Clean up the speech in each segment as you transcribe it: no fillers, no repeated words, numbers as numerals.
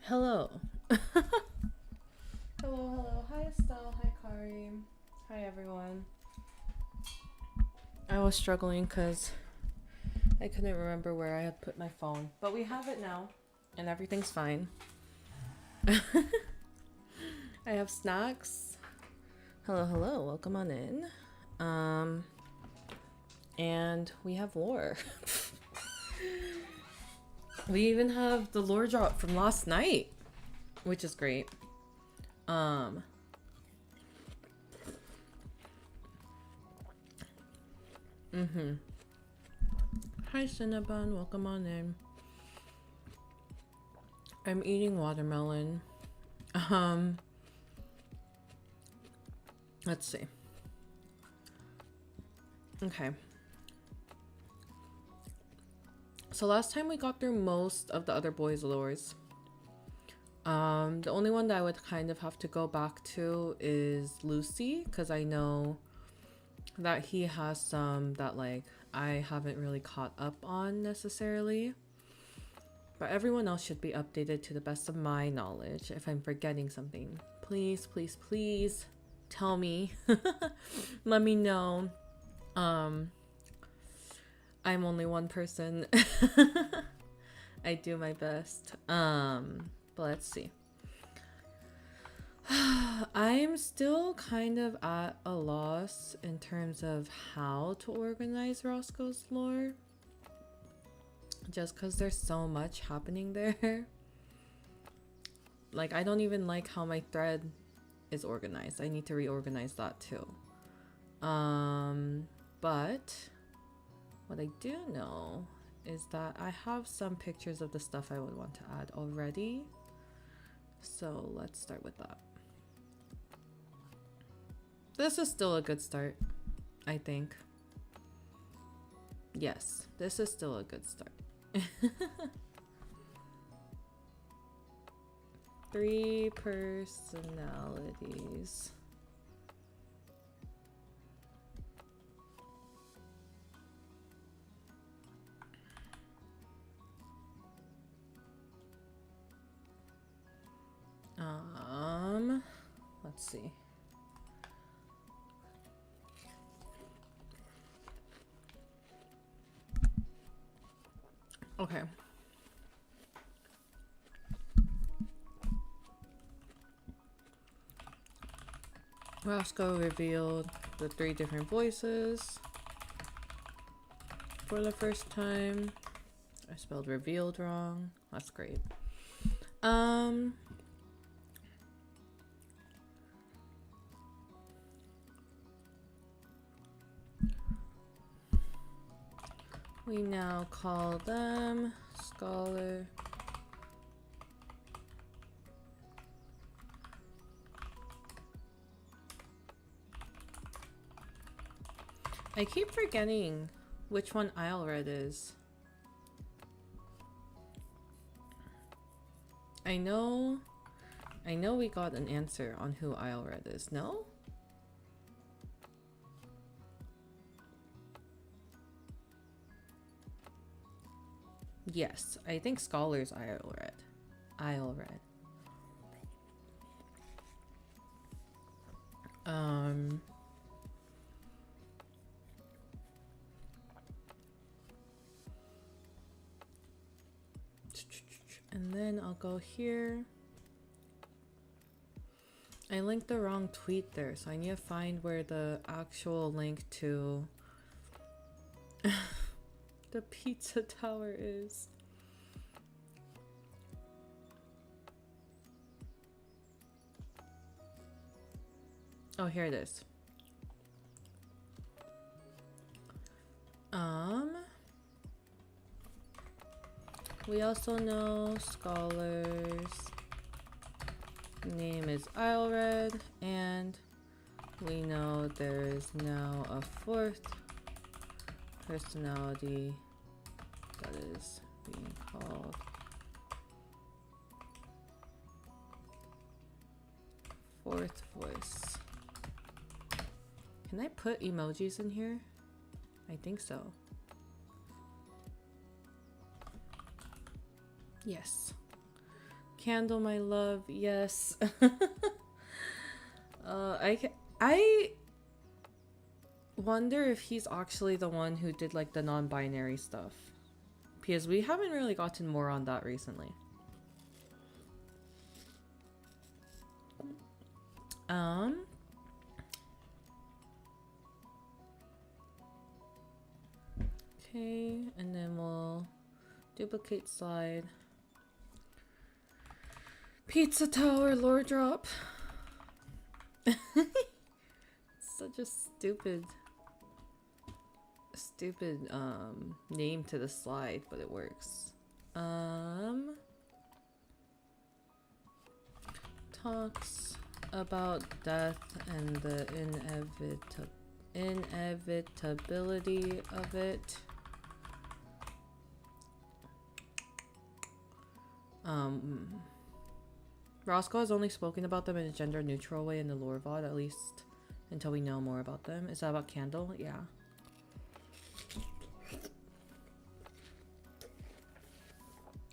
Hello. Hello. Hi Estelle. Hi Kari. Hi everyone. I was struggling because I couldn't remember where I had put my phone. But we have it now. And everything's fine. I have snacks. Hello. Welcome on in. And we have lore. We even have the lore drop from last night, which is great. Hi Cinnabon, welcome on in. I'm eating watermelon. Let's see. Okay. So last time we got through most of the other boys' lores. The only one that I would kind of have to go back to is Lucy, because I know that he has some that like I haven't really caught up on necessarily. But everyone else should be updated to the best of my knowledge. If I'm forgetting something, please tell me. Let me know. I'm only one person. I do my best. But let's see. I'm still kind of at a loss in terms of how to organize Roscoe's lore. Just because there's so much happening there. Like, I don't even like how my thread is organized. I need to reorganize that too. But what I do know is that I have some pictures of the stuff I would want to add already. So let's start with that. This is still a good start, I think. Yes, this is still a good start. 3 personalities. Let's see. Okay. Roscoe revealed the 3 different voices for the first time. I spelled revealed wrong. That's great. We now call them Scholar. I keep forgetting which one Islered is. I know we got an answer on who Islered is, no? Yes, I think Scholar's Islered. And then I'll go here. I linked the wrong tweet there, so I need to find where the actual link to the pizza tower is. Oh, here it is. We also know Scholar's name is Islered, and we know there is now a 4th personality that is being called Fourth Voice. Can I put emojis in here? I think so. Yes. Candle, my love. Yes. I wonder if he's actually the one who did like the non-binary stuff, because we haven't really gotten more on that recently. Okay, and then we'll duplicate slide. Pizza Tower lore drop. Such a stupid name to the slide, but it works. Talks about death and the inevitability of it. Roscoe has only spoken about them in a gender neutral way in the lore VOD, at least until we know more about them. Is that about Candle? Yeah.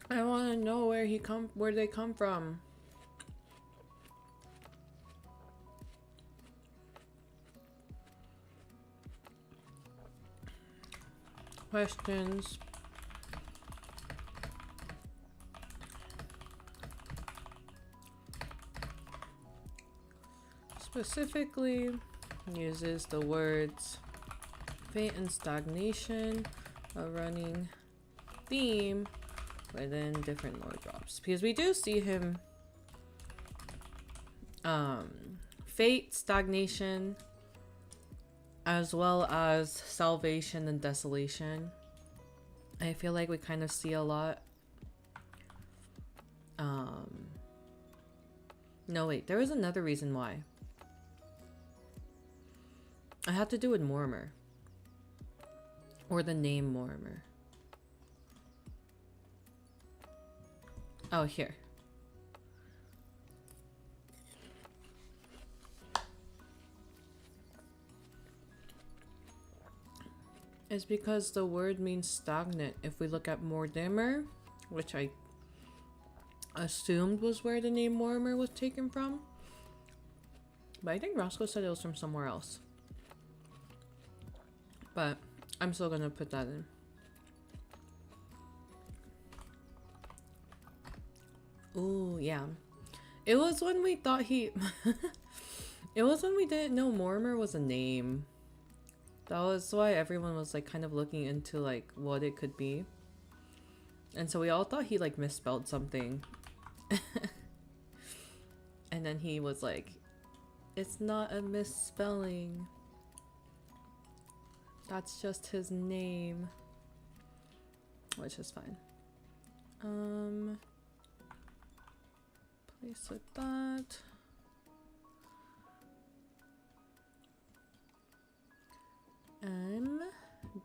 I want to know where they come from. Questions. Specifically uses the words fate and stagnation, a running theme within different lore drops, because we do see him fate, stagnation, as well as salvation and desolation. I feel like we kind of see a lot. No, wait, there was another reason why. I had to do with Mortimer. Or the name Mortimer. Oh, here. It's because the word means stagnant. If we look at Mortimer, which I assumed was where the name Mortimer was taken from. But I think Roscoe said it was from somewhere else. But I'm still gonna put that in. Ooh, yeah. It was when we thought he... It was when we didn't know Mortimer was a name. That was why everyone was like kind of looking into like what it could be. And so we all thought he like misspelled something. And then he was like, it's not a misspelling. That's just his name. Which is fine. Place with that.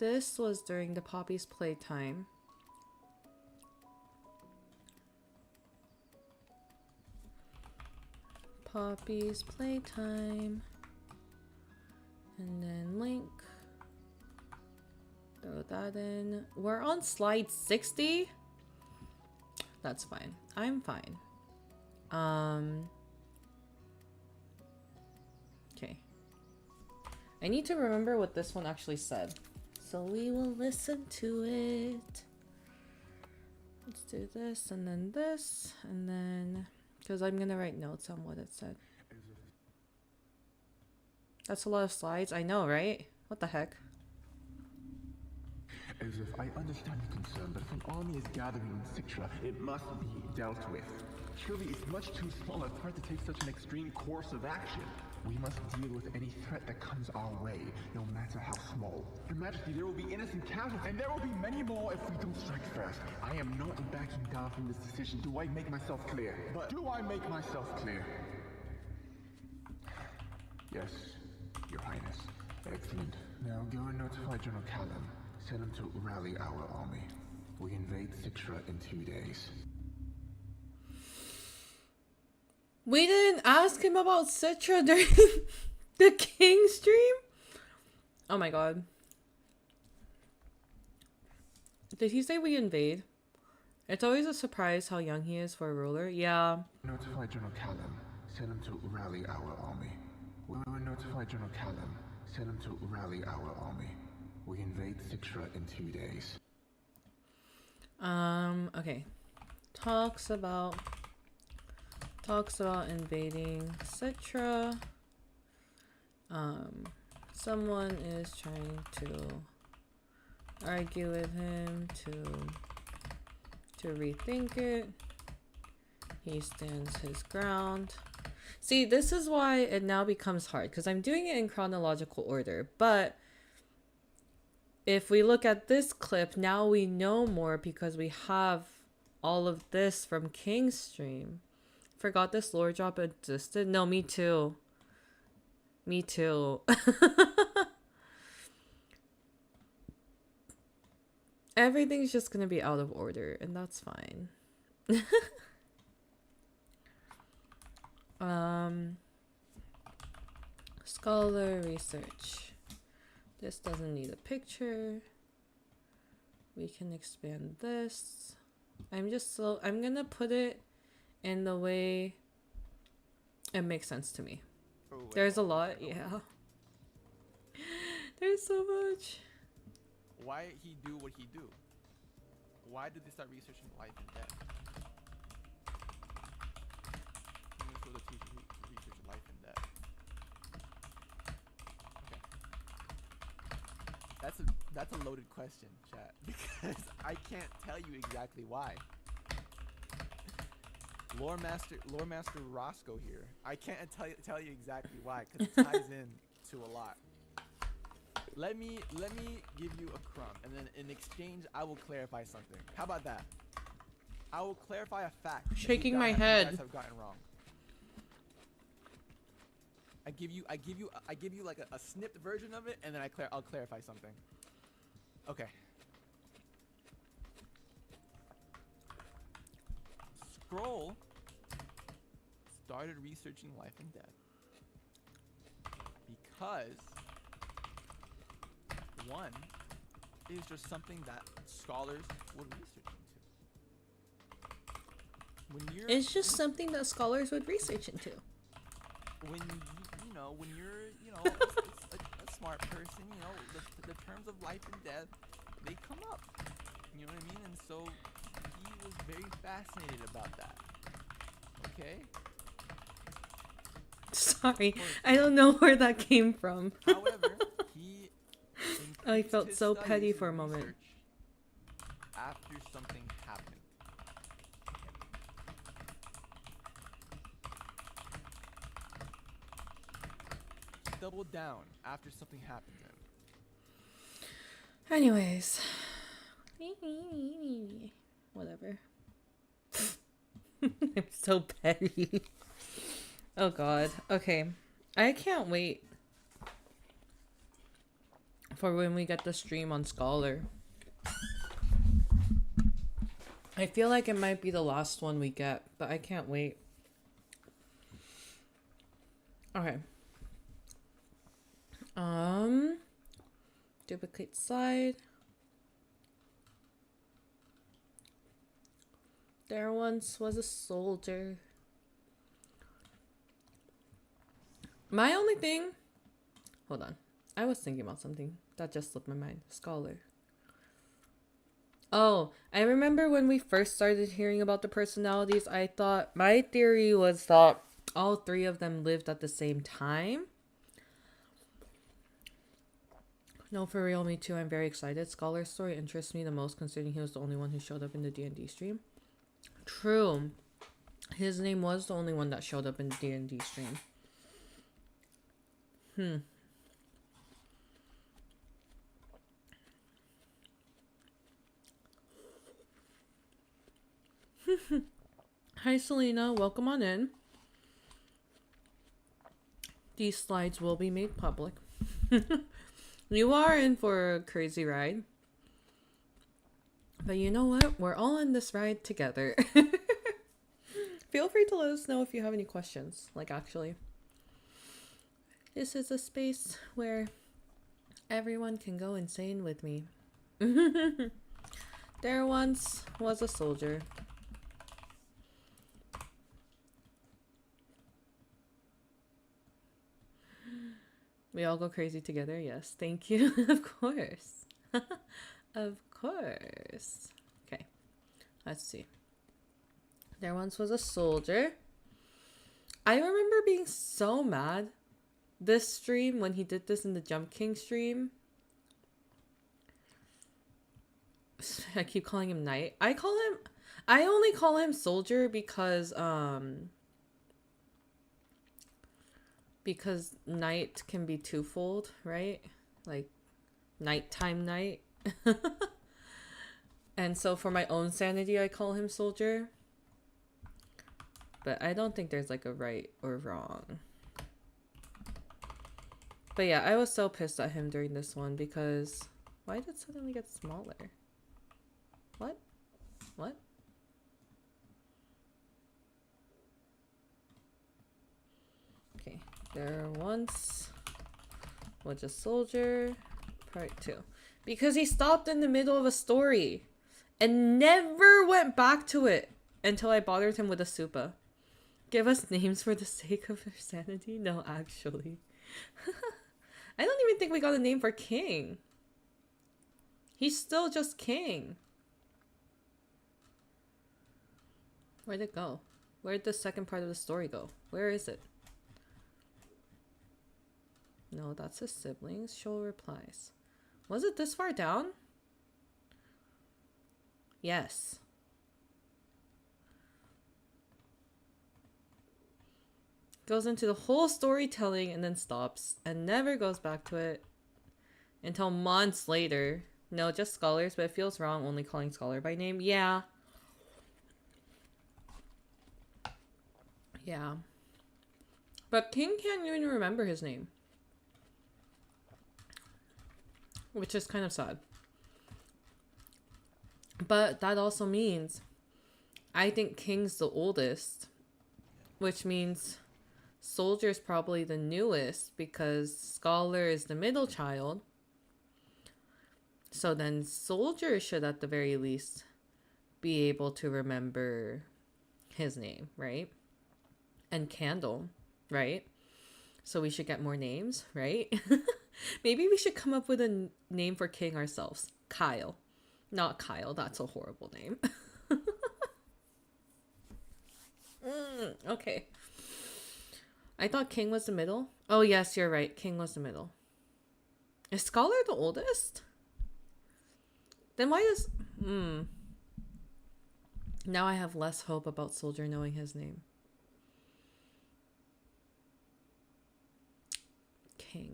This was during the Poppy's playtime. Poppy's playtime. And then link. Throw that in. We're on slide 60? That's fine. I'm fine. Okay. I need to remember what this one actually said. So we will listen to it. Let's do this and then because I'm gonna write notes on what it said. That's a lot of slides. I know, right? What the heck? As if I understand your concern, but if an army is gathering in Citra, it must be dealt with. Surely it's much too small a threat to take such an extreme course of action. We must deal with any threat that comes our way, no matter how small. Your Majesty, there will be innocent casualties, and there will be many more if we don't strike first. I am not backing down from this decision. Do I make myself clear? But do I make myself clear? Yes, Your Highness. Excellent. Now go and notify General Callum. Tell him to rally our army. We invade Citra in 2 days. We didn't ask him about Citra during the King stream? Oh my god. Did he say we invade? It's always a surprise how young he is for a ruler. Yeah. Notify General Callum. Send him to rally our army. We will notify General Callum. Send him to rally our army. We invade Citra in 2 days. Okay. Talks about invading Citra. Someone is trying to argue with him to rethink it. He stands his ground. See, this is why it now becomes hard, because I'm doing it in chronological order. But if we look at this clip, now we know more because we have all of this from King's stream. Forgot this lore drop existed? No, me too. Me too. Everything's just gonna be out of order, and that's fine. Scholar research. This doesn't need a picture. We can expand this. I'm gonna put it in the way it makes sense to me. Oh, wait, There's a lot, yeah. There's so much. Why he do what he do? Why did they start researching life and death? I'm gonna show the teacher who researched life and death. Okay. That's a loaded question, chat, because I can't tell you exactly why. Lore Master Roscoe here. I can't tell you exactly why, because it ties in to a lot. Let me give you a crumb, and then in exchange, I will clarify something. How about that? I will clarify a fact. that Shaking my You head. guys have gotten wrong. I give you like a snipped version of it, and then I'll clarify something. Okay. Scroll started researching life and death because one is just something that scholars would research into. When you're It's just something that scholars would research into. when when you're a smart person, the terms of life and death, they come up. You know what I mean? And so he was very fascinated about that. Okay? Sorry, I don't know where that came from. However, he I increased felt his so studies petty and for a moment. research after something happened. Doubled down after something happened to him. Anyways. Whatever. I'm so petty. Oh god. Okay. I can't wait for when we get the stream on Scholar. I feel like it might be the last one we get, but I can't wait. Okay. Duplicate slide. There once was a soldier. My only thing... Hold on. I was thinking about something that just slipped my mind. Scholar. Oh, I remember when we first started hearing about the personalities, I thought... My theory was that all three of them lived at the same time. No, for real, me too. I'm very excited. Scholar's story interests me the most, considering he was the only one who showed up in the D&D stream. True. His name was the only one that showed up in the D&D stream. Hi, Selena. Welcome on in. These slides will be made public. You are in for a crazy ride. But you know what? We're all in this ride together. Feel free to let us know if you have any questions. Like, actually. This is a space where everyone can go insane with me. There There once was a soldier. We all go crazy together. Yes, thank you. Of course. Of course. Okay, let's see. There once was a soldier. I remember being so mad this stream when he did this in the Jump King stream. I keep calling him Knight. I only call him Soldier because night can be twofold, right? Like nighttime night. And so for my own sanity, I call him Soldier. But I don't think there's like a right or wrong. But yeah, I was so pissed at him during this one because why did it suddenly get smaller? What? What? Okay, there once was a soldier, part 2. Because he stopped in the middle of a story and never went back to it until I bothered him with a supa. Give us names for the sake of our sanity? No, actually. I don't even think we got a name for King. He's still just King. Where'd it go? Where'd the second part of the story go? Where is it? No, that's his siblings. Show replies. Was it this far down? Yes. Goes into the whole storytelling and then stops and never goes back to it until months later. No, just scholars, but it feels wrong only calling Scholar by name. Yeah. Yeah. But King can't even remember his name. Which is kind of sad. But that also means I think King's the oldest. Which means Soldier's probably the newest because Scholar is the middle child. So then Soldier should at the very least be able to remember his name, right? And Candle, right? So we should get more names, right? Maybe we should come up with a name for King ourselves. Kyle. Not Kyle, that's a horrible name. Okay. I thought King was the middle. Oh yes, you're right. King was the middle. Is Scholar the oldest? Then why does... Now I have less hope about Soldier knowing his name.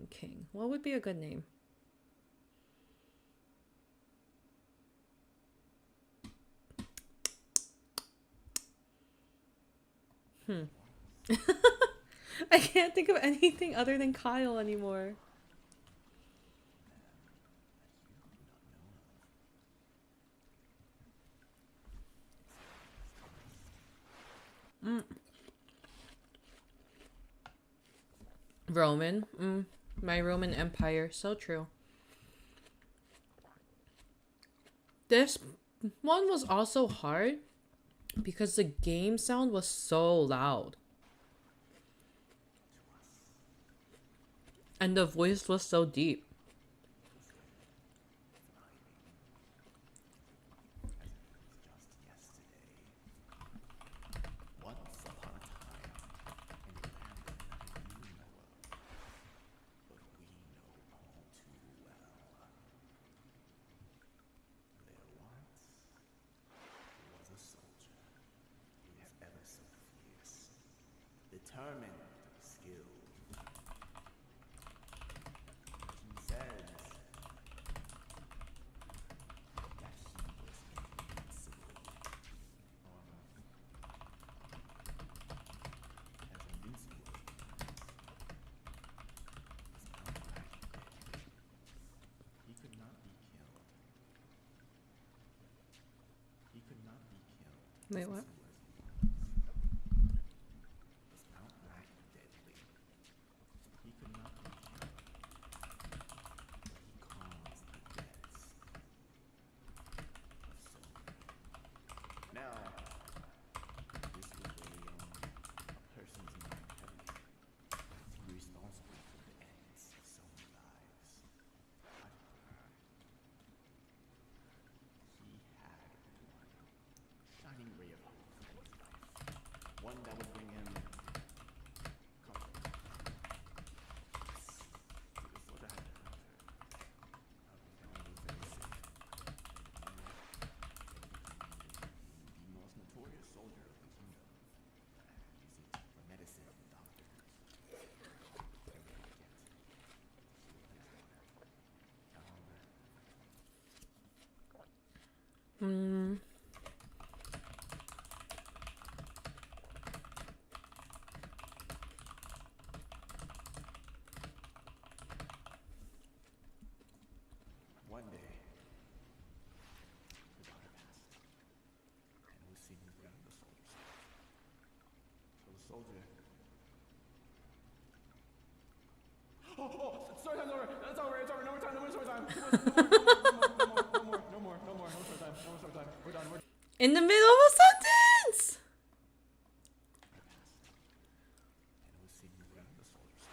King. What would be a good name? I can't think of anything other than Kyle anymore. Roman. My Roman Empire. So true. This one was also hard because the game sound was so loud. And the voice was so deep. Determined, skilled. He says that he was invincible. As invincible was outright deadly. He could not be killed. He could not be killed. Wait, what? one that would bring him comfort. The soldier had to come to the most notorious soldier of the kingdom. Uses it for medicine and doctors. Hmm. One day, the daughter passed, and was seen bringing the soldiers. So the soldier. Oh, story time's over. It's over. It's over. No more time. No more story time. No more story time. No more story time. We're done. In the middle of a sentence! And was seen bringing the soldiers.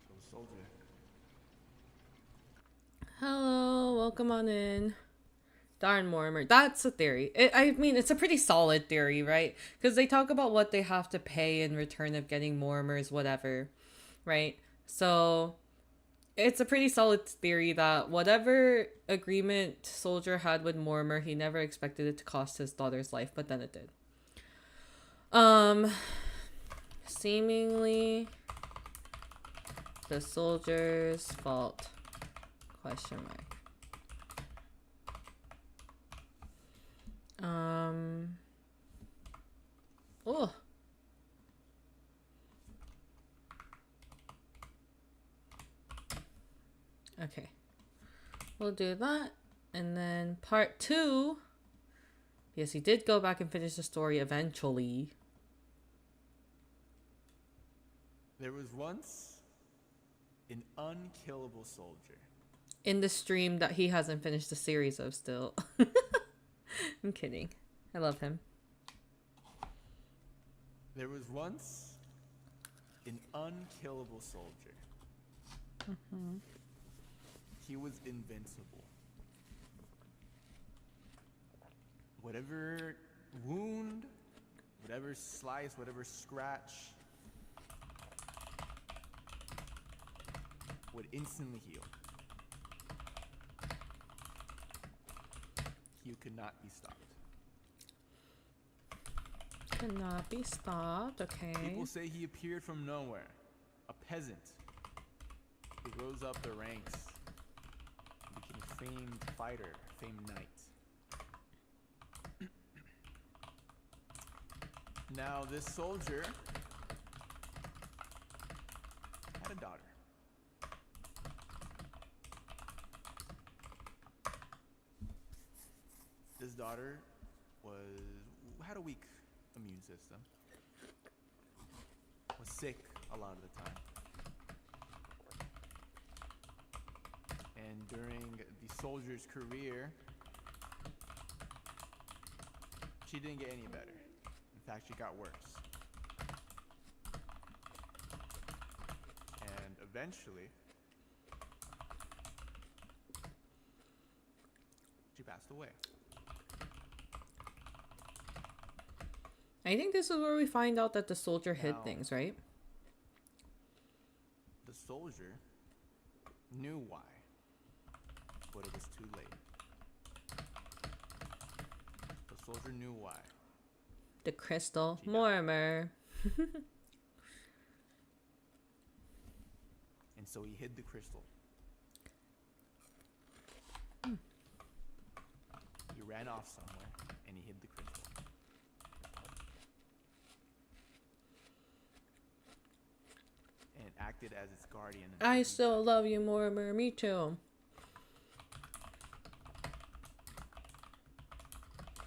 So the soldier. Hello, welcome on in. Darn Mortimer. That's a theory. I mean, it's a pretty solid theory, right? Because they talk about what they have to pay in return of getting Mortimers, whatever, right? So it's a pretty solid theory that whatever agreement Soldier had with Mortimer, he never expected it to cost his daughter's life, but then it did. Seemingly the soldier's fault. Question mark. Oh. Okay. We'll do that. And then part 2. Yes, he did go back and finish the story eventually. There was once an unkillable soldier. In the stream that he hasn't finished the series of still. I'm kidding. I love him. There was once an unkillable soldier. Mm-hmm. He was invincible. Whatever wound, whatever slice, whatever scratch would instantly heal. He could not be stopped. Could not be stopped. Okay. People say he appeared from nowhere. A peasant. He rose up the ranks. Became a famed fighter, famed knight. Now, this soldier had a daughter. This daughter had a weak immune system. Was sick a lot of the time. And during the soldier's career, she didn't get any better. In fact, she got worse. And eventually, she passed away. I think this is where we find out that the soldier hid things, right? The soldier knew why, but it was too late. The soldier knew why. The crystal. Mortimer. And so he hid the crystal. He ran off somewhere and he hid the crystal. And acted as its guardian. I still love you, Mortimer. Me too.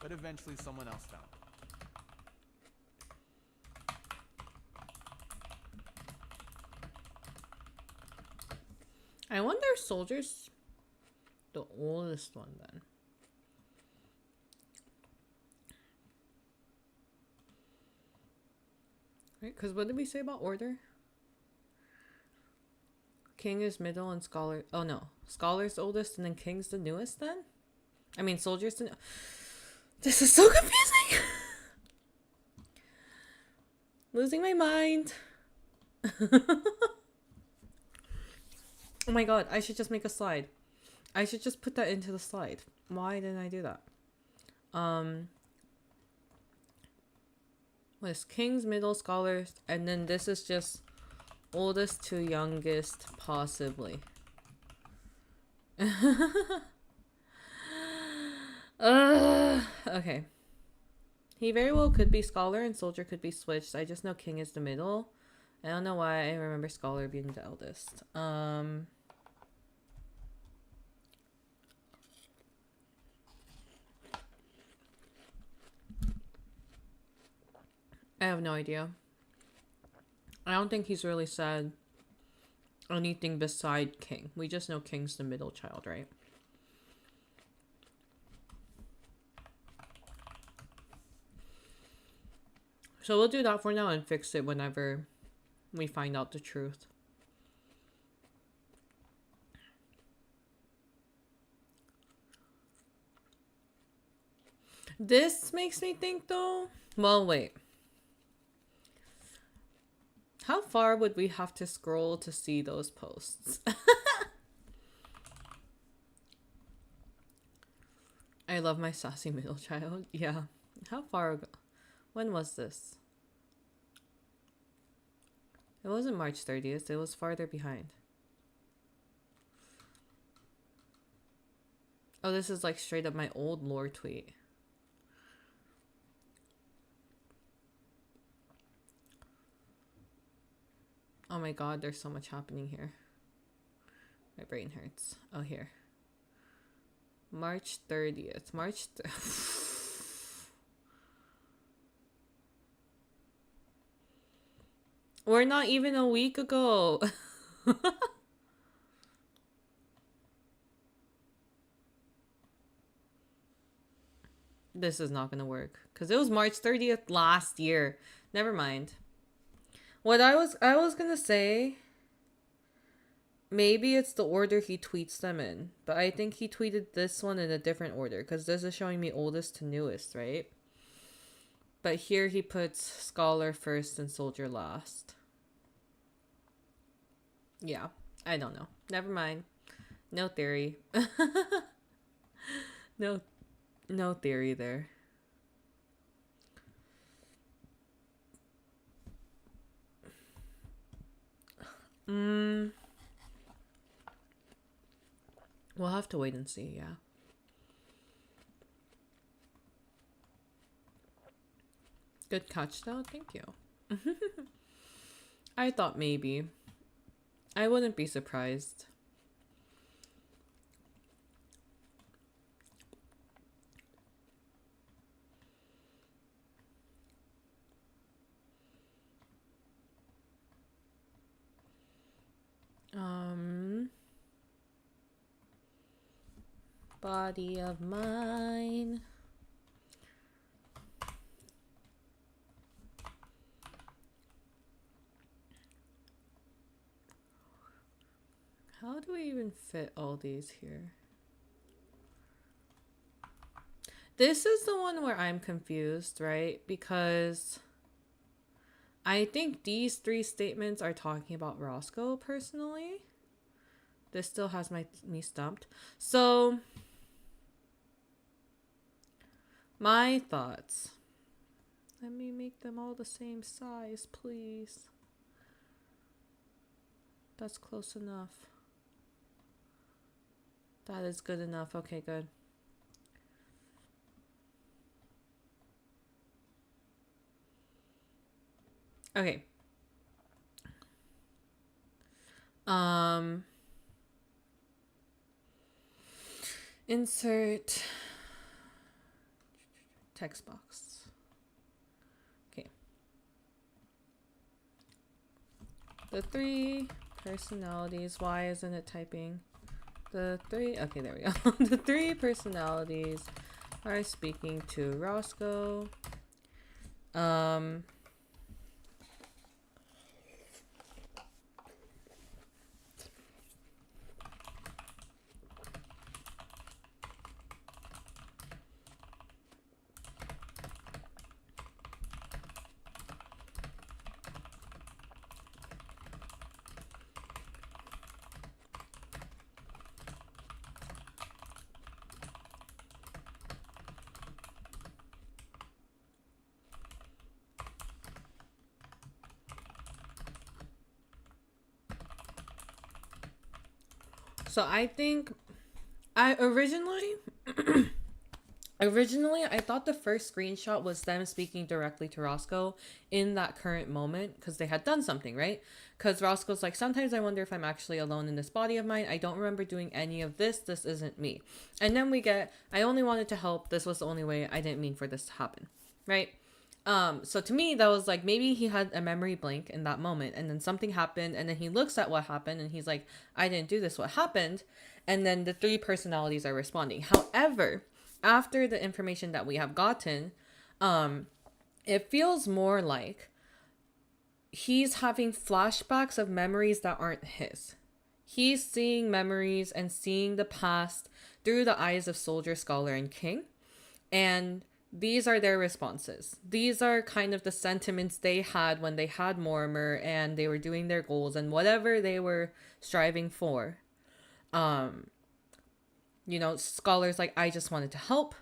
But eventually someone else found it. I wonder if Soldier's the oldest one then. Right? Because what did we say about order? King is middle and Scholar... Oh no. Scholar's oldest and then King's the newest then? I mean, Soldier's the... This is so confusing! Losing my mind. Oh my god, I should just make a slide. I should just put that into the slide. Why didn't I do that? Was kings, middle, scholars, and then this is just oldest to youngest, possibly. Okay. He very well could be scholar and soldier could be switched. I just know king is the middle. I don't know why I remember scholar being the eldest. I have no idea. I don't think he's really said anything beside king. We just know king's the middle child, right? So we'll do that for now and fix it whenever we find out the truth. This makes me think though. Well, wait. How far would we have to scroll to see those posts? I love my sassy middle child. Yeah. How far ago? When was this? It wasn't March 30th. It was farther behind. Oh, this is like straight up my old lore tweet. Oh my god, there's so much happening here. My brain hurts. Oh, here. March 30th. We're not even a week ago. This is not gonna work. Because it was March 30th last year. Never mind. What I was gonna say, maybe it's the order he tweets them in, but I think he tweeted this one in a different order because this is showing me oldest to newest, right? But here he puts scholar first and soldier last. Yeah, I don't know. Never mind. No theory. No theory there. We'll have to wait and see, yeah. Good catch though, thank you. I thought maybe. I wouldn't be surprised. Body of mine. How do we even fit all these here? This is the one where I'm confused, right? Because I think these three statements are talking about Roscoe personally. This still has me stumped. So, my thoughts. Let me make them all the same size, please. That's close enough. That is good enough. Okay, good. Okay. Insert text box. Okay. The three personalities. Why isn't it typing? The three. Okay, there we go. The three personalities are speaking to Roscoe. So I think I originally I thought the first screenshot was them speaking directly to Roscoe in that current moment because they had done something, right? Because Roscoe's like, sometimes I wonder if I'm actually alone in this body of mine. I don't remember doing any of this. This isn't me. And then we get, I only wanted to help. This was the only way. I didn't mean for this to happen, right? So to me, that was like, maybe he had a memory blank in that moment and then something happened and then he looks at what happened and he's like, I didn't do this. What happened? And then the three personalities are responding. However, after the information that we have gotten, it feels more like he's having flashbacks of memories that aren't his. He's seeing memories and seeing the past through the eyes of Soldier, Scholar, and King. And these are their responses. These are kind of the sentiments they had when they had Mortimer and they were doing their goals and whatever they were striving for. You know, Scholar's like, I just wanted to help,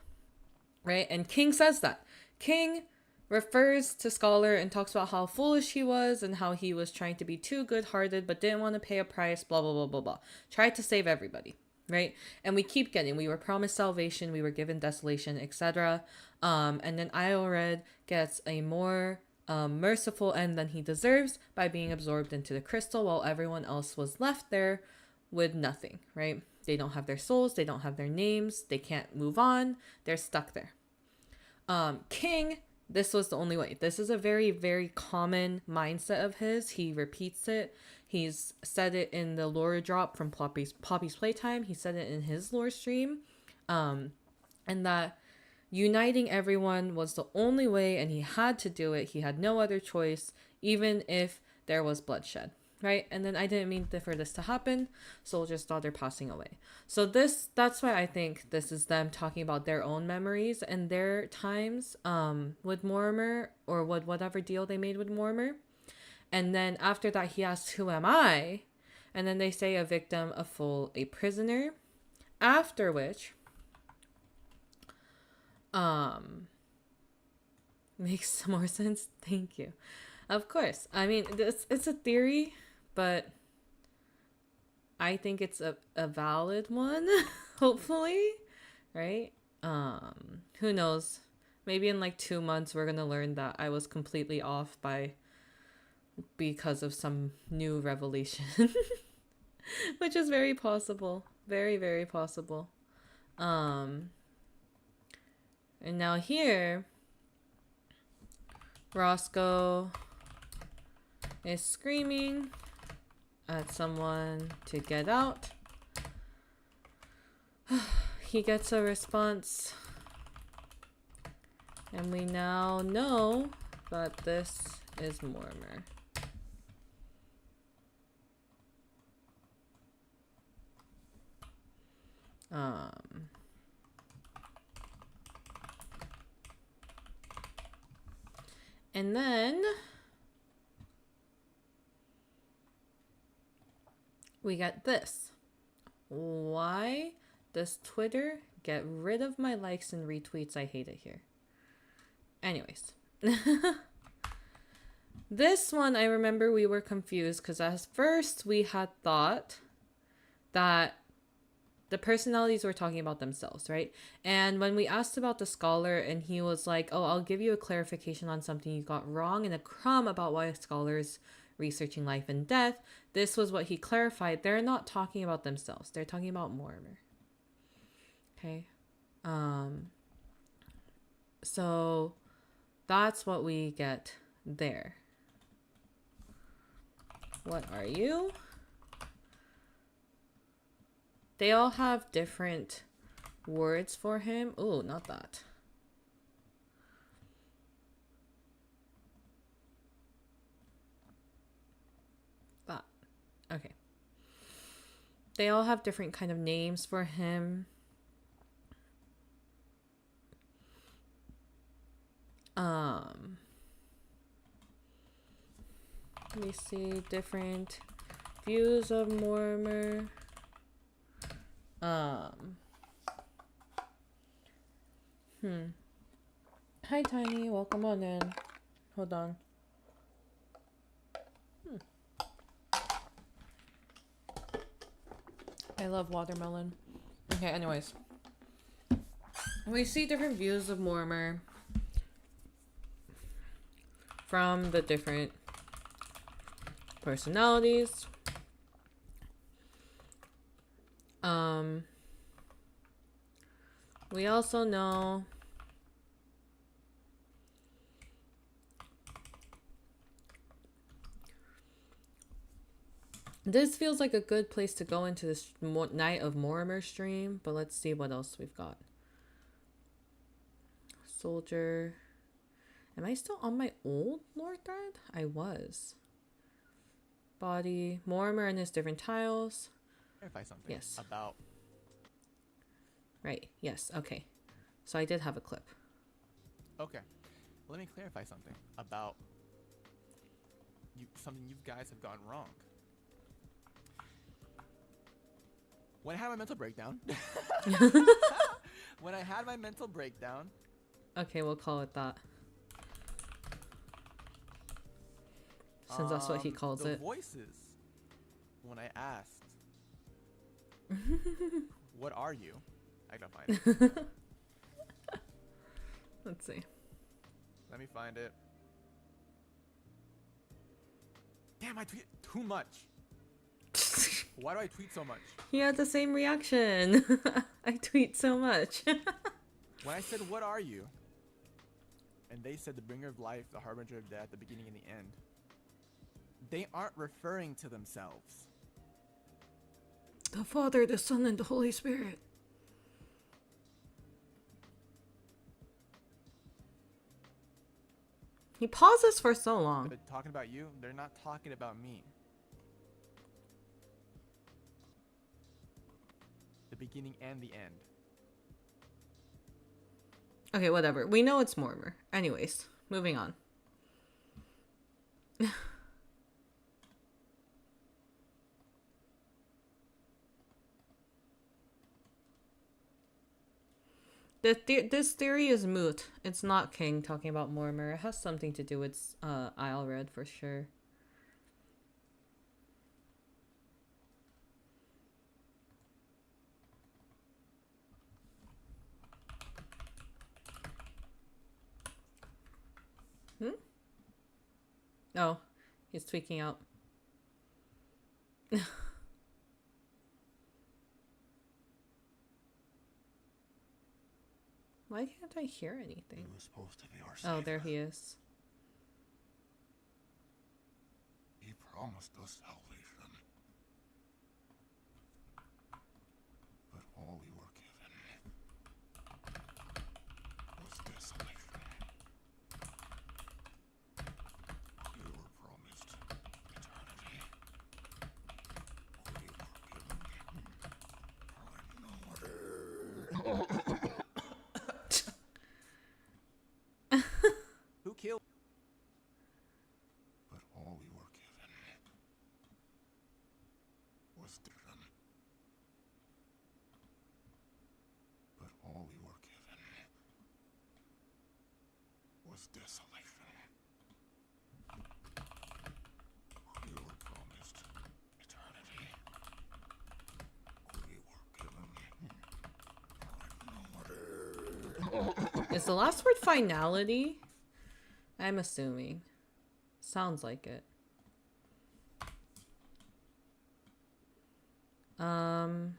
right? And King says that. King refers to Scholar and talks about how foolish he was and how he was trying to be too good-hearted but didn't want to pay a price, blah, blah, blah, blah, blah. Tried to save everybody, right? And we keep getting, we were promised salvation, we were given desolation, etc. And then Iored gets a more merciful end than he deserves by being absorbed into the crystal while everyone else was left there with nothing, right? They don't have their souls. They don't have their names. They can't move on. They're stuck there. King, this was the only way. This is a very, very common mindset of his. He repeats it. He's said it in the lore drop from Poppy's Playtime. He said it in his lore stream. And that uniting everyone was the only way and he had to do it. He had no other choice, even if there was bloodshed. Right? And then I didn't mean for this to happen. Soldier's daughter passing away. So that's why I think this is them talking about their own memories and their times with Mortimer or with whatever deal they made with Mortimer. And then after that, he asks, who am I? And then they say a victim, a fool, a prisoner. After which, makes more sense. Thank you. Of course. I mean, it's a theory. But I think it's a valid one, hopefully, right? Who knows? Maybe in like 2 months, we're going to learn that I was completely off because of some new revelation, which is very possible. Very, very possible. And now here, Roscoe is screaming at someone to get out. He gets a response. And we now know that this is Mortimer. And then we get this. Why does Twitter get rid of my likes and retweets? I hate it here. Anyways. This one, I remember we were confused because at first we had thought that the personalities were talking about themselves, right? And when we asked about the scholar and he was like, oh, I'll give you a clarification on something you got wrong and a crumb about why scholars researching life and death, this was what he clarified. They're not talking about themselves. They're talking about Mortimer. Okay. So that's what we get there. What are you? They all have different words for him. Ooh, not that. That. Okay. They all have different kind of names for him. Let me see. Different views of Mortimer. Hi, Tiny. Welcome on in. Hold on. I love watermelon. Okay, anyways. We see different views of Mortimer from the different personalities. We also know this feels like a good place to go into this Night of Mortimer stream, but let's see what else we've got. Soldier. Am I still on my old lore thread? I was. Body. Mortimer and his different tiles. Clarify something. Yes. About. Right. Yes. Okay. So I did have a clip. Okay. Let me clarify something about something you guys have gotten wrong. When I had my mental breakdown. When I had my mental breakdown. Okay, we'll call it that. Since that's what he calls the it. Voices. When I asked, what are you? I gotta find it. Let's see. Let me find it. Damn, I tweet too much. Why do I tweet so much? He had the same reaction. I tweet so much. When I said, what are you? And they said the bringer of life, the harbinger of death, the beginning and the end. They aren't referring to themselves. The Father, the Son, and the Holy Spirit. He pauses for so long. They're talking about you. They're not talking about me. The beginning and the end. Okay, whatever. We know it's Mortimer. Anyways, moving on. This theory is moot. It's not King talking about Mortimer. It has something to do with Isle Red for sure. Oh, he's tweaking out. Why can't I hear anything? He was supposed to be our Oh, savior. there he is. He promised us salvation. But all we were given was desolation. We were promised eternity. We were given order. Who killed? But all we were given was freedom. But all we were given was desolation. We were promised eternity. We were given order. Is the last word finality? I'm assuming. Sounds like it. I'm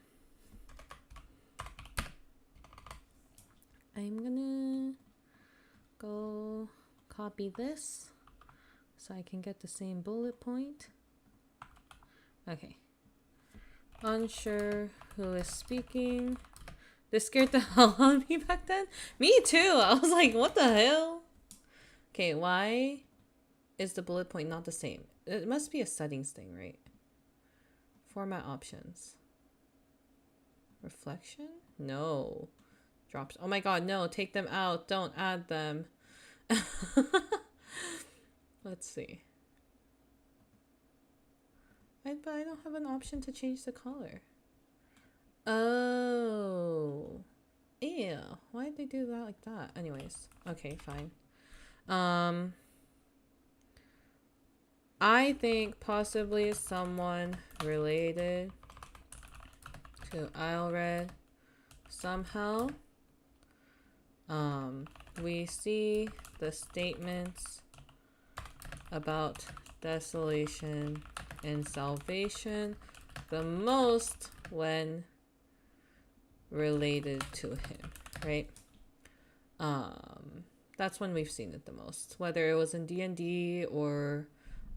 gonna go copy this so I can get the same bullet point. Okay. Unsure who is speaking. This scared the hell out of me back then. Me too. I was like, what the hell? Okay, why is the bullet point not the same? It must be a settings thing, right? Format options. Reflection? No. Drops. Oh my god, no. Take them out. Don't add them. Let's see. But I don't have an option to change the color. Oh. Ew. Why did they do that like that? Anyways. Okay, fine. I think possibly someone related to Ailred somehow. We see the statements about desolation and salvation the most when related to him, right? That's when we've seen it the most, whether it was in D&D or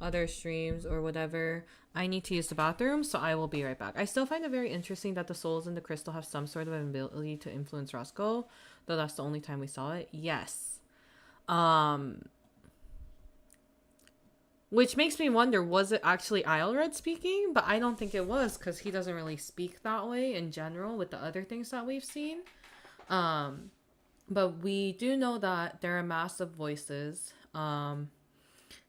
other streams or whatever. I need to use the bathroom, so I will be right back. I still find it very interesting that the souls in the crystal have some sort of ability to influence Roscoe, though that's the only time we saw it. Yes. Which makes me wonder, was it actually Ailred speaking? But I don't think it was, because he doesn't really speak that way in general with the other things that we've seen. But we do know that there are massive voices, and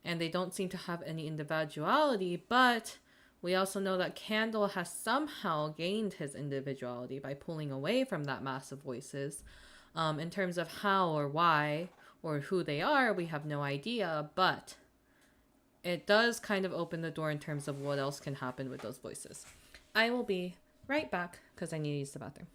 they don't seem to have any individuality, but we also know that Candle has somehow gained his individuality by pulling away from that massive voices. In terms of how or why or who they are, we have no idea, but it does kind of open the door in terms of what else can happen with those voices. I will be right back because I need to use the bathroom.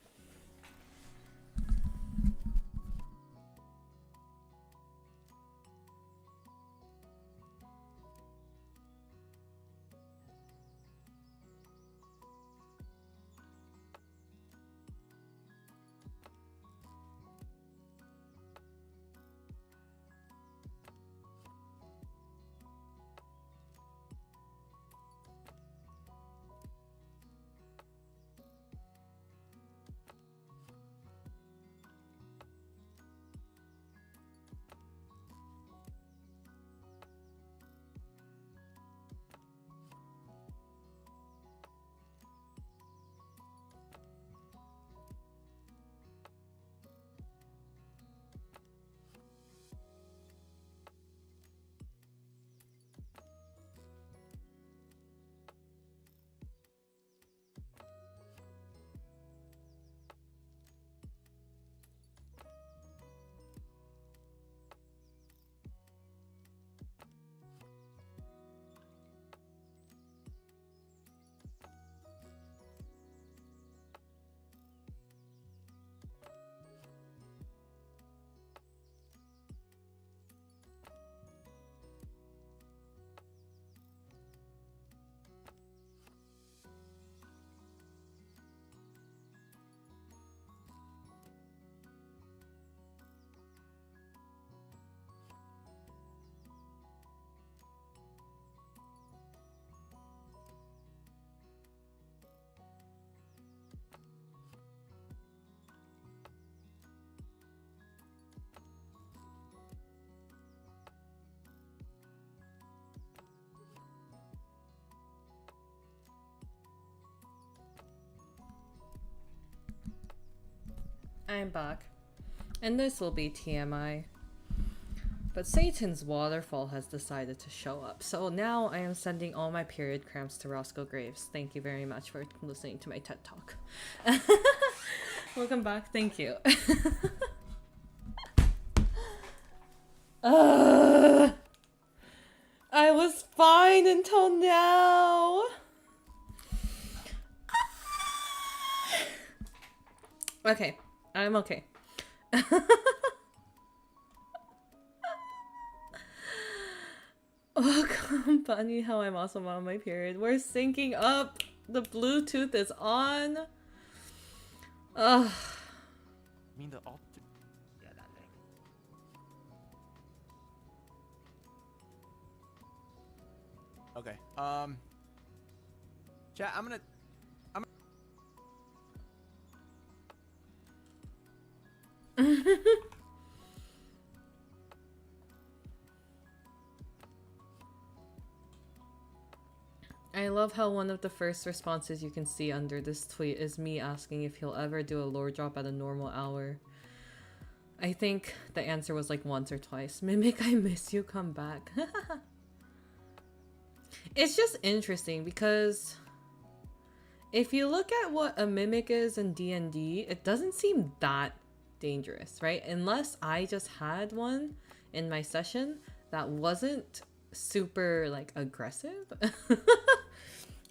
I'm back. And this will be TMI. But Satan's waterfall has decided to show up. So now I am sending all my period cramps to Roscoe Graves. Thank you very much for listening to my TED Talk. Welcome back. Thank you. I was fine until now. Okay. I'm okay. Welcome, Bunny. How I'm awesome on my period. We're syncing up. The Bluetooth is on. Ugh. mean the alt. Yeah, that thing. Okay. Chat. I'm gonna. I love how one of the first responses you can see under this tweet is me asking if he'll ever do a lore drop at a normal hour. I think the answer was like once or twice. Mimic, I miss you, come back. It's just interesting because if you look at what a mimic is in D&D, it doesn't seem that dangerous, right? Unless I just had one in my session that wasn't super like aggressive.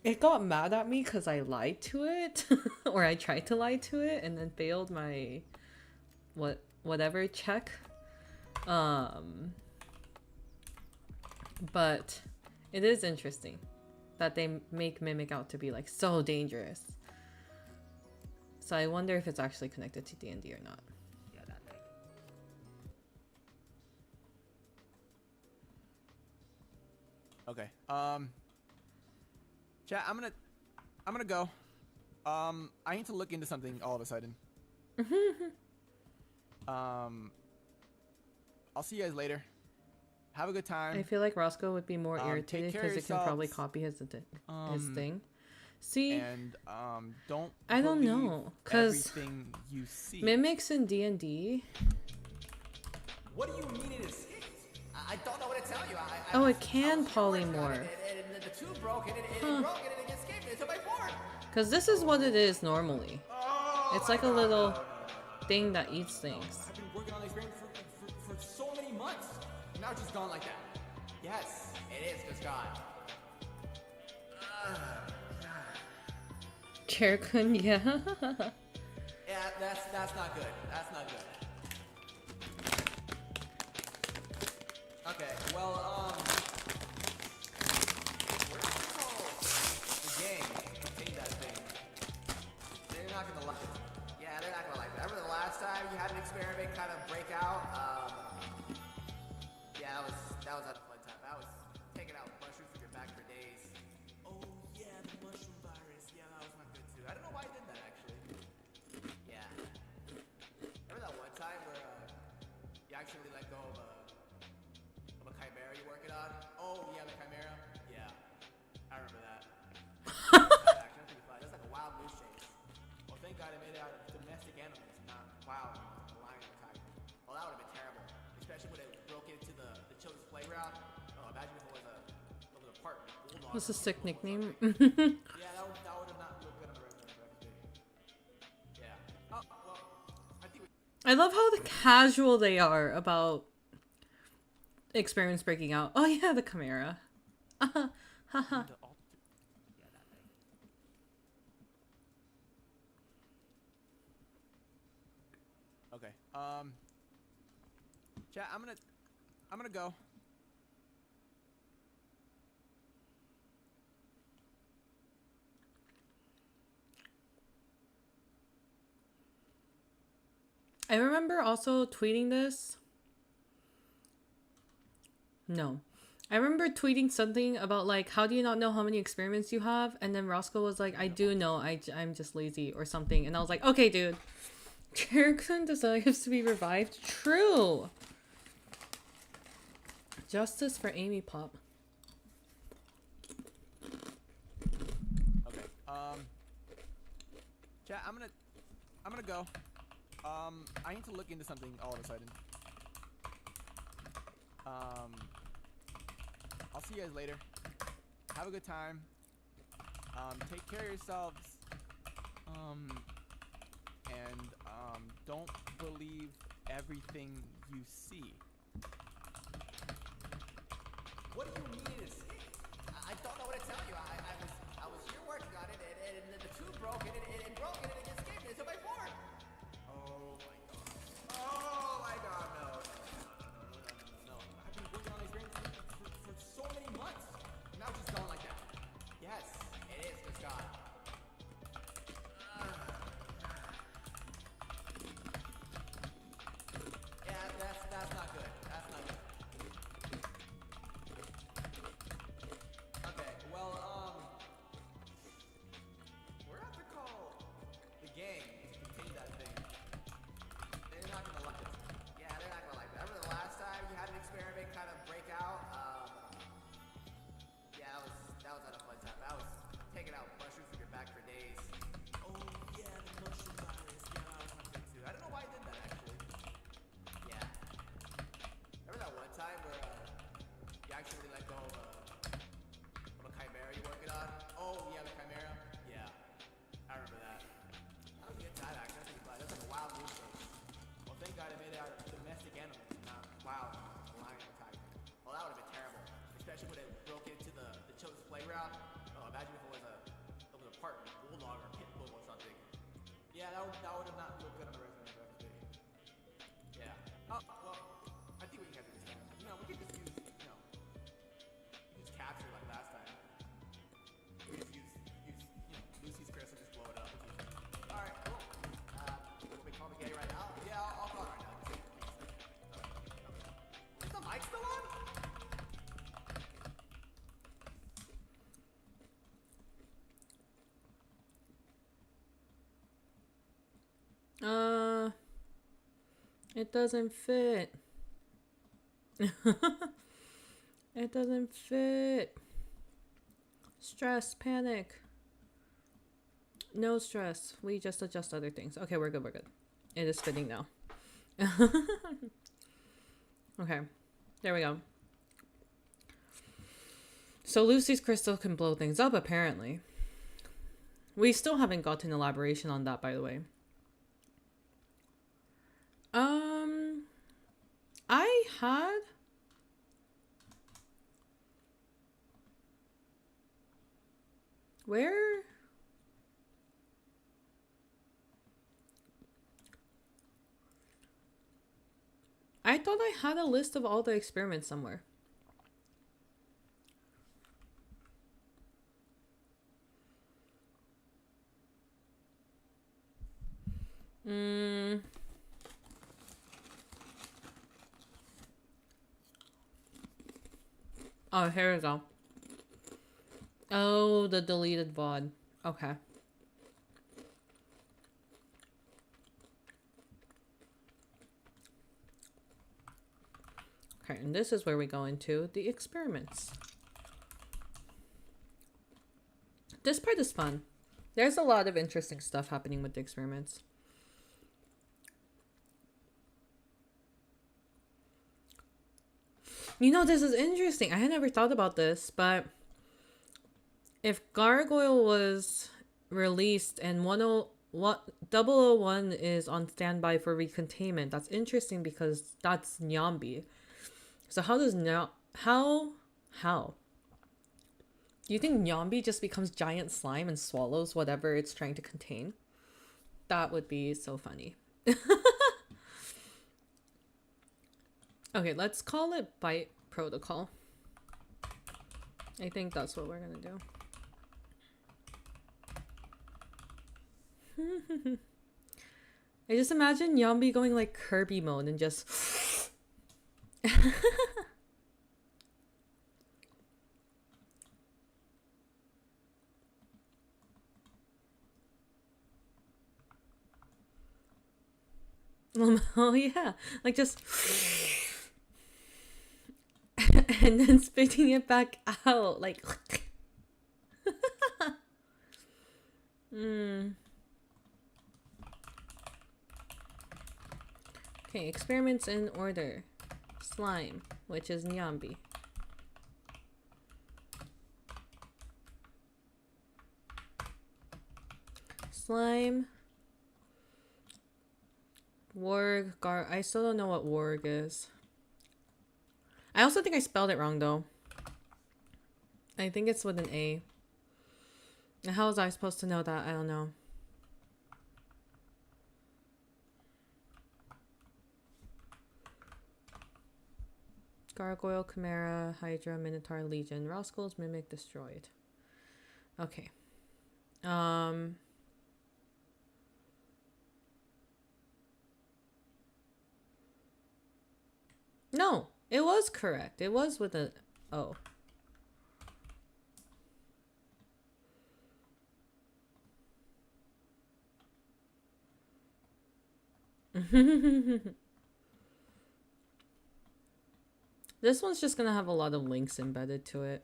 it got mad at me because I lied to it, or I tried to lie to it and then failed my whatever check. But it is interesting that they make Mimic out to be like so dangerous. So I wonder if it's actually connected to D&D or not. Yeah, that thing. Okay. Chat, I'm gonna go. I need to look into something all of a sudden. I'll see you guys later. Have a good time. I feel like Roscoe would be more irritated because it can probably copy his thing. See, and don't. I don't know, because everything you see. Mimics in D&D. What do you mean it escaped? I don't know what to tell you. Oh, it can polymorph. And the tube broke and it broke and it escaped. It took my form. Because this is what it is normally. It's like a little thing that eats things. I've been working on this game for so many months. Now it's just gone like that. Yes, it is just gone. Cherkun, yeah. Yeah, that's not good. That's not good. Okay, well, the gang contained that thing. They're not gonna like it. Yeah, they're not gonna like it. Remember the last time you had an experiment kind of break out? Yeah, that was not a fun time. I was taking out mushrooms from your back for days. Oh yeah, the mushroom virus. Yeah, that was not good too. I don't know why I did that actually. Yeah. Remember that one time where you actually let go of a chimera you're working on? Oh yeah, the chimera. Yeah, I remember that. That's actually pretty fun. That's like a wild moose chase. Well, thank God I made it out of domestic animals, not wild animals, a lion or tiger. Oh, that would have been terrible, especially when it broke into the children's playground. Oh, imagine if it was a park bulldog. What's a sick nickname? Yeah, that would have not looked good on the resume. Yeah. Oh, well, I think I love how casual they are about experiments breaking out. Oh yeah, the chimera. Haha. Yeah, that thing. Okay. Chat, I'm gonna go. I remember also tweeting this. No. I remember tweeting something about like, how do you not know how many experiments you have? And then Roscoe was like, I do know, I'm just lazy or something. And I was like, okay, dude. Cherkun deserves to be revived. True. Justice for Amy Pop. Okay. Chat, I'm gonna go. I need to look into something all of a sudden. I'll see you guys later. Have a good time. Take care of yourselves. And don't believe everything you see. what do you mean it escaped? I don't know what to tell you. I was here working on it and the tube broke and it broke and it escaped. It took my form. Oh my god. Oh my god, no. I've been working on this game for so many months. Now it's just gone like that. Yes, it is just gone. Yeah, that's not good. That's not good. Okay, well, we're gonna have to call the gang to would have not looked good on the resume of FSP. Yeah. Oh, well, I think we can get this time. You know, we could just use, you know, use capture like last time. We could use, you know, Lucy's curse and just blow it up. Alright, cool. Will we call me gay right now? Yeah, I'll call it right now. Is the mic still on? It doesn't fit. It doesn't fit. Stress, panic. No stress. We just adjust other things. Okay, we're good, we're good. It is fitting now. Okay, there we go. So Lucy's crystal can blow things up, apparently. We still haven't gotten elaboration on that, by the way. I had... Where? I thought I had a list of all the experiments somewhere. Oh, here we go. Oh, the deleted VOD. Okay. Okay, and this is where we go into the experiments. This part is fun. There's a lot of interesting stuff happening with the experiments. You know, this is interesting. I had never thought about this, but if Gargoyle was released and 001 is on standby for recontainment, that's interesting because that's Nyambi. So how does how do you think Nyambi just becomes giant slime and swallows whatever it's trying to contain? That would be so funny. Okay, let's call it Bite Protocol. I think that's what we're gonna do. I just imagine Nyambi going like Kirby mode and just oh yeah, like just and then spitting it back out like Okay, experiments in order. Slime, which is Nyambi. Slime. Warg, I still don't know what warg is. I also think I spelled it wrong though. I think it's with an A. How was I supposed to know that? I don't know. Gargoyle, Chimera, Hydra, Minotaur, Legion, Rascals, Mimic, destroyed. Okay. No, it was correct. It was with an O. This one's just gonna have a lot of links embedded to it.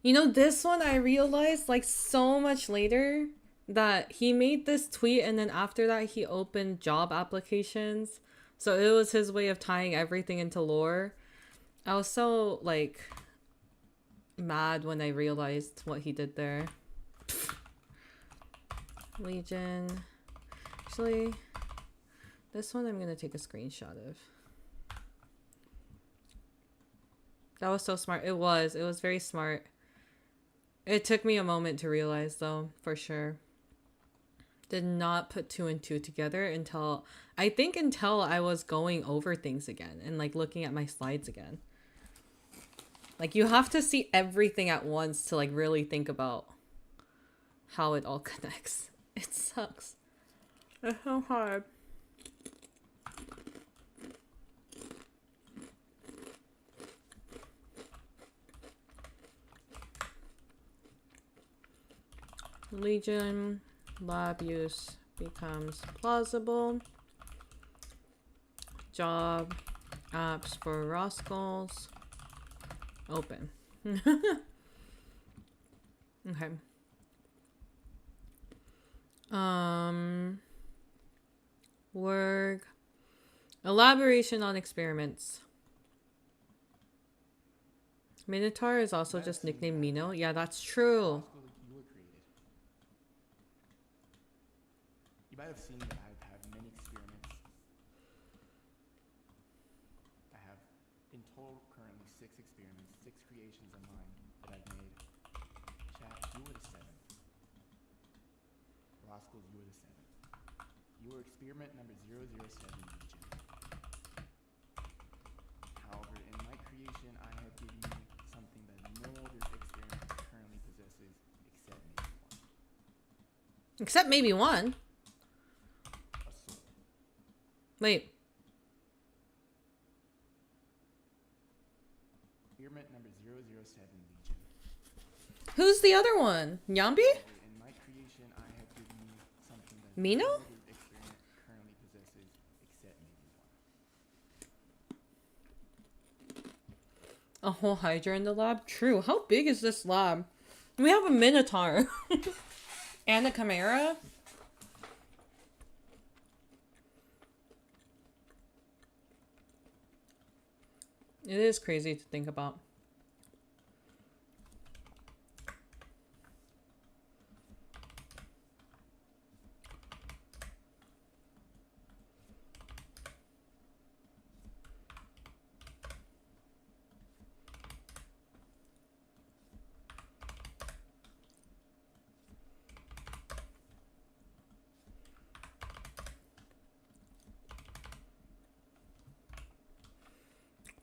You know, this one I realized like so much later that he made this tweet and then after that he opened job applications. So it was his way of tying everything into lore. I was so like mad when I realized what he did there. Legion. Actually, this one I'm gonna take a screenshot of. That was so smart. It was. It was very smart. It took me a moment to realize, though, for sure. Did not put two and two together until I was going over things again and like looking at my slides again. Like you have to see everything at once to like really think about how it all connects. It sucks. It's so hard. Legion lab use becomes plausible. Job apps for rascals. Open. Okay. Work. Elaboration on experiments. Minotaur is also just nicknamed Mino. Yeah, that's true. You were created. You might have seen that I've had many experiments. I have, in total, currently 6 experiments, 6 creations of mine that I've made. Chat, you were the 7th. Roscoe, you were the 7th. You were experiment number 007, Legion. However, in my creation, I have given you something that no other experiment currently possesses, except maybe one. Except maybe one. A soul. Wait. Experiment number 007, Legion. Who's the other one? Nyambi? In my creation, I have given you something that Mino? no other experiment currently possesses, except maybe one. A whole Hydra in the lab? True. How big is this lab? We have a Minotaur. And a Chimera? It is crazy to think about.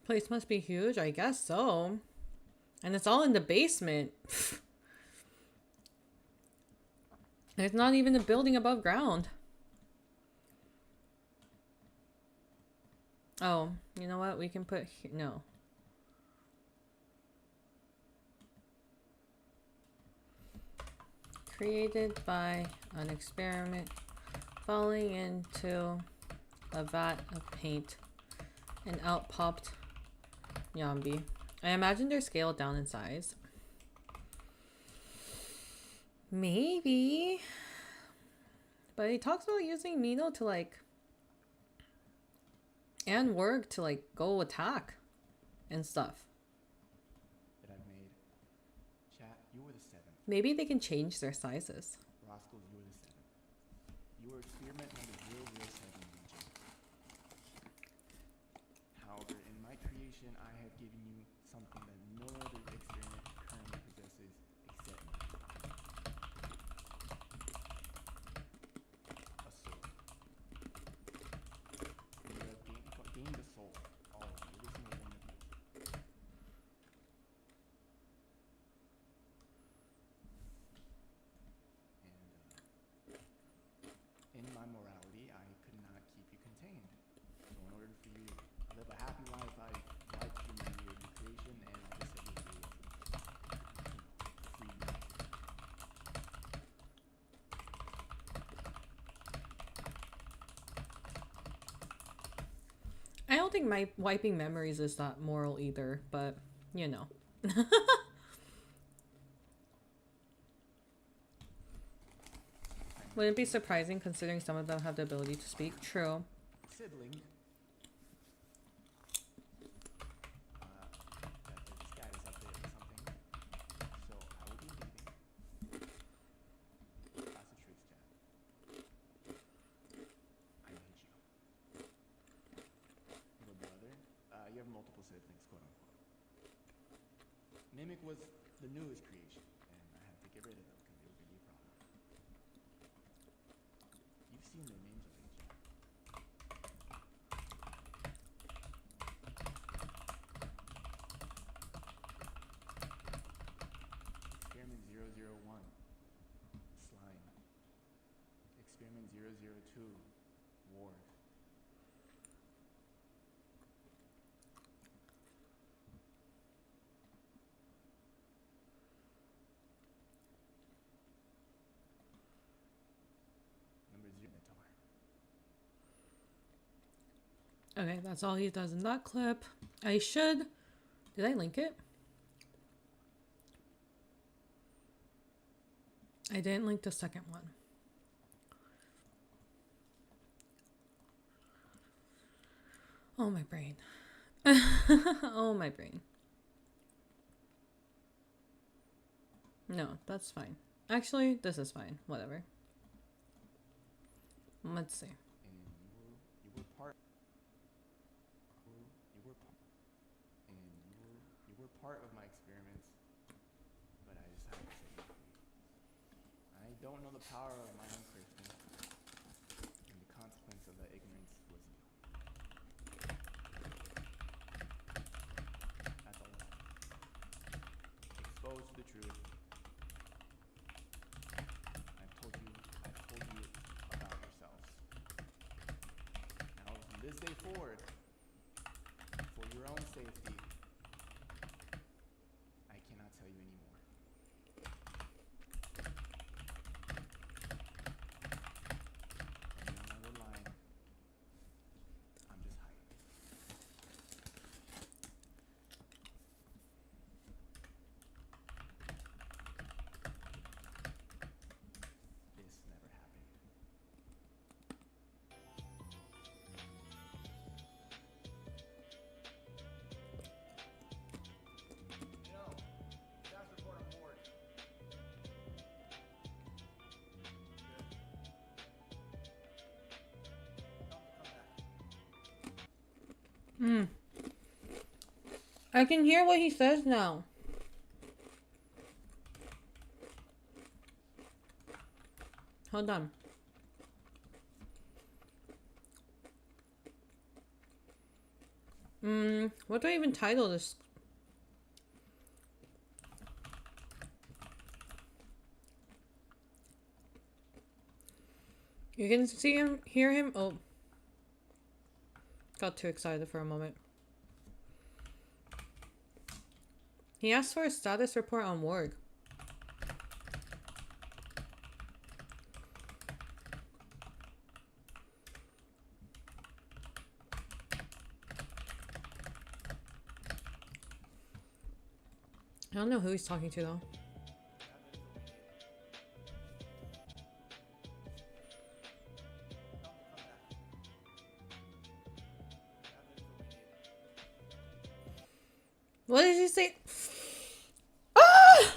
Place must be huge, I guess so. And it's all in the basement. There's not even a building above ground. Oh, you know what? We can put no. Created by an experiment falling into a vat of paint and out popped Nyambi. I imagine they're scaled down in size. Maybe. But he talks about using Mino to like and work to like go attack and stuff. That I've made. Chat, you were the 7th. Maybe they can change their sizes. Roscoe, you were the 7th. You were experiment number 007, Legion. However, in my creation, I have given you something that no other experiment currently possesses, except me. A soul. You have gained a soul. All of you, every single one of you. And in my morality, I could not keep you contained. So in order for you to live a happy life, I lied to you in your creation, and I just said you free man. I don't think my wiping memories is that moral either, but you know. Wouldn't be surprising considering some of them have the ability to speak. True. Sibling. This guy is up there or something. So I will be leaving. Lots of tricks, Jack. I need you. You have a brother. You have multiple siblings, quote unquote. Mimic was the newest creation, and I had to get rid of them because they were gonna be a problem. You've seen their names already, Jack. Experiment 001, slime. Experiment 002, ward. Number 0, Minotaur. Okay, that's all he does in that clip. I should. Did I link it? I didn't link the second one. Oh, my brain. Oh, my brain. No, that's fine. Actually, this is fine. Whatever. Let's see. And you were part. You were part of my experiments, but I decided to set you free. I don't know the power of my own creation, and the consequence of that ignorance was you. That's all. Exposed to the truth. I've told you about yourselves. Now, from this day forward, for your own safety, I cannot tell you anymore. I'm no longer lying. I'm just hiding. This never happened. You know, status report on board. Good. Come back. I can hear what he says now. Hold on. What do I even title this? You can see him, hear him. Oh. Got too excited for a moment. He asked for a status report on Warg. I don't know who he's talking to though. What did you say? Ah!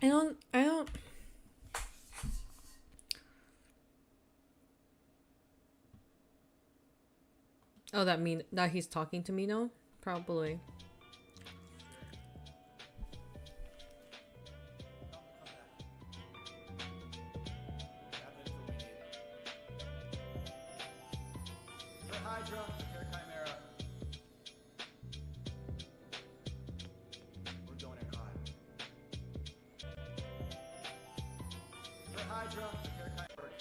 I don't. Oh, that he's talking to me now? Probably. Hydra, prepare Chimera. We're going in hot. Prepare Hydra, prepare Chimera. Good.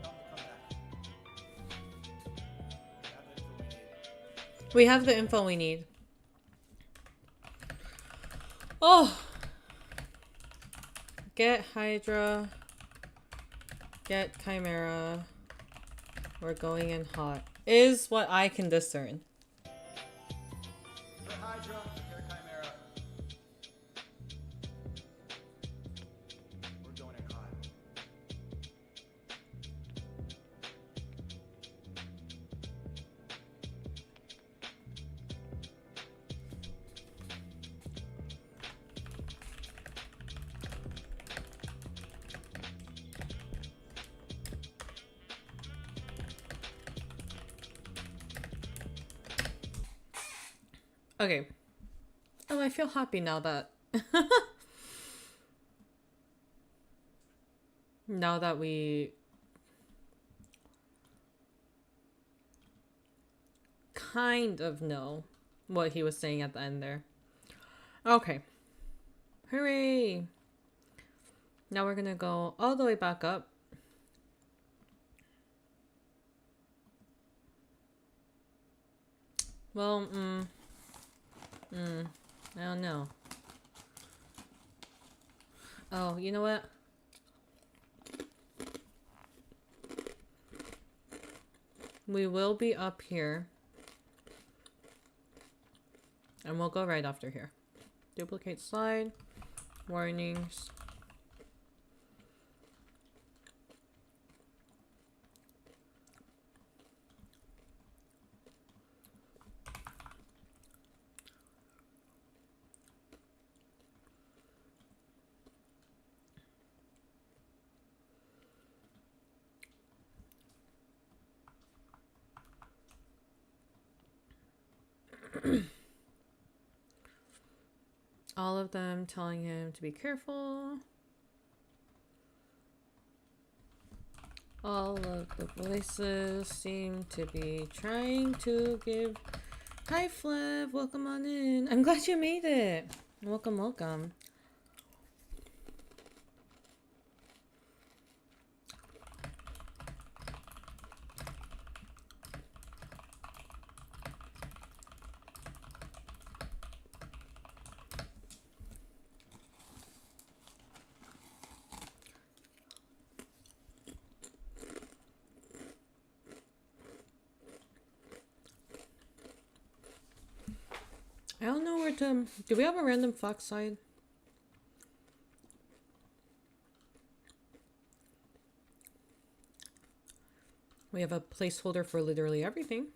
Come back. We have the info we need. Oh! Get Hydra. Get Chimera. We're going in hot. Is what I can discern. Prepare Hydra, prepare Chimera. We're going in hot. Okay. Oh, I feel happy now that now that we kind of know what he was saying at the end there. Okay. Hooray! Now we're gonna go all the way back up. Well, I don't know. Oh, you know what? We will be up here. And we'll go right after here. Duplicate slide. Warnings. All of them telling him to be careful. All of the voices seem to be trying to give... Hi, Flev. Welcome on in. I'm glad you made it. Welcome, welcome. I don't know where to... Do we have a random fox side? We have a placeholder for literally everything.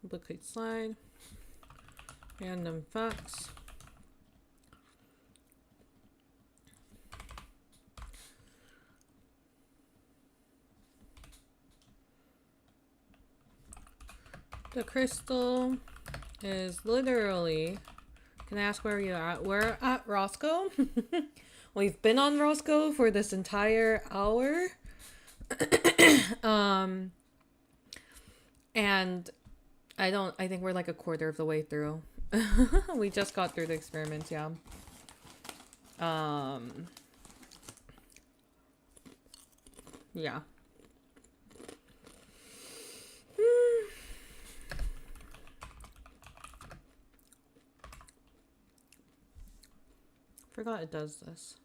Duplicate slide. Random fox. The crystal is literally... Can I ask where you're at? We're at Roscoe. We've been on Roscoe for this entire hour. And I think we're like a quarter of the way through. We just got through the experiments, yeah. Yeah. Forgot it does this.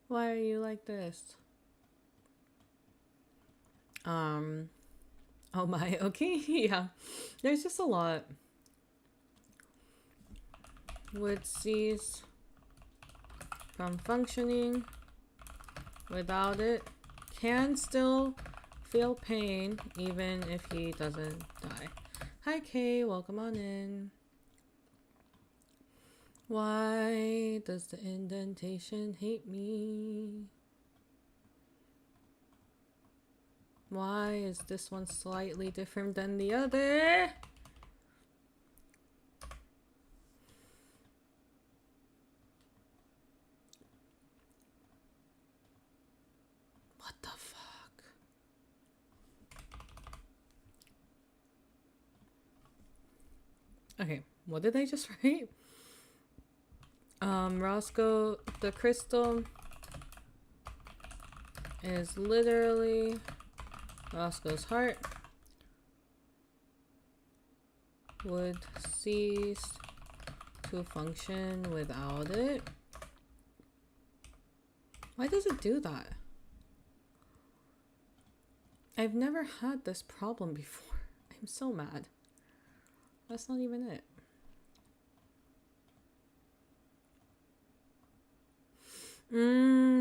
Why are you like this? Oh my, okay, yeah. There's just a lot. Would cease from functioning without it. Can still feel pain even if he doesn't die. Hi Kay, welcome on in. Why does the indentation hate me? Why is this one slightly different than the other? What the fuck? Okay, what did I just write? Roscoe, the crystal is literally Roscoe's heart would cease to function without it. Why does it do that? I've never had this problem before. I'm so mad. That's not even it.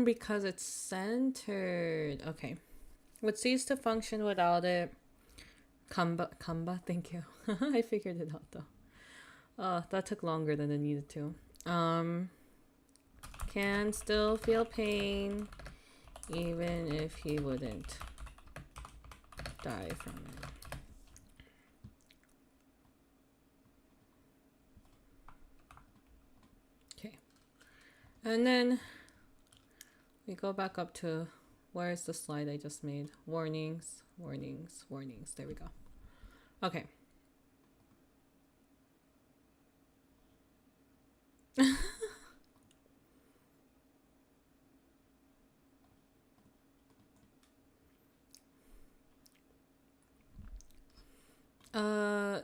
Because it's centered. Okay. Would cease to function without it. Kamba, thank you. I figured it out though. That took longer than it needed to. Can still feel pain Even if he wouldn't die from it. Okay. And then we go back up to, where's the slide I just made? Warnings, warnings, warnings. There we go. Okay.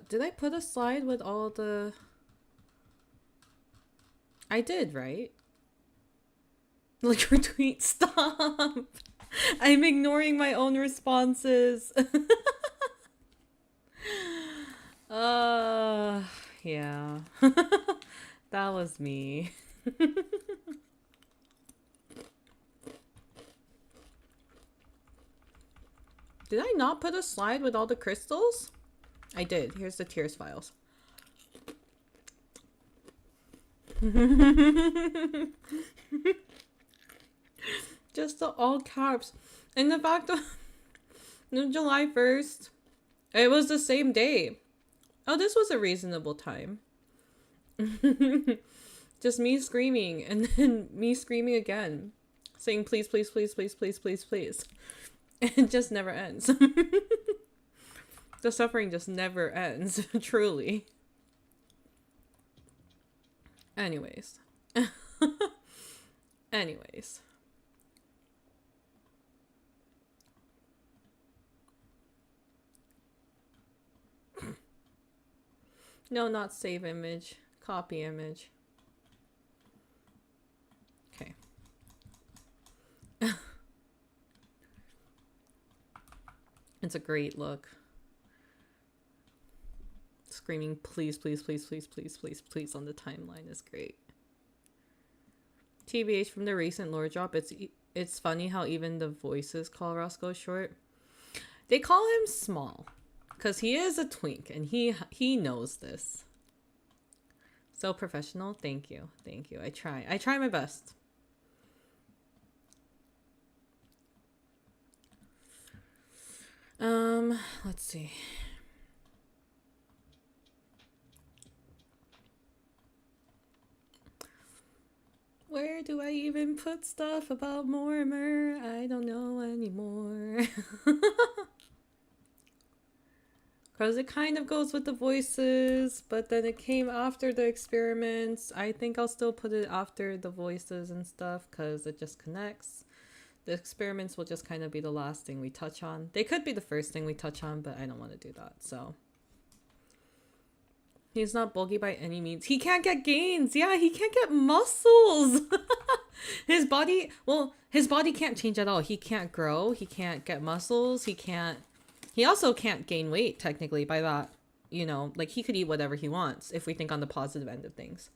Did I put a slide with all the... I did, right? Like, retweet, stop! I'm ignoring my own responses. Yeah. That was me. Did I not put a slide with all the crystals? I did. Here's the tears files. Just the all caps. And the fact of July 1st, it was the same day. Oh, this was a reasonable time. Just me screaming and then me screaming again. Saying please, please, please, please, please, please, please. It just never ends. The suffering just never ends, truly. Anyways. Anyways. No, not save image. Copy image. Okay. It's a great look. Screaming please, please, please, please, please, please, please on the timeline is great. TBH from the recent lore drop, it's funny how even the voices call Roscoe short. They call him small because he is a twink and he knows this. So professional. Thank you. Thank you. I try my best. Let's see. Where do I even put stuff about Mortimer? I don't know anymore. Because it kind of goes with the voices, but then it came after the experiments. I think I'll still put it after the voices and stuff because it just connects. The experiments will just kind of be the last thing we touch on. They could be the first thing we touch on, but I don't want to do that, so. He's not bulky by any means. He can't get gains. Yeah, he can't get muscles. His body can't change at all. He can't grow. He can't get muscles. He also can't gain weight, technically, by that. You know, like, he could eat whatever he wants if we think on the positive end of things.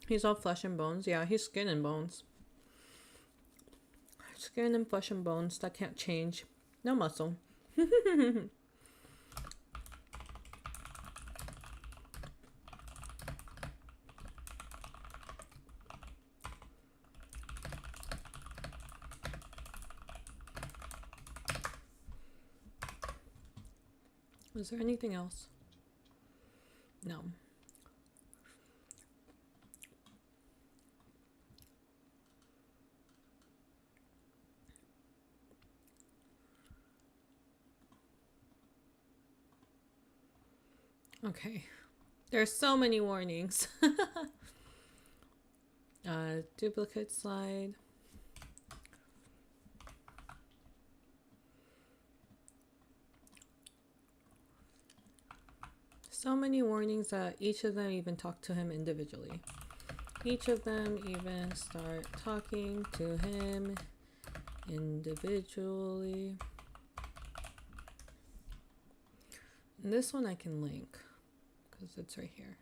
He's all flesh and bones. Yeah, he's skin and bones. Skin and flesh and bones. That can't change. No muscle. Was there anything else? No. Okay. There's so many warnings. Duplicate slide. So many warnings that each of them even talk to him individually. Each of them even start talking to him individually. And this one I can link because it's right here.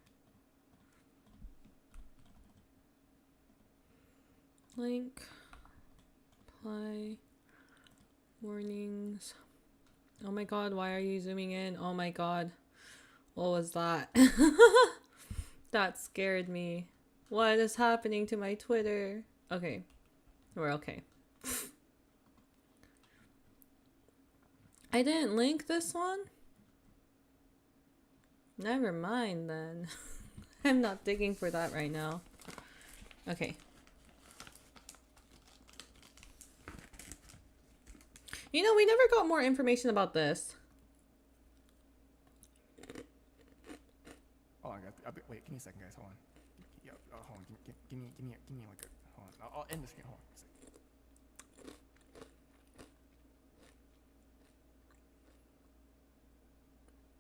Link, apply, warnings. Oh my god, why are you zooming in? Oh my god. What was that? That scared me. What is happening to my Twitter? Okay. We're okay. I didn't link this one? Never mind then. I'm not digging for that right now. Okay. You know, we never got more information about this. Oh, wait, give me a second, guys. Hold on. Yeah, hold on. Give me like a. Hold on. I'll end the screen. Hold on. A second.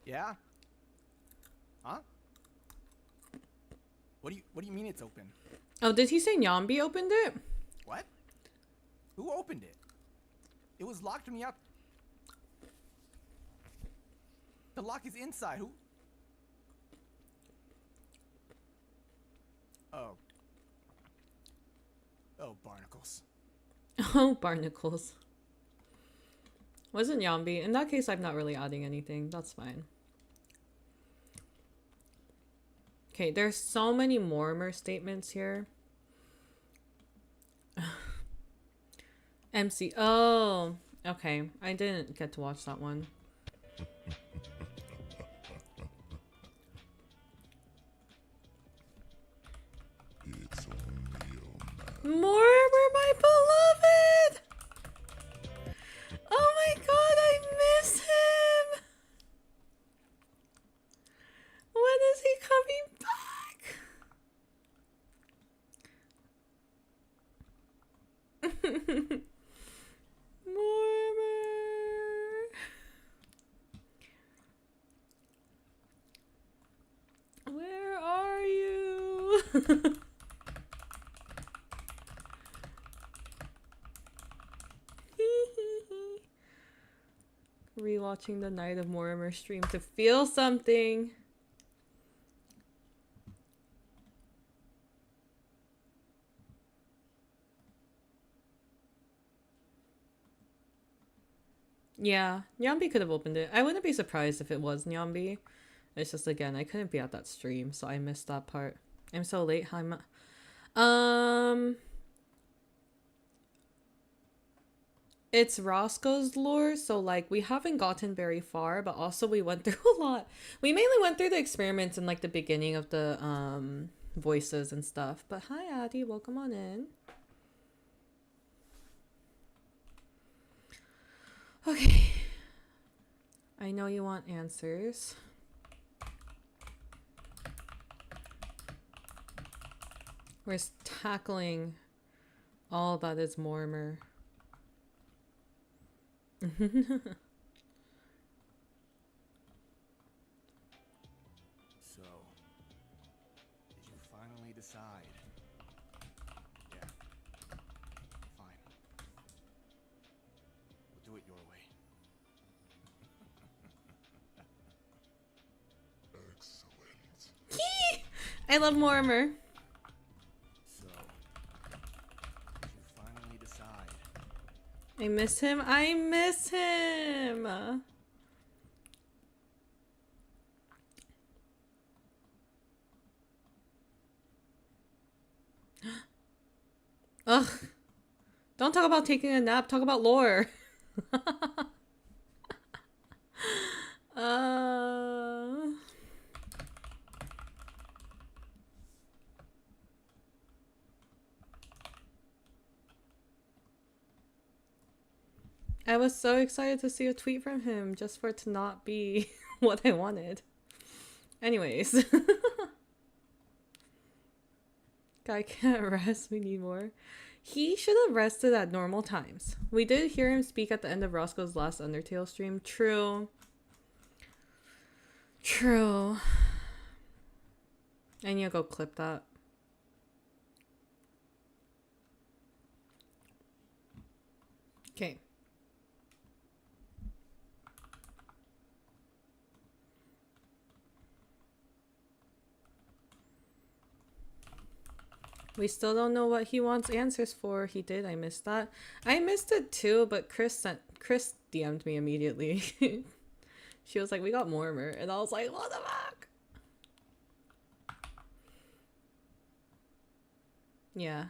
Yeah. Huh? What do you mean it's open? Oh, did he say Nyambi opened it? What? Who opened it? It was locked from the out. The lock is inside. Who? Oh. Oh, barnacles. Oh, barnacles. Wasn't Nyambi. In that case, I'm not really adding anything. That's fine. Okay, there's so many Mortimer statements here. MC. Oh, okay. I didn't get to watch that one. It's only your man. Mortimer, my beloved! Oh my god, I miss him! When is he coming back? Mortimer. Where are you? Rewatching the Night of Mortimer stream to feel something. Yeah, Nyambi could have opened it. I wouldn't be surprised if it was Nyambi. It's just, again, I couldn't be at that stream, so I missed that part. I'm so late. Hi, it's Roscoe's lore, so like we haven't gotten very far, but also we went through a lot. We mainly went through the experiments in like the beginning of the voices and stuff. But hi Addie, welcome on in. Okay. I know you want answers. We're tackling all that is Mortimer. So, did you finally decide? Yeah. Fine. We'll do it your way. Excellent. I love Mortimer. So, did you finally decide? I miss him. I miss him. Ugh. Don't talk about taking a nap. Talk about lore. I was so excited to see a tweet from him just for it to not be what I wanted. Anyways. Guy can't rest, we need more. He should have rested at normal times. We did hear him speak at the end of Roscoe's last Undertale stream. True. True. I need to go clip that. Okay. We still don't know what he wants answers for. He did. I missed that. I missed it too, but Chris DM'd me immediately. She was like, we got Mortimer. And I was like, what the fuck? Yeah.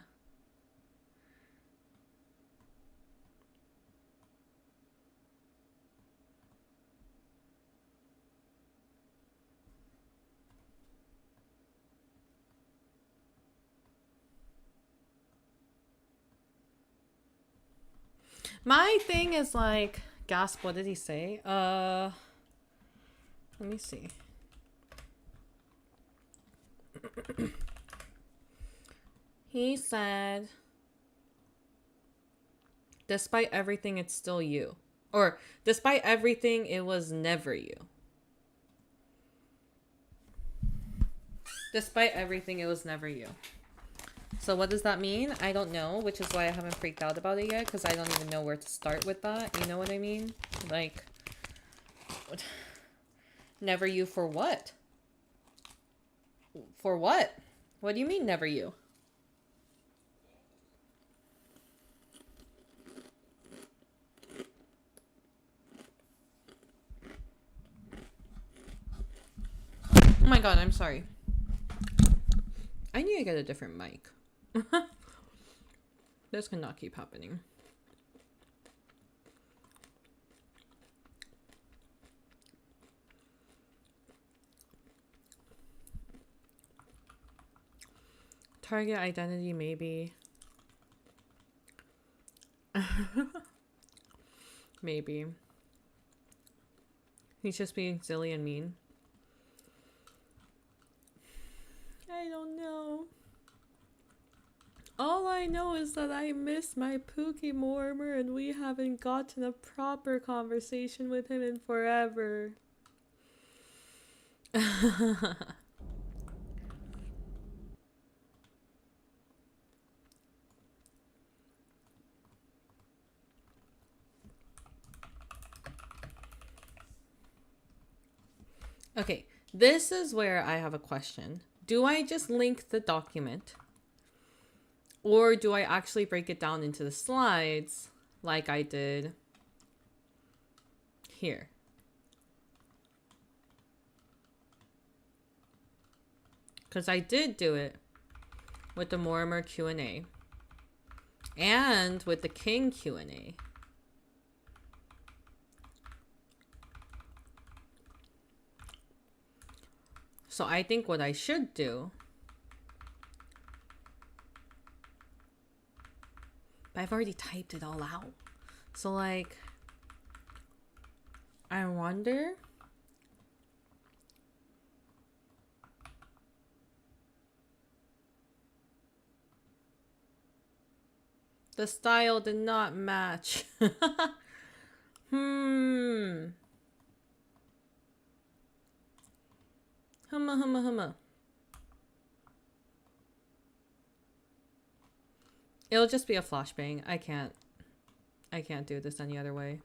My thing is like, gasp, what did he say? Let me see. He said, despite everything, it's still you. Or, despite everything, it was never you. Despite everything, it was never you. So what does that mean? I don't know, which is why I haven't freaked out about it yet, because I don't even know where to start with that. You know what I mean? Like, never you for what? For what? What do you mean, never you? Oh my god, I'm sorry. I need to get a different mic. This cannot keep happening. Target identity, maybe. Maybe. He's just being silly and mean. I don't know. All I know is that I miss my Pookie Mortimer and we haven't gotten a proper conversation with him in forever. Okay, this is where I have a question. Do I just link the document? Or do I actually break it down into the slides like I did here? Because I did do it with the Mortimer Q&A and with the King Q&A. So I think what I should do, but I've already typed it all out. So like, I wonder. The style did not match. Humma. It'll just be a flashbang. I can't do this any other way.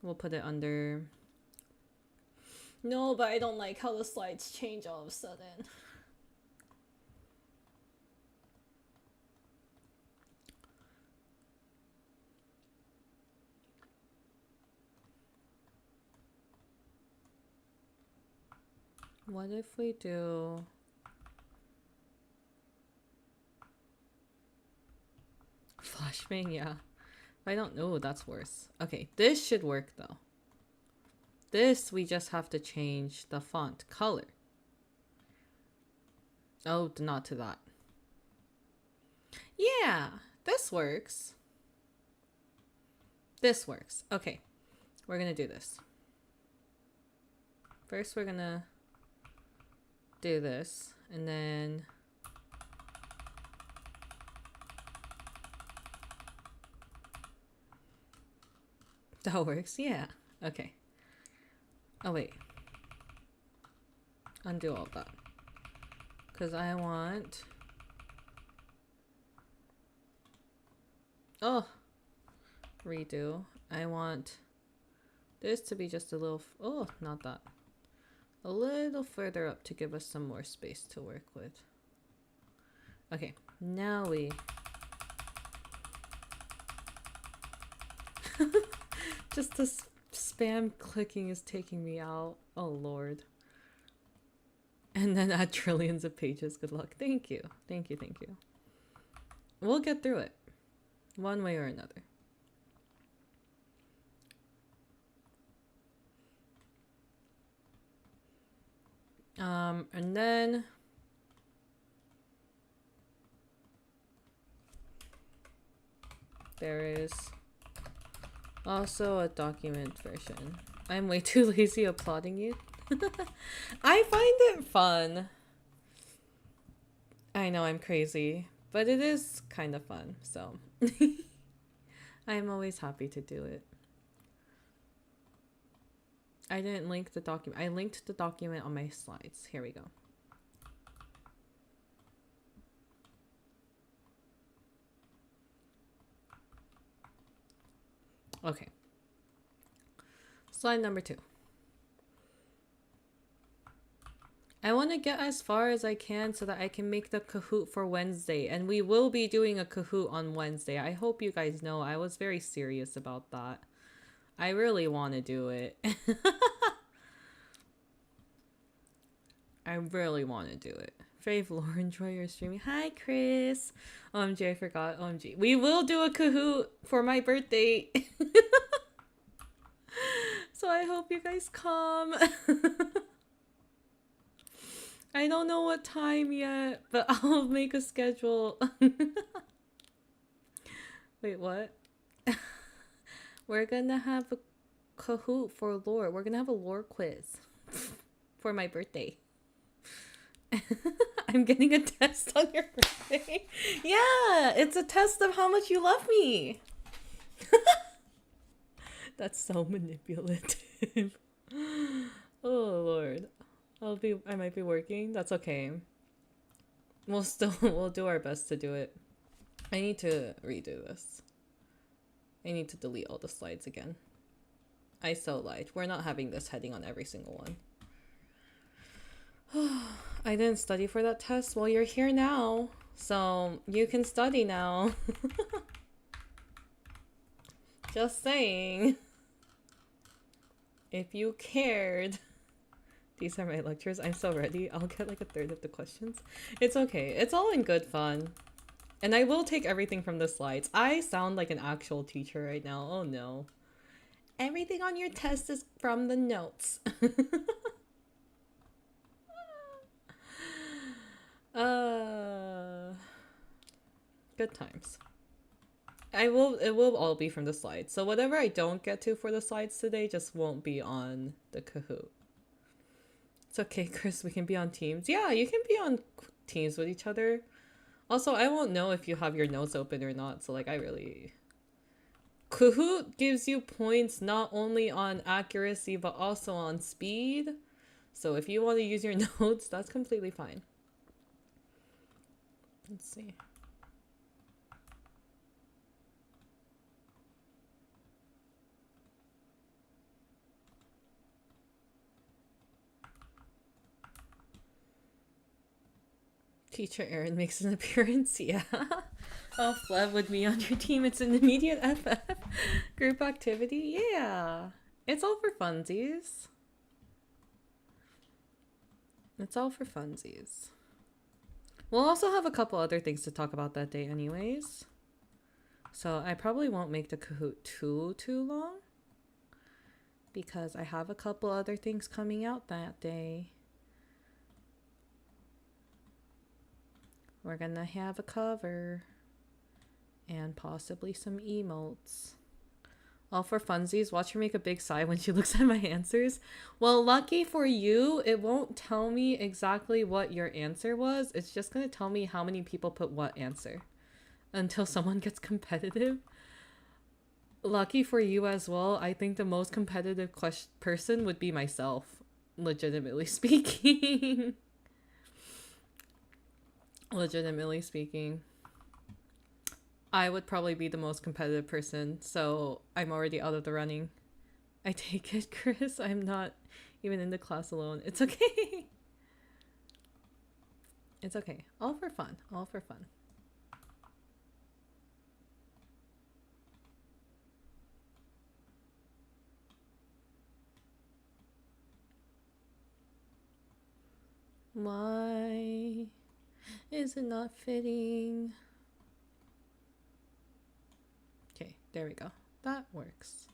We'll put it under. No, but I don't like how the slides change all of a sudden. What if we do flashbang? Yeah. I don't know. That's worse. Okay, this should work though. This, we just have to change the font color. Oh, not to that. Yeah, this works. This works. Okay, we're gonna do this. First, we're gonna do this, and then that works. Yeah. Okay. Oh wait. Undo all that. Because I want... Oh! Redo. I want this to be just a little... Oh, not that. A little further up to give us some more space to work with. Okay, now we... Just the spam clicking is taking me out. Oh lord. And then add trillions of pages. Good luck. Thank you. Thank you. Thank you. We'll get through it. One way or another. And then there is also a document version. I'm way too lazy applauding you. I find it fun. I know I'm crazy, but it is kind of fun, so I'm always happy to do it. I didn't link the document. I linked the document on my slides. Here we go. Okay. Slide number 2. I want to get as far as I can so that I can make the Kahoot for Wednesday. And we will be doing a Kahoot on Wednesday. I hope you guys know I was very serious about that. I really want to do it. I really want to do it. Fave Lore, enjoy your streaming. Hi, Chris. OMG, I forgot. OMG. We will do a Kahoot for my birthday. So I hope you guys come. I don't know what time yet, but I'll make a schedule. Wait, what? We're gonna have a Kahoot for lore. We're gonna have a lore quiz for my birthday. I'm getting a test on your birthday. Yeah, it's a test of how much you love me. That's so manipulative. Oh Lord. I might be working. That's okay. We'll do our best to do it. I need to redo this. I need to delete all the slides again. I so lied. We're not having this heading on every single one. I didn't study for that test. Well, you're here now, so you can study now. Just saying. If you cared. These are my lectures. I'm so ready. I'll get like a third of the questions. It's okay. It's all in good fun. And I will take everything from the slides. I sound like an actual teacher right now. Oh no. Everything on your test is from the notes. Good times. It will all be from the slides. So whatever I don't get to for the slides today just won't be on the Kahoot. It's okay, Chris, we can be on teams. Yeah, you can be on teams with each other. Also, I won't know if you have your notes open or not, so like Kahoot gives you points not only on accuracy but also on speed. So if you want to use your notes, that's completely fine. Let's see. Teacher Arin makes an appearance, yeah. Oh, Flev with me on your team. It's an immediate FF group activity. Yeah. It's all for funsies. It's all for funsies. We'll also have a couple other things to talk about that day anyways. So I probably won't make the Kahoot too long. Because I have a couple other things coming out that day. We're gonna have a cover and possibly some emotes. All for funsies. Watch her make a big sigh when she looks at my answers. Well, lucky for you, it won't tell me exactly what your answer was. It's just gonna tell me how many people put what answer until someone gets competitive. Lucky for you as well. I think the most competitive person would be myself, legitimately speaking. Legitimately speaking, I would probably be the most competitive person, so I'm already out of the running. I take it, Chris. I'm not even in the class alone. It's okay. It's okay. All for fun. All for fun. Why is it not fitting? Okay, there we go. That works.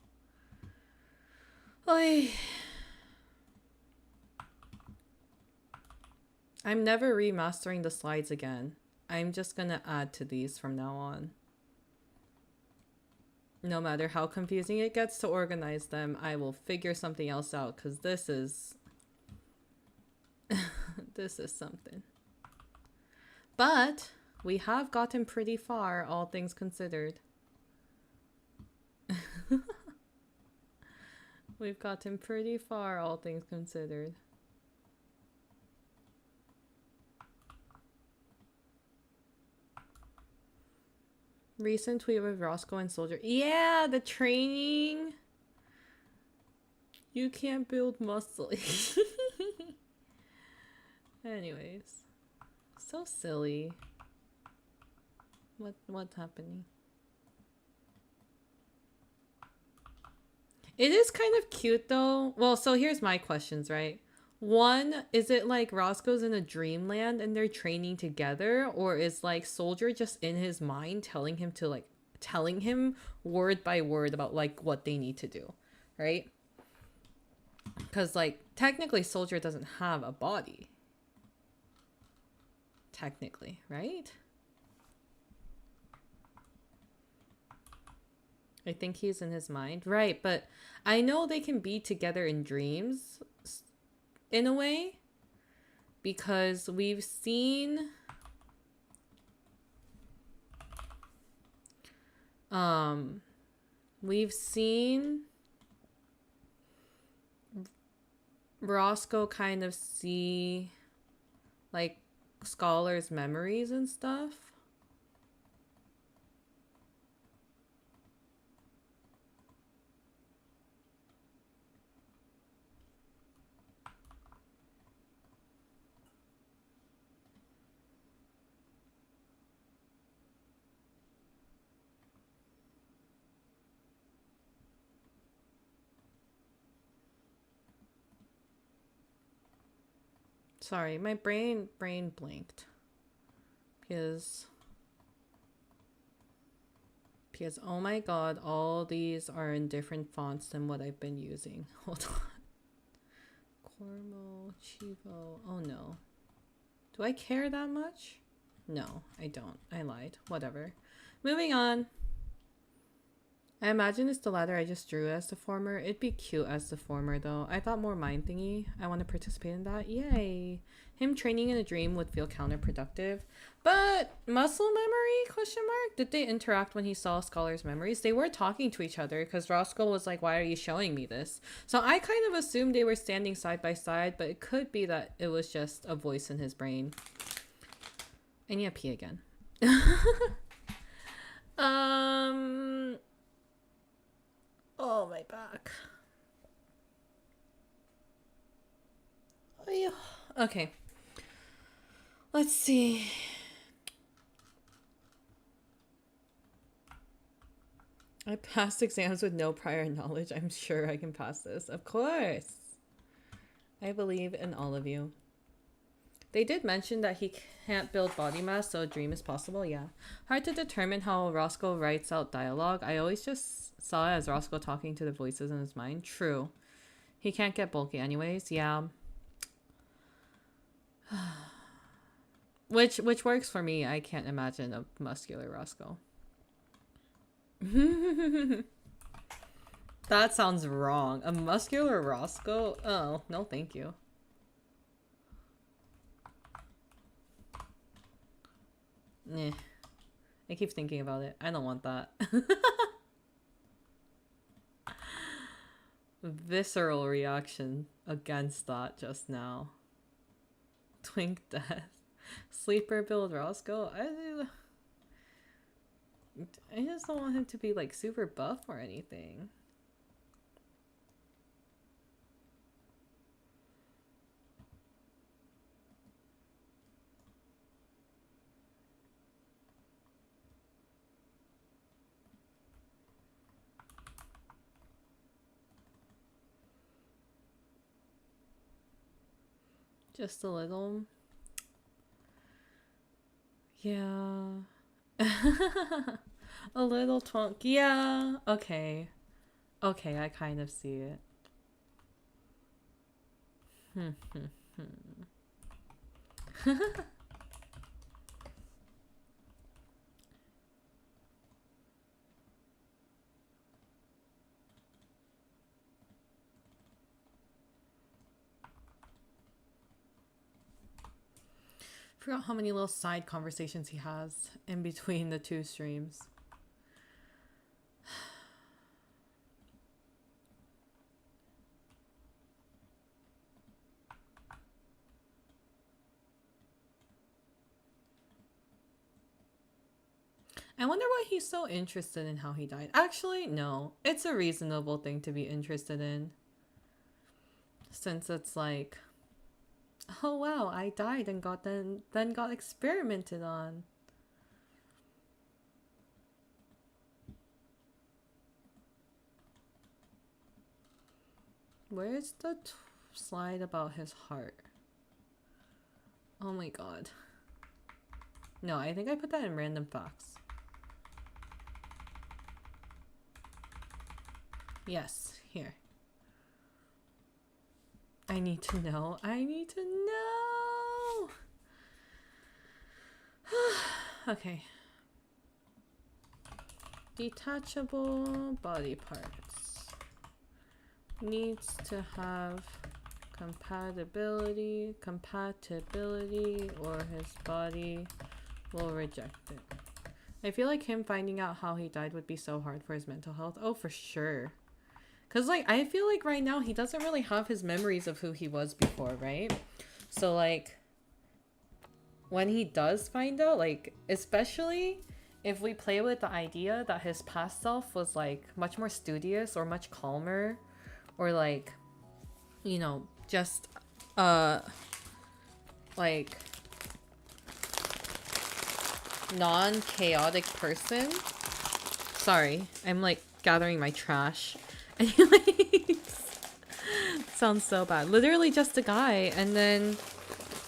Oy. I'm never remastering the slides again. I'm just gonna add to these from now on. No matter how confusing it gets to organize them, I will figure something else out, because this is... this is something. But we have gotten pretty far, all things considered. We've gotten pretty far, all things considered. Recent tweet with Roscoe and Soldier. Yeah, the training. You can't build muscle. Anyways. So silly. What's happening? It is kind of cute though. Well, so here's my questions, right? One, is it like Roscoe's in a dreamland and they're training together? Or is like Soldier just in his mind telling him to like, telling him word by word about like what they need to do, right? Because like technically Soldier doesn't have a body. Technically, right? I think he's in his mind. Right, but I know they can be together in dreams in a way, because we've seen Roscoe kind of see like Scholar's memories and stuff. Sorry, my brain blanked. Because oh my god, all these are in different fonts than what I've been using. Hold on. Cormo, Chivo. Oh no. Do I care that much? No, I don't. I lied. Whatever. Moving on. I imagine it's the latter I just drew as the former. It'd be cute as the former though. I thought more mind thingy. I want to participate in that. Yay. Him training in a dream would feel counterproductive. But muscle memory? Question mark? Did they interact when he saw Scholar's memories? They were talking to each other because Roscoe was like, why are you showing me this? So I kind of assumed they were standing side by side, but it could be that it was just a voice in his brain. I need to pee again. Oh, my back. Okay. Let's see. I passed exams with no prior knowledge. I'm sure I can pass this. Of course. I believe in all of you. They did mention that he can't build body mass, so a dream is possible. Yeah. Hard to determine how Roscoe writes out dialogue. I always just saw it as Roscoe talking to the voices in his mind. True. He can't get bulky anyways. Yeah. Which works for me. I can't imagine a muscular Roscoe. That sounds wrong. A muscular Roscoe? Oh, no thank you. Nah. I keep thinking about it. I don't want that. Visceral reaction against that just now. Twink death. Sleeper build Roscoe? I just don't want him to be like super buff or anything. Just a little. Yeah. A little twunk. Yeah. Okay. Okay, I kind of see it. Forgot how many little side conversations he has in between the two streams. I wonder why he's so interested in how he died. Actually, no. It's a reasonable thing to be interested in. Since it's like, oh wow, I died and got then got experimented on. Where's the slide about his heart? Oh my god. No, I think I put that in random facts. Yes, here. I need to know. I need to know. Okay. Detachable body parts. Needs to have compatibility, or his body will reject it. I feel like him finding out how he died would be so hard for his mental health. Oh, for sure. Because, like, I feel like right now he doesn't really have his memories of who he was before, right? So, like, when he does find out, like, especially if we play with the idea that his past self was, like, much more studious or much calmer or, like, you know, just, like, non-chaotic person. Sorry, I'm, like, gathering my trash. Anyways, sounds so bad. Literally just a guy, and then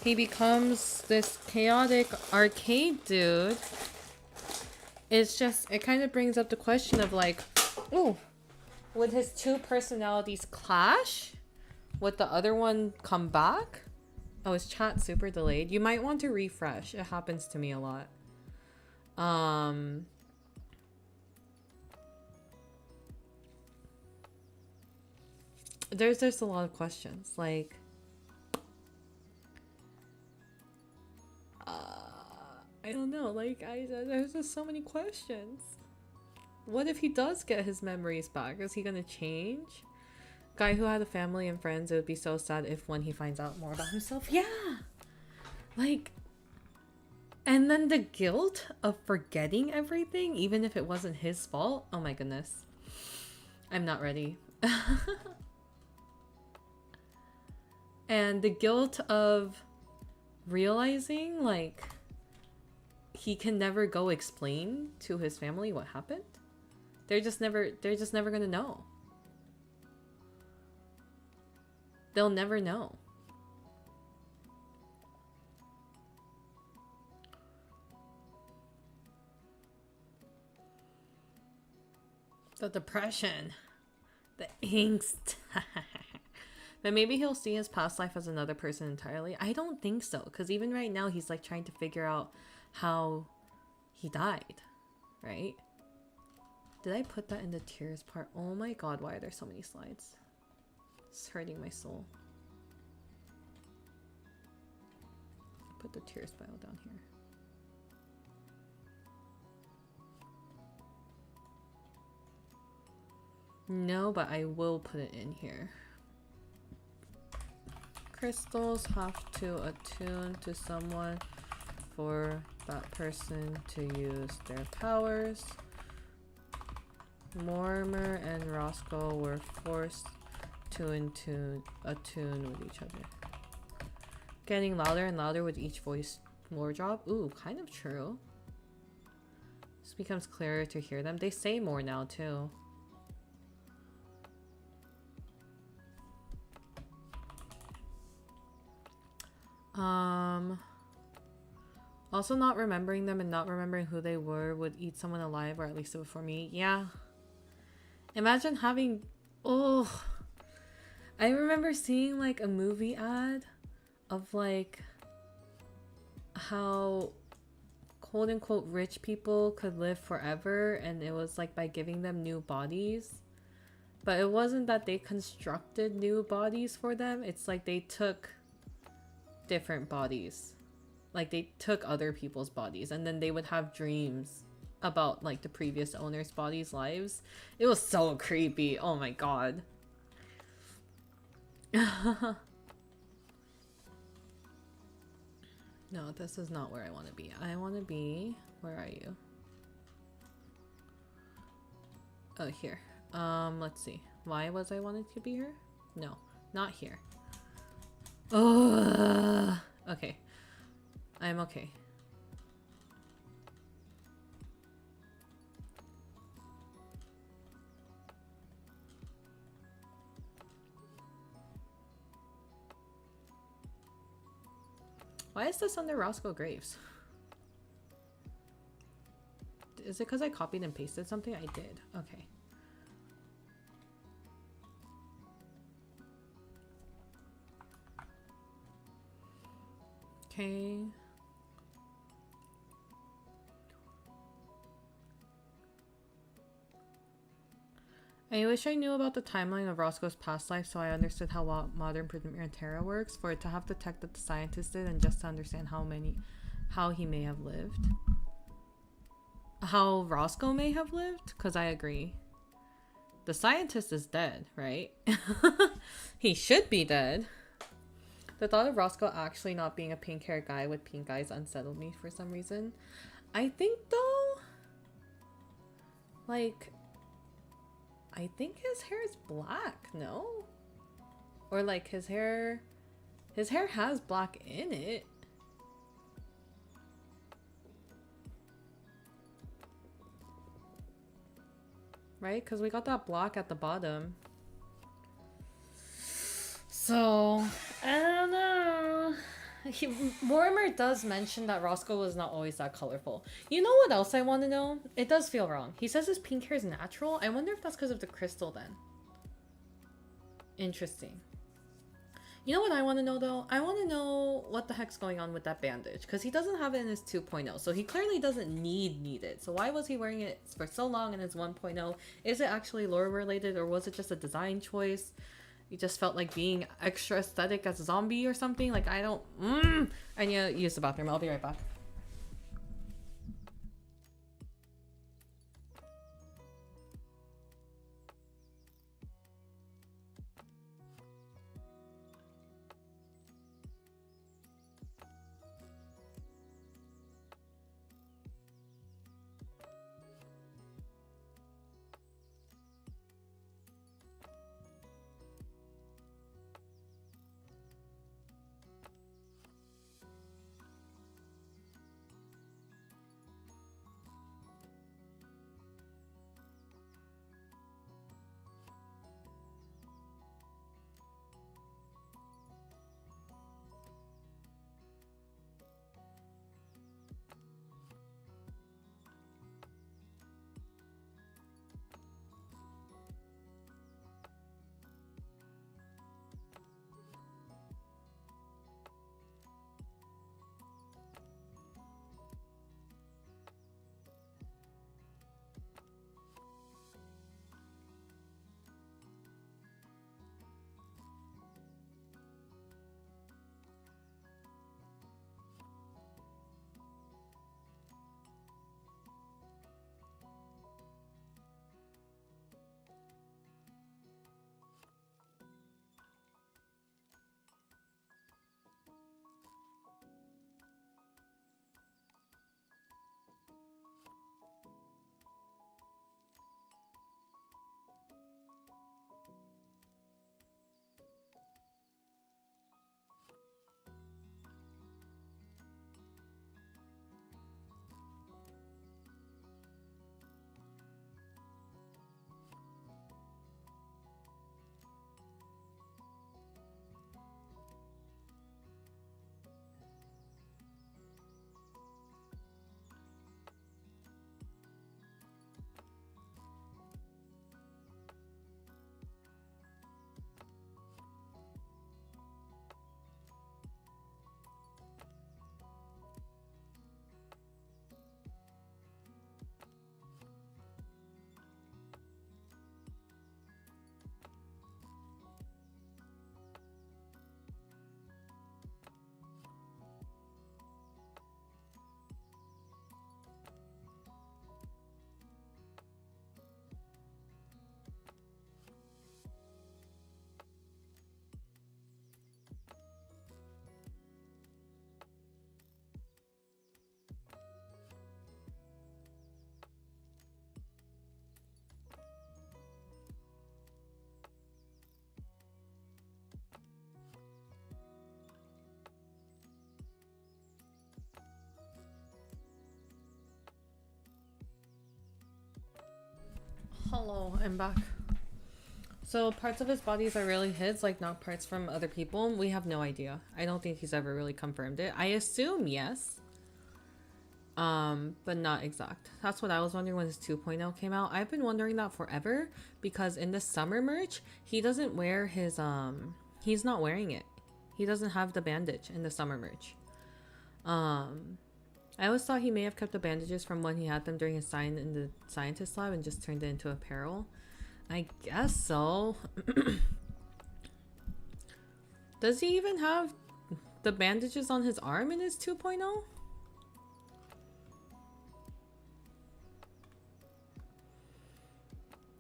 he becomes this chaotic arcade dude. It's just, it kind of brings up the question of like, ooh, would his two personalities clash? Would the other one come back? Oh, is chat super delayed? You might want to refresh. It happens to me a lot. There's a lot of questions, like, I don't know, like, there's just so many questions. What if he does get his memories back? Is he gonna change? Guy who had a family and friends, it would be so sad if when he finds out more about himself. Yeah! Like, and then the guilt of forgetting everything, even if it wasn't his fault. Oh my goodness. I'm not ready. And the guilt of realizing, like, he can never go explain to his family what happened. They're just never gonna know. They'll never know. The depression. The angst. But maybe he'll see his past life as another person entirely. I don't think so. Because even right now, he's like trying to figure out how he died. Right? Did I put that in the tears part? Oh my god, why are there so many slides? It's hurting my soul. Put the tears file down here. No, but I will put it in here. Crystals have to attune to someone for that person to use their powers. Mortimer and Roscoe were forced to attune with each other. Getting louder and louder with each voice lore drop. Ooh, kind of true. This becomes clearer to hear them. They say more now too. Also not remembering them and not remembering who they were would eat someone alive, or at least before me. Yeah. Imagine having... Oh. I remember seeing like a movie ad of like how quote unquote rich people could live forever, and it was like by giving them new bodies. But it wasn't that they constructed new bodies for them. It's like they took different bodies. Like they took other people's bodies, and then they would have dreams about like the previous owner's body's lives. It was so creepy. Oh my god. No, this is not where I want to be. I want to be... Where are you? Oh, here. Let's see. Why was I wanted to be here? No, not here. Oh, okay. I'm okay. Why is this under Roscoe Graves? Is it because I copied and pasted something? I did. Okay. Okay. I wish I knew about the timeline of Roscoe's past life so I understood how modern Primera works, for it to have the tech that the scientist did, and just to understand how he may have lived. How Roscoe may have lived? Because I agree. The scientist is dead, right? He should be dead. The thought of Roscoe actually not being a pink-haired guy with pink eyes unsettled me for some reason. I think though, like, I think his hair is black, no? Or like his hair has black in it. Right? Because we got that block at the bottom. So, I don't know. Mortimer does mention that Roscoe was not always that colorful. You know what else I want to know? It does feel wrong. He says his pink hair is natural. I wonder if that's because of the crystal then. Interesting. You know what I want to know though? I want to know what the heck's going on with that bandage. Because he doesn't have it in his 2.0. So he clearly doesn't need it. So why was he wearing it for so long in his 1.0? Is it actually lore related, or was it just a design choice? You just felt like being extra aesthetic as a zombie or something? Like, I don't... I need to use the bathroom. I'll be right back. Hello, I'm back. So parts of his bodies are really his, like not parts from other people. We have no idea. I don't think he's ever really confirmed it. I assume yes. But not exact. That's what I was wondering when his 2.0 came out. I've been wondering that forever because in the summer merch, he doesn't wear his he's not wearing it. He doesn't have the bandage in the summer merch. I always thought he may have kept the bandages from when he had them during his sign in the scientist lab and just turned it into apparel. I guess so. Does he even have the bandages on his arm in his 2.0?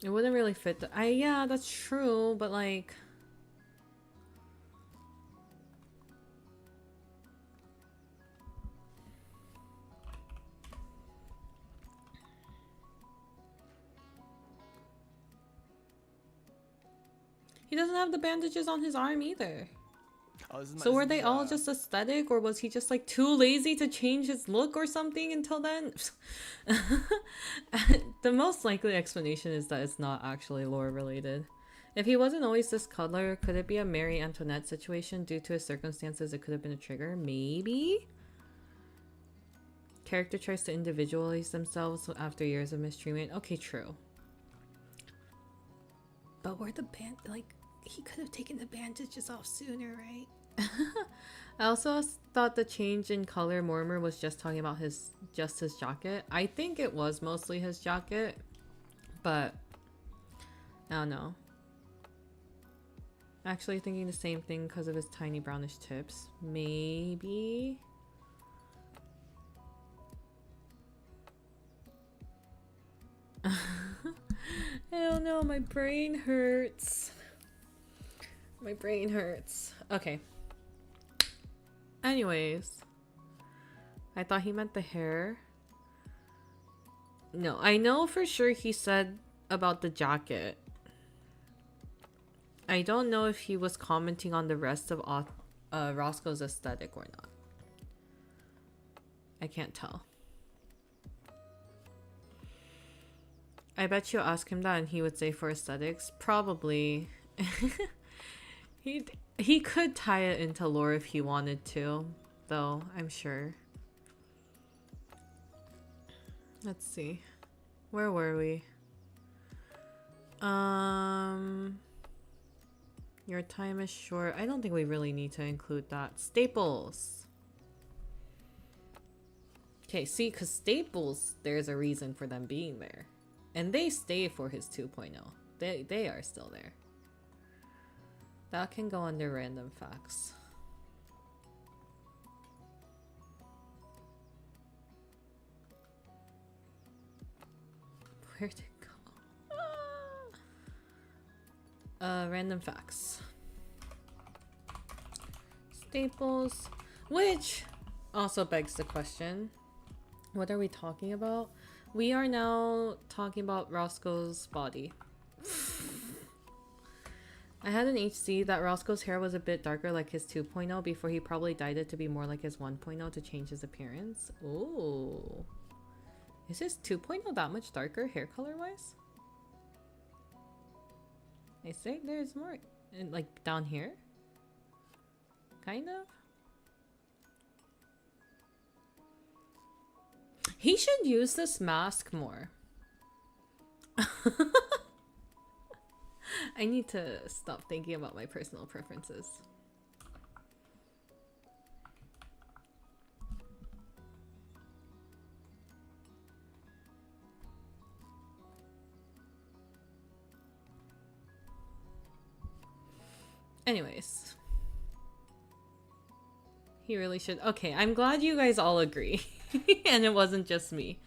It wouldn't really fit the yeah, that's true, but like he doesn't have the bandages on his arm either. Oh, So were they all just aesthetic, or was he just like too lazy to change his look or something until then? The most likely explanation is that it's not actually lore related. If he wasn't always this color, could it be a Marie Antoinette situation due to his circumstances? It could have been a trigger, maybe? Character tries to individualize themselves after years of mistreatment. Okay, true. But were the like, he could have taken the bandages off sooner, right? I also thought the change in color Mortimer was just talking about his jacket. I think it was mostly his jacket, but I don't know. Actually thinking the same thing because of his tiny brownish tips. Maybe. Hell no, my brain hurts. My brain hurts. Okay. Anyways. I thought he meant the hair. No, I know for sure he said about the jacket. I don't know if he was commenting on the rest of Roscoe's aesthetic or not. I can't tell. I bet you ask him that and he would say for aesthetics. Probably. He could tie it into lore if he wanted to, though, I'm sure. Let's see. Where were we? Your time is short. I don't think we really need to include that. Staples. Okay, see, because Staples, there's a reason for them being there. And they stay for his 2.0. They are still there. That can go under random facts. Where'd it go? Random facts. Staples. Which also begs the question. What are we talking about? We are now talking about Roscoe's body. I had an HC that Roscoe's hair was a bit darker like his 2.0 before he probably dyed it to be more like his 1.0 to change his appearance. Ooh. Is his 2.0 that much darker hair color wise? I think there's more in, like down here. Kind of. He should use this mask more. I need to stop thinking about my personal preferences. Anyways. He really should. Okay, I'm glad you guys all agree. And it wasn't just me.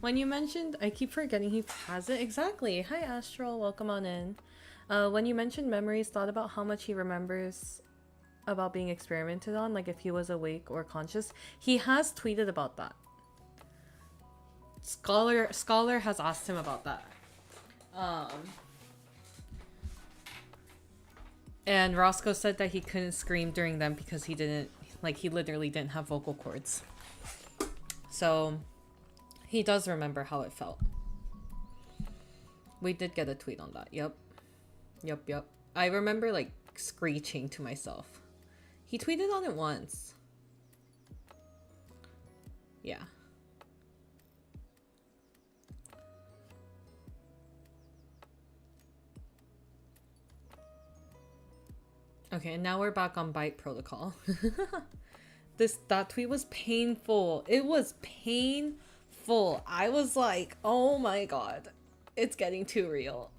When you mentioned, I keep forgetting he has it. Exactly. Hi Astral, welcome on in. When you mentioned memories, thought about how much he remembers about being experimented on, like if he was awake or conscious. He has tweeted about that. Scholar has asked him about that. And Roscoe said that he couldn't scream during them because he didn't, like he literally didn't have vocal cords. So he does remember how it felt. We did get a tweet on that. Yep. Yep. I remember like screeching to myself. He tweeted on it once. Yeah. Okay, and now we're back on bite protocol. That tweet was painful. It was painful. I was like, oh my god, it's getting too real.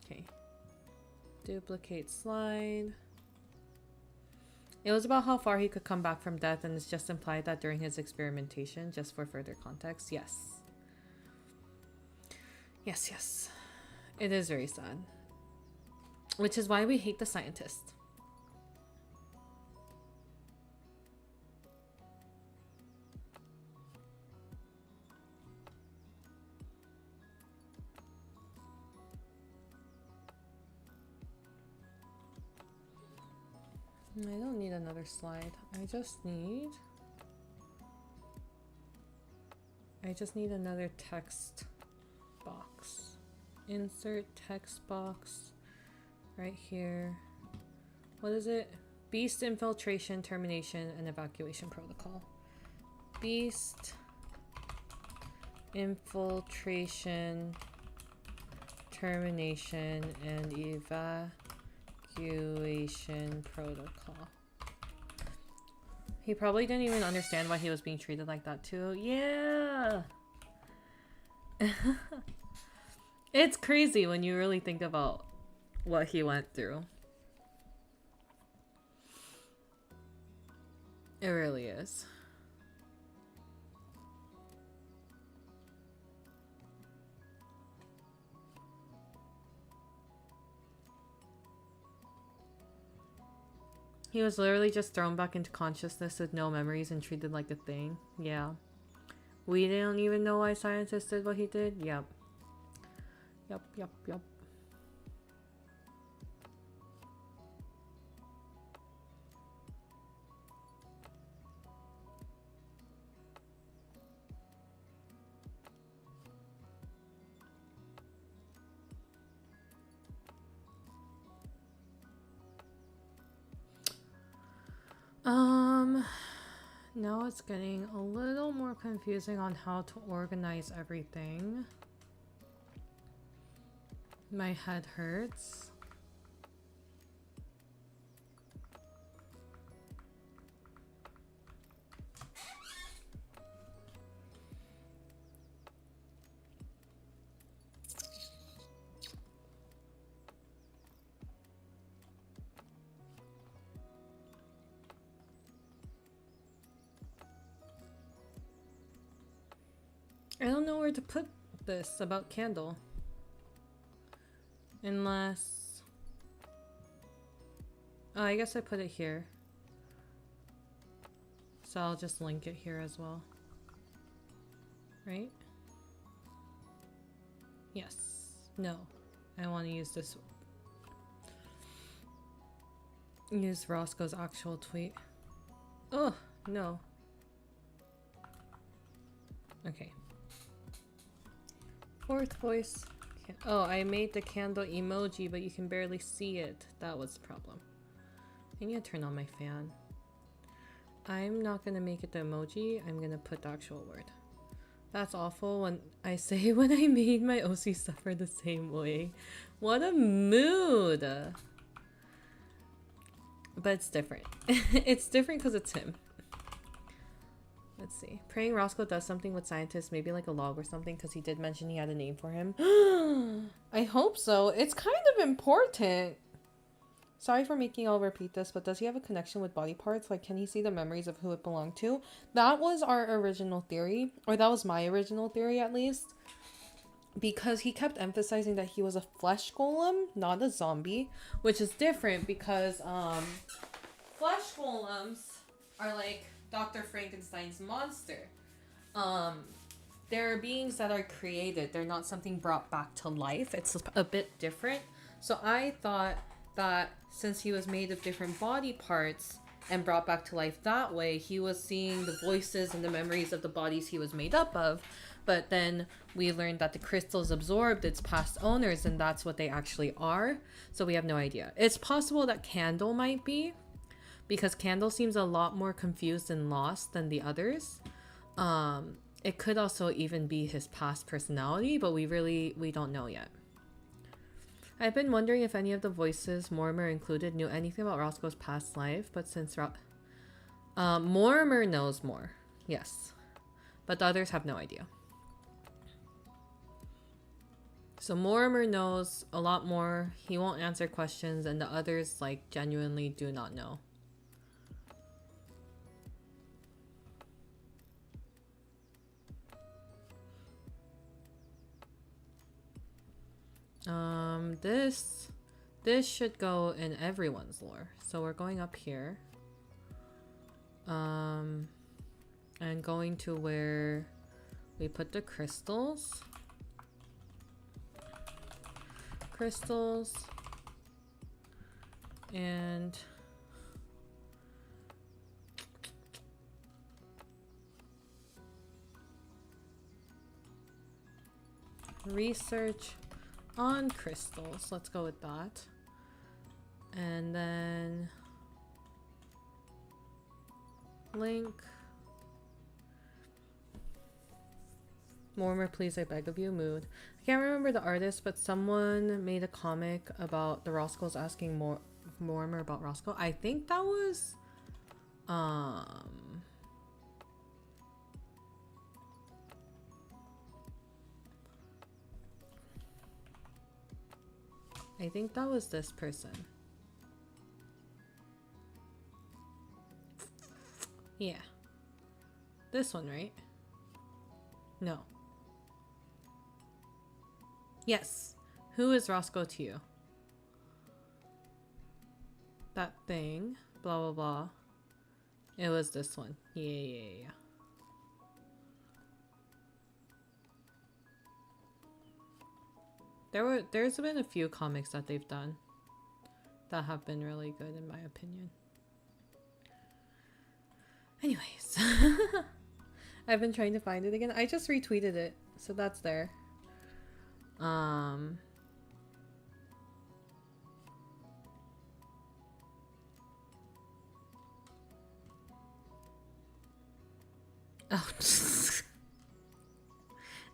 Okay. Duplicate slide. It was about how far he could come back from death, and it's just implied that during his experimentation, just for further context. Yes. Yes. It is very sad. Which is why we hate the scientist. I don't need another slide. I just need another text box. Insert text box right here. What is it? Beast infiltration, termination, and evacuation protocol. Beast infiltration, termination, and evacuation protocol. He probably didn't even understand why he was being treated like that too. Yeah. It's crazy when you really think about what he went through. It really is. He was literally just thrown back into consciousness with no memories and treated like a thing. Yeah. We didn't even know why scientists did what he did. Yep. Yep. Now it's getting a little more confusing on how to organize everything. My head hurts. I don't know where to put this about candle. Unless... Oh, I guess I put it here. So I'll just link it here as well. Right? Yes. No. I want to use this. Use Roscoe's actual tweet. Oh, no. Okay. Fourth voice. Oh, I made the candle emoji, but you can barely see it. That was the problem. I need to turn on my fan. I'm not gonna make it the emoji. I'm gonna put the actual word. That's awful when I say when I made my OC suffer the same way. What a mood! But it's different. It's different because it's him. Let's see. Praying Roscoe does something with scientists, maybe like a log or something, because he did mention he had a name for him. I hope so. It's kind of important. Sorry for making I'll repeat this, but does he have a connection with body parts? Like, can he see the memories of who it belonged to? That was our original theory, or that was my original theory at least, because he kept emphasizing that he was a flesh golem, not a zombie, which is different because flesh golems are like Dr. Frankenstein's monster. There are beings that are created. They're not something brought back to life. It's a bit different. So I thought that since he was made of different body parts, and brought back to life that way, he was seeing the voices and the memories of the bodies he was made up of. But then we learned that the crystals absorbed its past owners, and that's what they actually are. So we have no idea. It's possible that Candle might be, because Candle seems a lot more confused and lost than the others. It could also even be his past personality, but we don't know yet. I've been wondering if any of the voices, Mortimer included, knew anything about Roscoe's past life, but since Mortimer knows more, yes, but the others have no idea. So Mortimer knows a lot more. He won't answer questions, and the others like genuinely do not know. This should go in everyone's lore. So we're going up here. And going to where we put the crystals. And research on crystals. Let's go with that. And then link. Mortimer, please, I beg of you, mood. I can't remember the artist, but someone made a comic about the Roscoes asking Mortimer about Roscoe. I think that was I think that was this person. Yeah. This one, right? No. Yes. Who is Roscoe to you? That thing. Blah, blah, blah. It was this one. Yeah. There's been a few comics that they've done that have been really good in my opinion. Anyways. I've been trying to find it again. I just retweeted it, so that's there. Oh,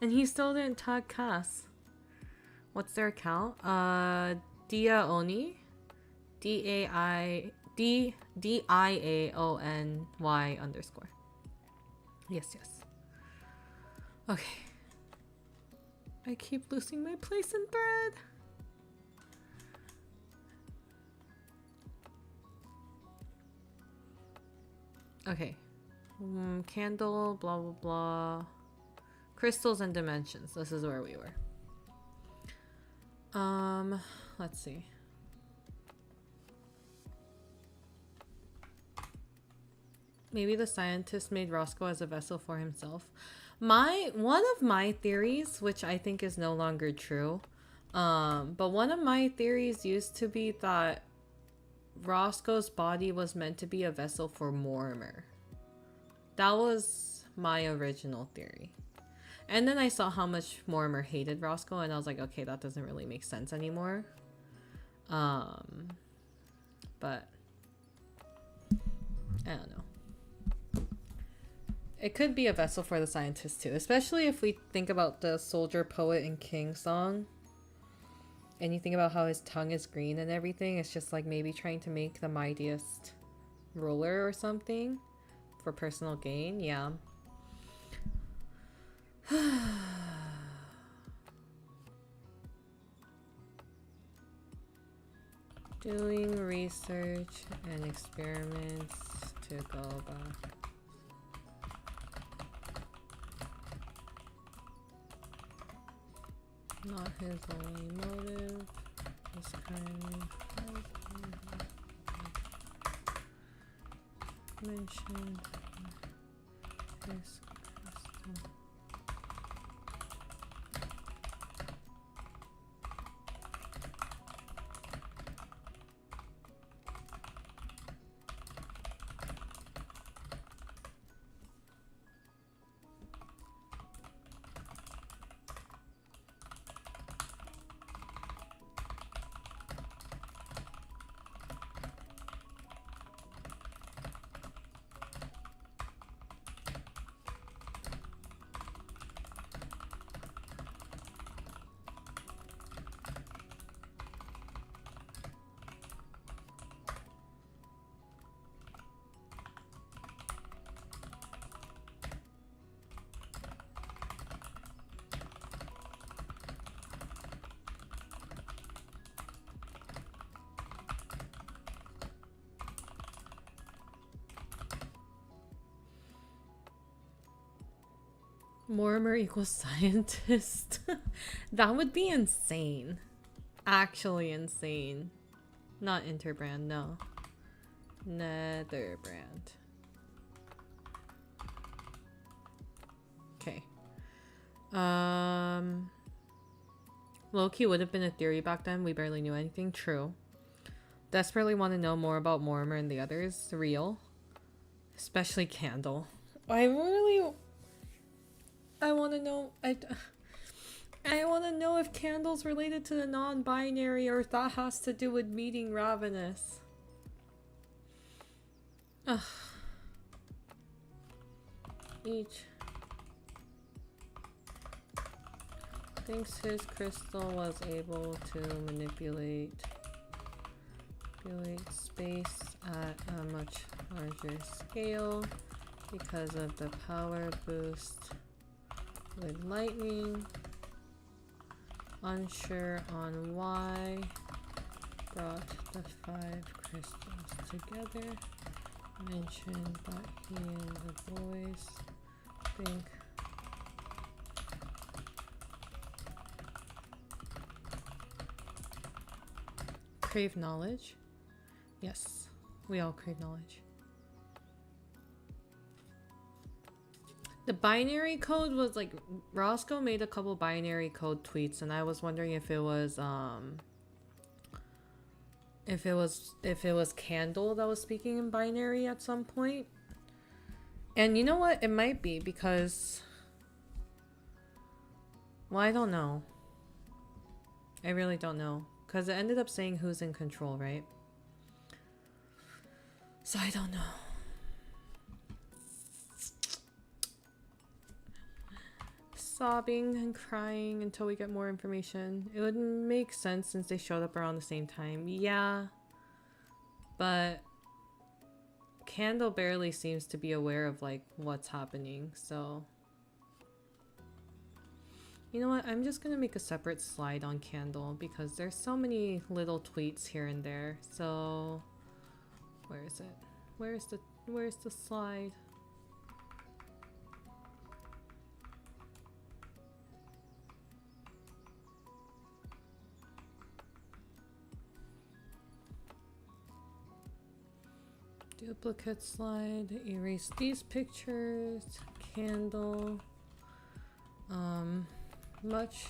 and he still didn't tag Cass. What's their account? Diaony, DIAONY_. Yes. Okay. I keep losing my place in thread. Okay. Candle, blah, blah, blah. Crystals and dimensions. This is where we were. Let's see. Maybe the scientist made Roscoe as a vessel for himself. One of my theories, which I think is no longer true, but one of my theories used to be that Roscoe's body was meant to be a vessel for Mortimer. That was my original theory. And then I saw how much Mortimer hated Roscoe, and I was like, okay, that doesn't really make sense anymore. But I don't know. It could be a vessel for the scientist too, especially if we think about the Soldier, Poet, and King song. And you think about how his tongue is green and everything. It's just like maybe trying to make the mightiest ruler or something for personal gain. Yeah. Doing research and experiments to go back. Not his only motive. This kind mentioned this crystal. Mortimer equals scientist. That would be insane. Actually insane. Not Interbrand, no. Netherbrand. Okay. Loki would have been a theory back then. We barely knew anything. True. Desperately want to know more about Mortimer and the others. Real. Especially Candle. I want to know. I want to know if Candle's related to the non-binary or if that has to do with meeting Ravenous. Ugh. Each thinks his crystal was able to manipulate space at a much larger scale because of the power boost with lightning. Unsure on why. Brought the 5 crystals together. Mentioned that he and the boys think crave knowledge. Yes, we all crave knowledge. The binary code was like, Roscoe made a couple binary code tweets, and I was wondering if it was Candle that was speaking in binary at some point. And you know what? It might be because, well, I don't know. I really don't know. Because it ended up saying who's in control, right? So I don't know. Sobbing and crying until we get more information. It would make sense since they showed up around the same time. Yeah. But Candle barely seems to be aware of like what's happening, so you know what, I'm just gonna make a separate slide on Candle because there's so many little tweets here and there. So where is it? Where's the slide? Duplicate slide, erase these pictures, Candle, much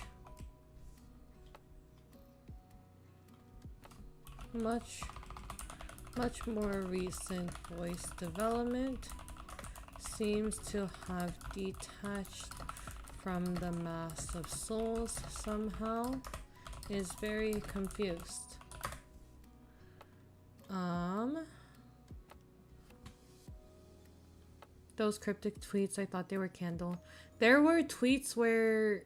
more recent voice development seems to have detached from the mass of souls somehow, is very confused. Those cryptic tweets, I thought they were Candle. There were tweets where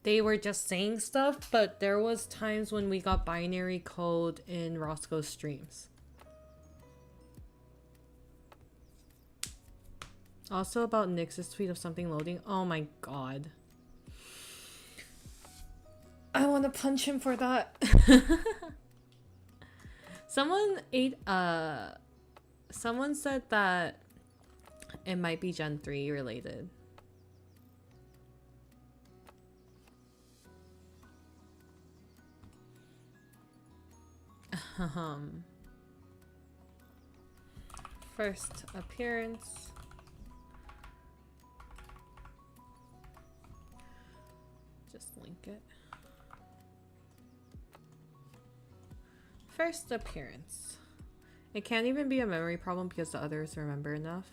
they were just saying stuff, but there was times when we got binary code in Roscoe's streams. Also about Nyx's tweet of something loading. Oh my god. I want to punch him for that. Someone said that it might be Gen 3 related. First appearance. Just link it. First appearance. It can't even be a memory problem because the others remember enough.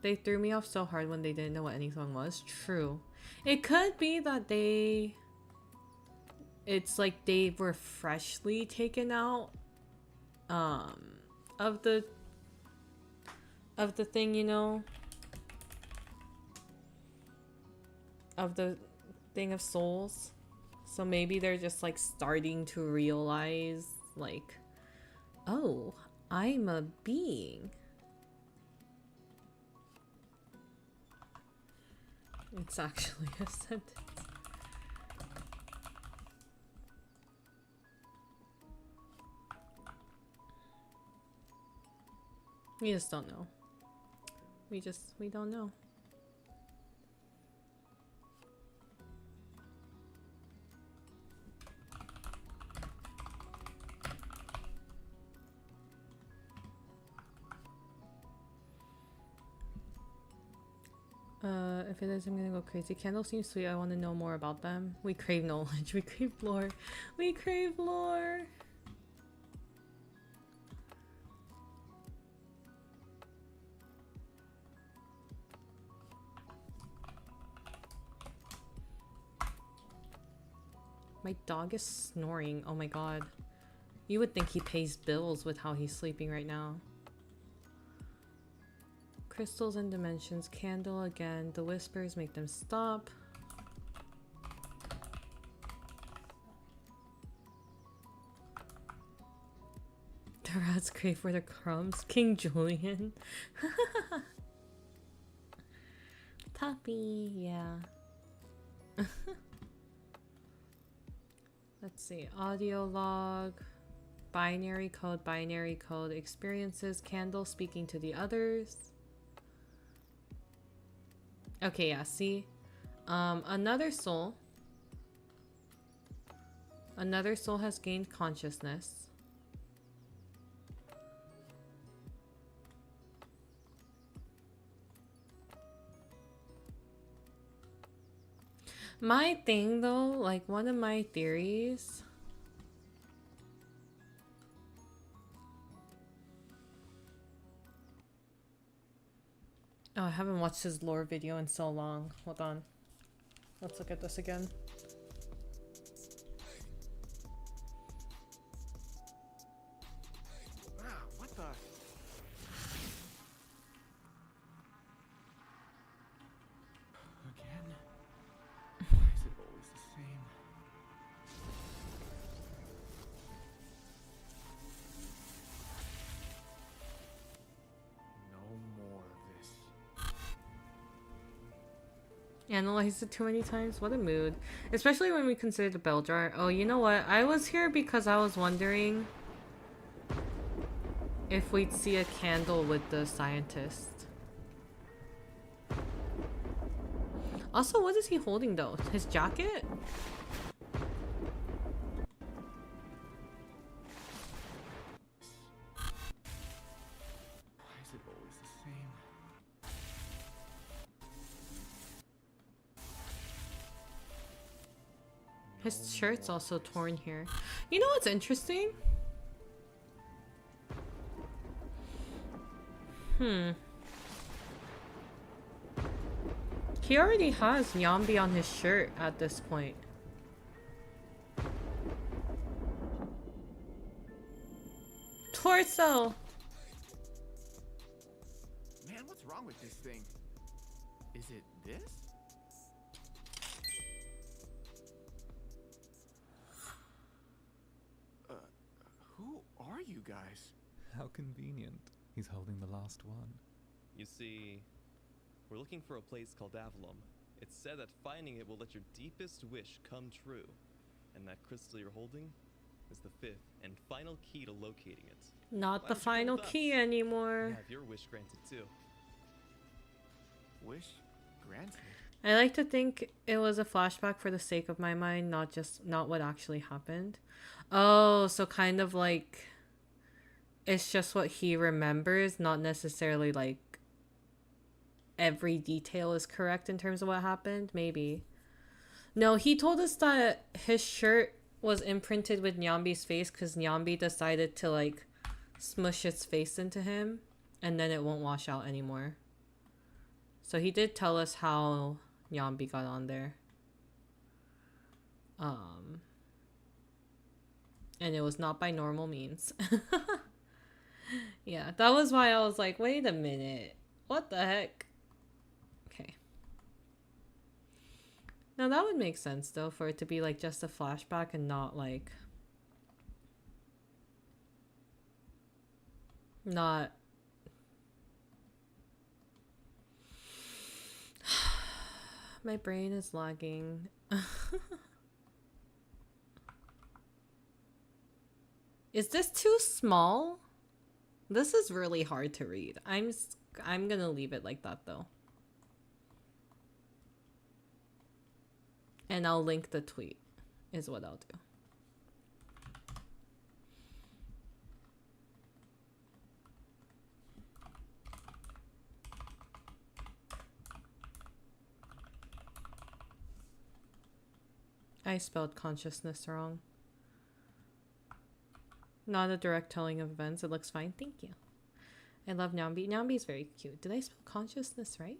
They threw me off so hard when they didn't know what any song was. True. It could be that it's like they were freshly taken out of the thing, you know, of the thing of souls. So maybe they're just like starting to realize like, oh, I'm a being. It's actually a sentence. We just don't know. We don't know. If it is, I'm gonna go crazy. Candle seems sweet. I want to know more about them. We crave knowledge. We crave lore. We crave lore. My dog is snoring. Oh my god. You would think he pays bills with how he's sleeping right now. Crystals and dimensions. Candle again. The whispers make them stop. The rats crave for the crumbs. King Julian. Puppy, yeah. Let's see. Audio log. Binary code. Experiences. Candle speaking to the others. Okay, yeah, see? Another soul. Another soul has gained consciousness. My thing though, like one of my theories. Oh, I haven't watched his lore video in so long. Hold on. Let's look at this again. What the? Again? Why is it always the same? No more of this. Analyzed it too many times. What a mood. Especially when we consider the bell jar. Oh, you know what? I was here because I was wondering if we'd see a candle with the scientist. Also, what is he holding though? His jacket? Why is it always the same? His shirt's also torn here. You know what's interesting? He already has Nyambi on his shirt at this point. Torso! Man, what's wrong with this thing? Is it this? Who are you guys? How convenient. He's holding the last one. You see, we're looking for a place called Avalon. It's said that finding it will let your deepest wish come true. And that crystal you're holding is the fifth and final key to locating it. Not Why the don't you come final with us? key You anymore. have your wish granted too. Wish granted. I like to think it was a flashback for the sake of my mind, not what actually happened. Oh, so kind of like it's just what he remembers, not necessarily like every detail is correct in terms of what happened. Maybe. No, he told us that his shirt was imprinted with Nyambi's face because Nyambi decided to like smush its face into him and then it won't wash out anymore. So he did tell us how Nyambi got on there. And it was not by normal means. Yeah, that was why I was like, wait a minute. What the heck? Okay. Now that would make sense though, for it to be like just a flashback and not like... Not... My brain is lagging. Is this too small? This is really hard to read. I'm gonna leave it like that though. And I'll link the tweet is what I'll do. I spelled consciousness wrong. Not a direct telling of events. It looks fine. Thank you. I love Nyambi. Nyambi is very cute. Did I spell consciousness right?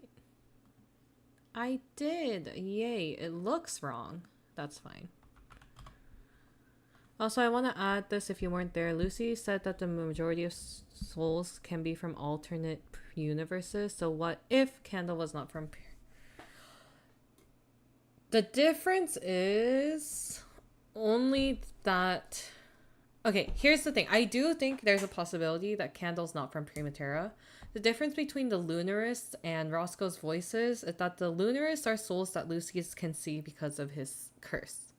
I did. Yay. It looks wrong. That's fine. Also, I want to add this if you weren't there. Lucy said that the majority of souls can be from alternate universes. So what if Candle was not from... The difference is only that... Okay, here's the thing. I do think there's a possibility that Candle's not from Primaterra. The difference between the Lunarists and Roscoe's voices is that the Lunarists are souls that Lucius can see because of his curse.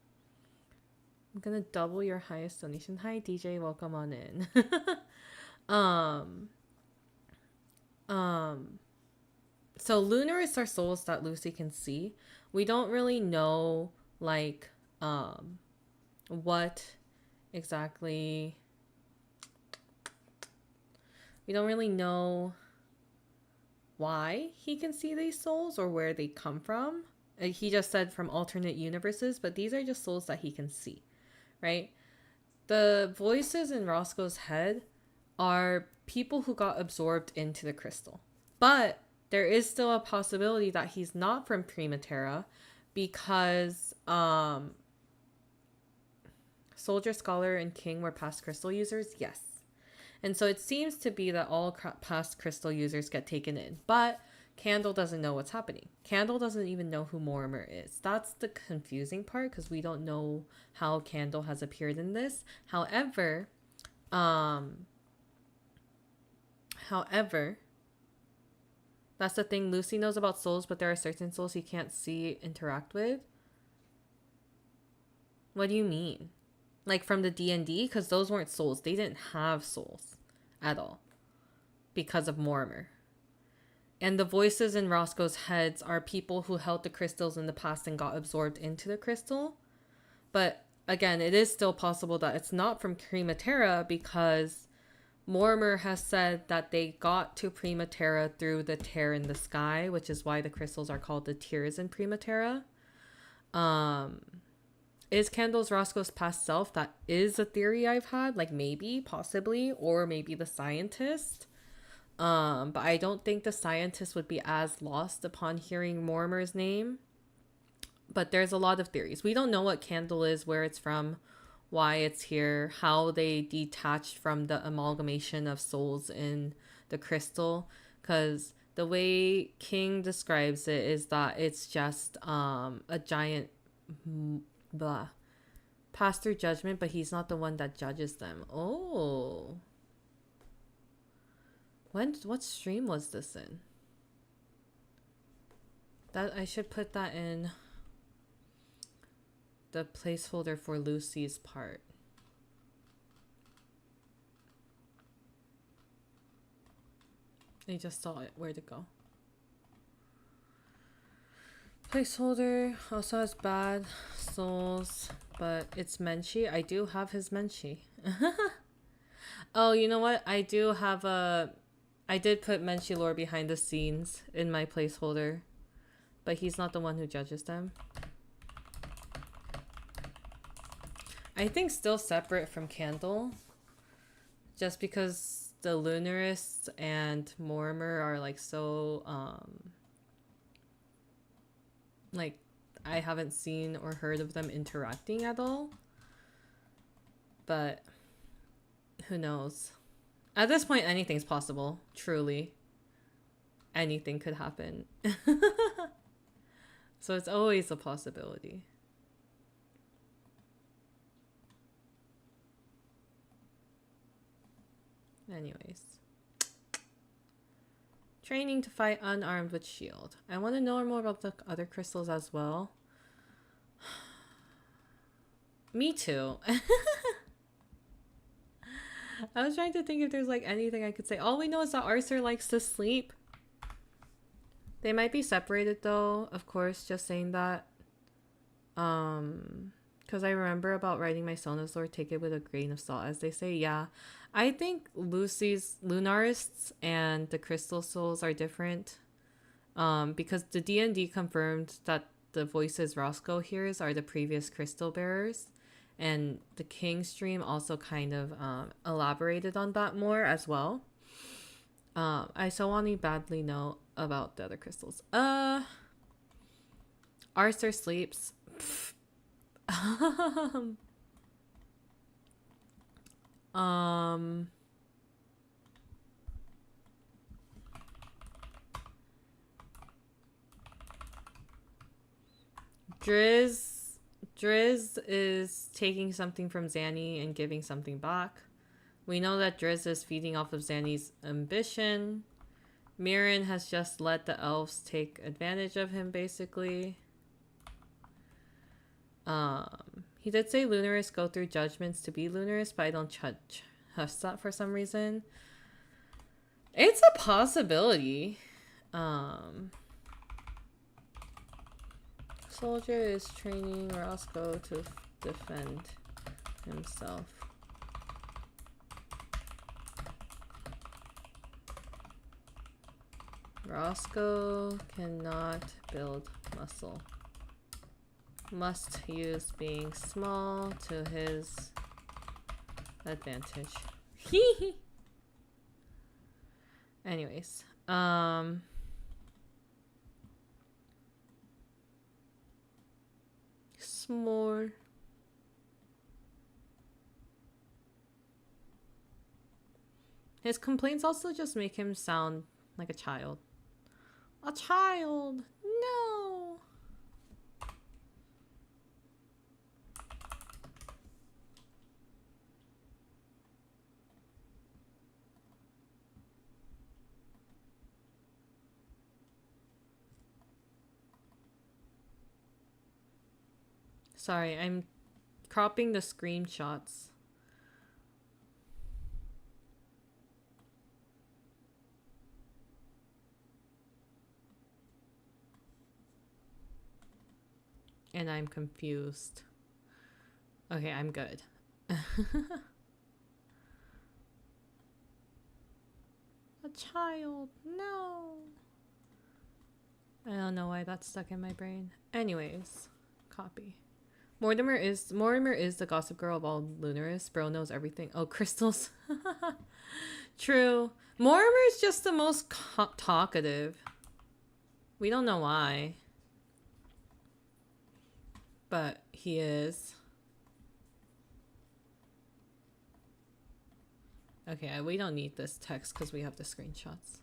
I'm gonna double your highest donation. Hi DJ, welcome on in. So Lunarists are souls that Lucy can see. We don't really know like what exactly, we don't really know why he can see these souls or where they come from. He just said from alternate universes, but these are just souls that he can see, right? The voices in Roscoe's head are people who got absorbed into the crystal, but there is still a possibility that he's not from Primaterra because Soldier, Scholar, and King were past crystal users? Yes. And so it seems to be that all past crystal users get taken in. But Candle doesn't know what's happening. Candle doesn't even know who Mortimer is. That's the confusing part because we don't know how Candle has appeared in this. However, that's the thing. Lucy knows about souls, but there are certain souls he can't see, interact with. What do you mean? Like from the D&D? Because those weren't souls. They didn't have souls at all because of Mortimer. And the voices in Roscoe's heads are people who held the crystals in the past and got absorbed into the crystal. But again, it is still possible that it's not from Primaterra because Mortimer has said that they got to Primaterra through the tear in the sky, which is why the crystals are called the tears in Primaterra. Is Candle's Roscoe's past self? That is a theory I've had. Like maybe, possibly, or maybe the scientist. But I don't think the scientist would be as lost upon hearing Mortimer's name. But there's a lot of theories. We don't know what Candle is, where it's from, why it's here, how they detached from the amalgamation of souls in the crystal. Because the way King describes it is that it's just a giant... pass through judgment, but he's not the one that judges them. Oh, what stream was this in? That I should put that in the placeholder for Lucy's part. I just saw it. Where'd it go? Placeholder also has bad souls, but it's Menchie. I do have his Menchie. Oh, you know what? I do have I did put Menchie lore behind the scenes in my placeholder, but he's not the one who judges them. I think still separate from Candle, just because the Lunarists and Mortimer are like so like I haven't seen or heard of them interacting at all, but who knows? At this point, anything's possible. Truly, anything could happen. So it's always a possibility. Anyways, training to fight unarmed with shield. I want to know more about the other crystals as well. Me too. I was trying to think if there's like anything I could say. All we know is that Arthur likes to sleep. They might be separated though, of course, just saying that. Because I remember about writing my Sona's lore, take it with a grain of salt, as they say. Yeah, I think Lucy's Lunarists and the Crystal Souls are different. Because the D&D confirmed that the voices Roscoe hears are the previous crystal bearers. And the King stream also kind of elaborated on that more as well. I so want to badly know about the other crystals. Arthur sleeps. Driz is taking something from Zanny and giving something back. We know that Driz is feeding off of Zanny's ambition. Mirren has just let the elves take advantage of him, basically. He did say Lunarists go through judgments to be Lunarists, but I don't trust that for some reason. It's a possibility. Soldier is training Roscoe to defend himself. Roscoe cannot build muscle. Must use being small to his advantage. Anyways, small. His complaints also just make him sound like a child. A child! No! Sorry, I'm cropping the screenshots. And I'm confused. Okay, I'm good. A child, no. I don't know why that's stuck in my brain. Anyways, copy. Mortimer is the gossip girl of all Lunarists. Bro knows everything. Oh, crystals. True. Mortimer's just the most talkative. We don't know why. But he is. Okay, we don't need this text because we have the screenshots.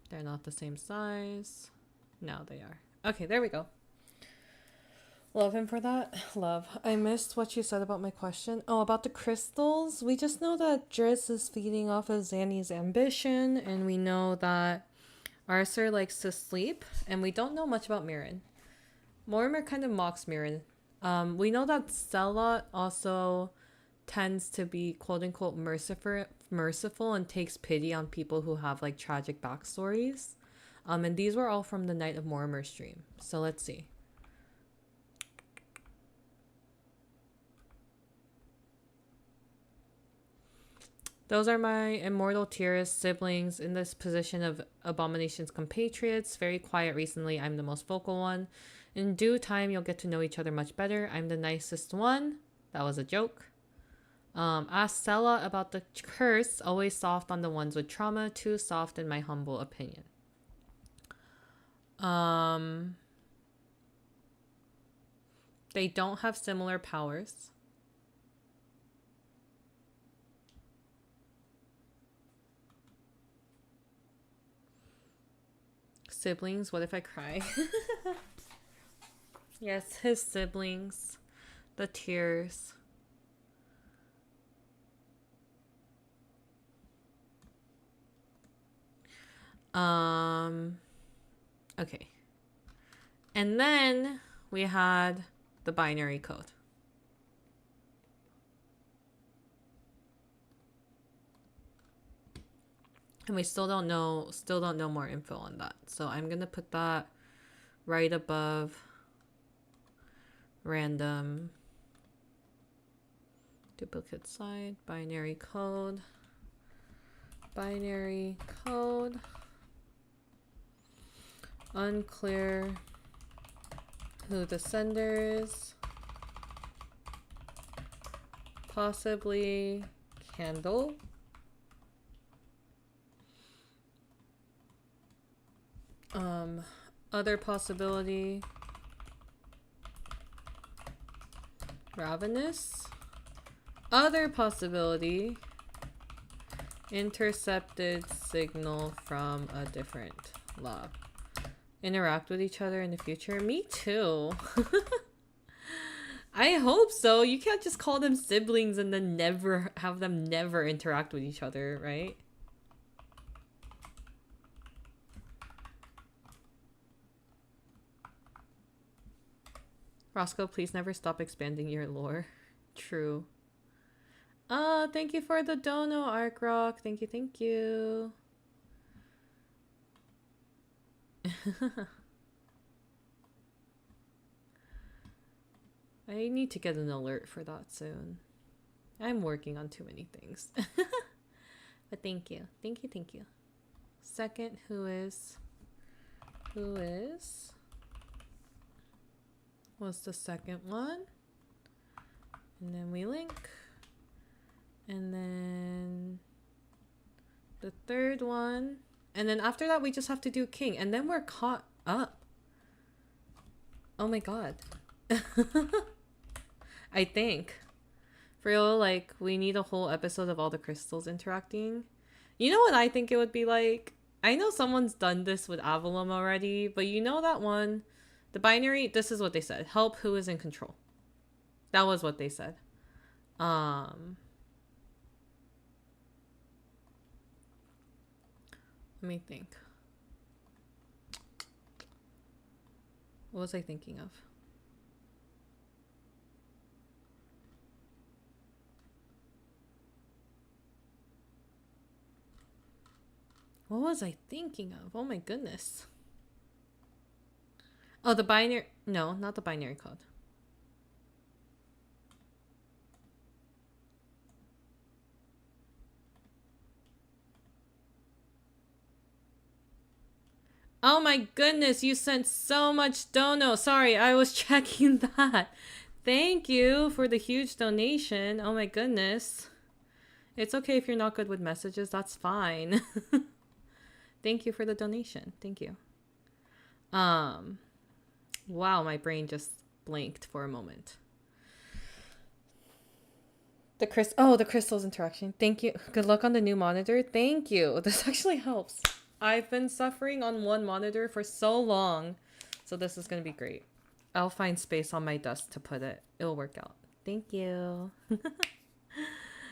They're not the same size. No, they are. Okay, there we go. Love him for that. Love. I missed what you said about my question. Oh, about the crystals. We just know that Driz is feeding off of Zanny's ambition. And we know that Arthur likes to sleep. And we don't know much about Mirren. Mortimer kind of mocks Mirren. We know that Stella also tends to be quote-unquote merciful and takes pity on people who have like tragic backstories. And these were all from the Night of Mortimer stream. So let's see. Those are my immortal Tyrus siblings in this position of Abomination's compatriots. Very quiet recently. I'm the most vocal one. In due time, you'll get to know each other much better. I'm the nicest one. That was a joke. Ask Stella about the curse. Always soft on the ones with trauma. Too soft in my humble opinion. They don't have similar powers. Siblings, what if I cry? Yes, his siblings. The tears. Okay. And then we had the binary code. And we still don't know more info on that. So I'm going to put that right above random Duplicate slide, binary code. Binary code. Unclear who the sender is. Possibly candle. Other possibility. Ravenous. Other possibility. Intercepted signal from a different lab. Interact with each other in the future? Me too. I hope so. You can't just call them siblings and then never have them never interact with each other, right? Roscoe, please never stop expanding your lore. True. Thank you for the dono, Arkrock. Thank you, thank you. I need to get an alert for that soon. I'm working on too many things. But thank you. Thank you, thank you. Second, who is? What's the second one? And then we link. And then the third one. And then after that, we just have to do king. And then we're caught up. Oh my god. I think. For real, like, we need a whole episode of all the crystals interacting. You know what I think it would be like? I know someone's done this with Avalon already, but you know that one? The binary, this is what they said. Help who is in control. That was what they said. Let me think. What was I thinking of? What was I thinking of? Oh my goodness. Oh, the binary. No, not the binary code. Oh my goodness, you sent so much dono. Sorry, I was checking that. Thank you for the huge donation. Oh my goodness. It's okay if you're not good with messages. That's fine. Thank you for the donation. Thank you. Wow, my brain just blanked for a moment. The crystals interaction. Thank you. Good luck on the new monitor. Thank you. This actually helps. I've been suffering on one monitor for so long. So this is going to be great. I'll find space on my desk to put it. It'll work out. Thank you.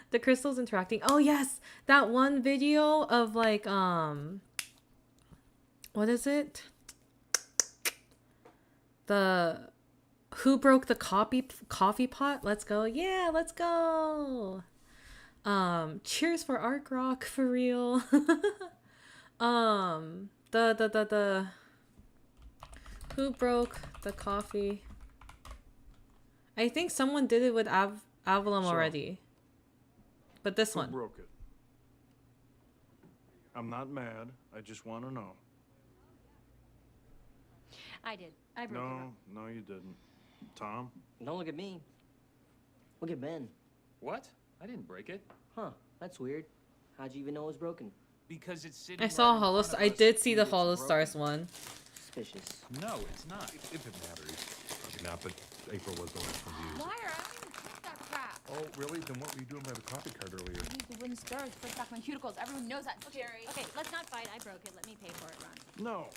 The crystals interacting. Oh yes, that one video of like what is it? The who broke the coffee pot? Let's go. Yeah, let's go. Cheers for Arc Rock for real. The who broke the coffee? I think someone did it with Avalon already. But this one. Who broke it? I'm not mad. I just want to know. I did. I broke it. No, you didn't. Tom? Don't look at me. Look at Ben. What? I didn't break it. Huh, that's weird. How'd you even know it was broken? Because it's sitting I saw right I did see the Hollow Stars one. Suspicious. No, it's not. If it matters. Probably not, but April was the one from you. Liar, I don't even touch that crap. Oh, really? Then what were you doing by the coffee cart earlier? I used the wooden spurs to push back my cuticles. Everyone knows that. Scary. Okay, let's not fight. I broke it. Let me pay for it, Ron. No.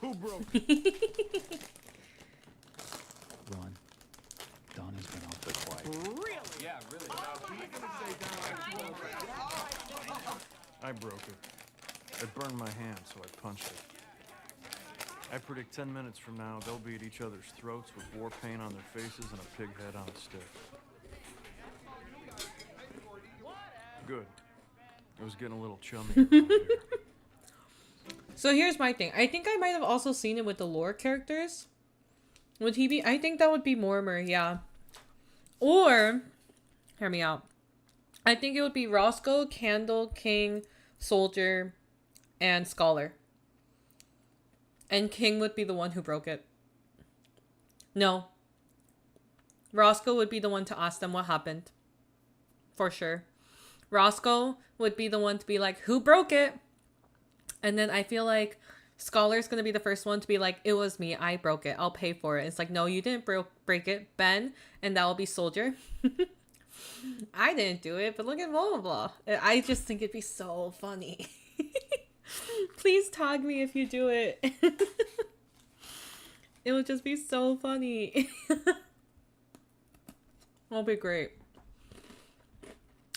Who broke it? Ron, Donna's been awfully quiet. Really? Yeah, really. I broke it. It burned my hand, so I punched it. I predict 10 minutes from now, they'll be at each other's throats with war paint on their faces and a pig head on a stick. Good. It was getting a little chummy. So here's my thing. I think I might have also seen it with the lore characters. Would he be? I think that would be Mortimer, yeah. Or Hear me out. I think it would be Roscoe, Candle, King, Soldier, and Scholar. And King would be the one who broke it. No. Roscoe would be the one to ask them what happened. For sure. Roscoe would be the one to be like, who broke it? And then I feel like Scholar's going to be the first one to be like, it was me. I broke it. I'll pay for it. It's like, no, you didn't break it. Ben. And that will be Soldier. I didn't do it, but look at blah, blah, blah. I just think it'd be so funny. Please tag me if you do it. It would just be so funny. It'll be great.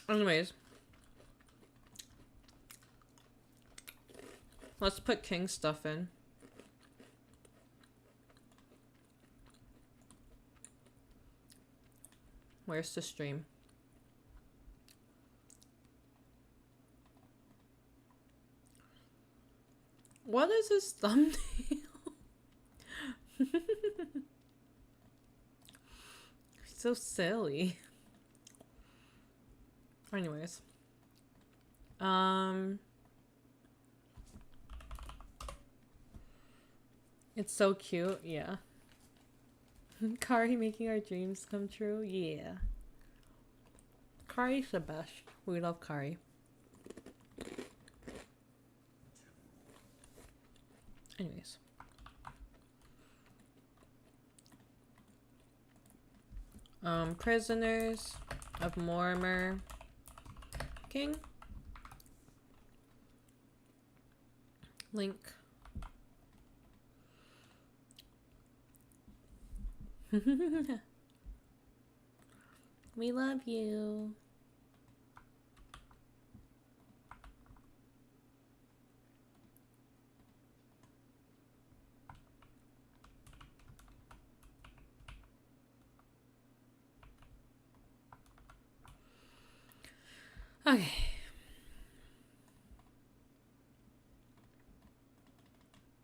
Anyways. Let's put King stuff in. Where's the stream? What is this thumbnail? So silly. Anyways. It's so cute, yeah. Kari making our dreams come true, yeah. Kari's the best. We love Kari. Anyways. Prisoners of Mortimer King. Link. We love you. Okay.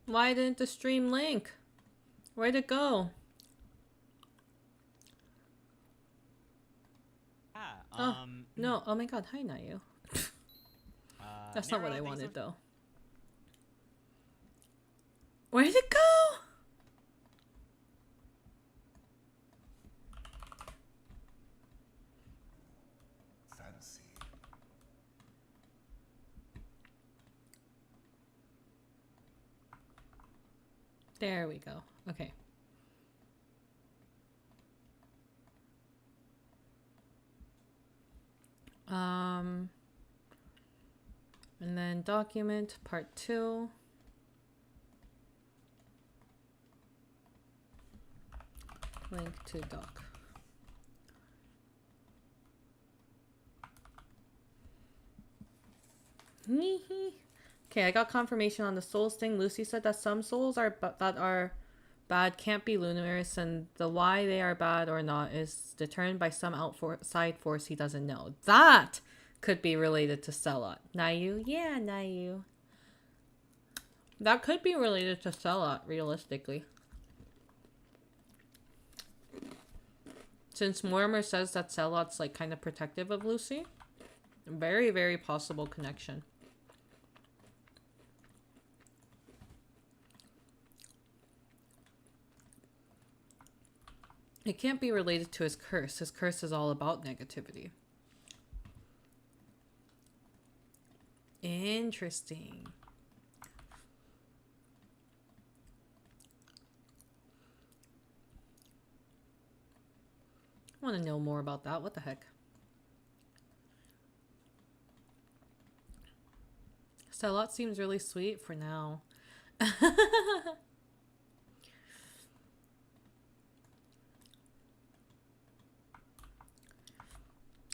Why didn't the stream link? Where'd it go? No. Oh my god. Hi, Nayu. That's not what I wanted, though. Where'd it go? Fancy. There we go. Okay. And then document part 2. Link to doc. Okay, I got confirmation on the souls thing. Lucy said that some souls that are bad can't be luminous, and the why they are bad or not is determined by some outside force he doesn't know. That could be related to Selot. Nayu? Yeah, Nayu. That could be related to Selot, realistically. Since Mortimer says that Selot's like kind of protective of Lucy. Very, very possible connection. It can't be related to his curse. His curse is all about negativity. Interesting. I want to know more about that. What the heck? Selot seems really sweet for now.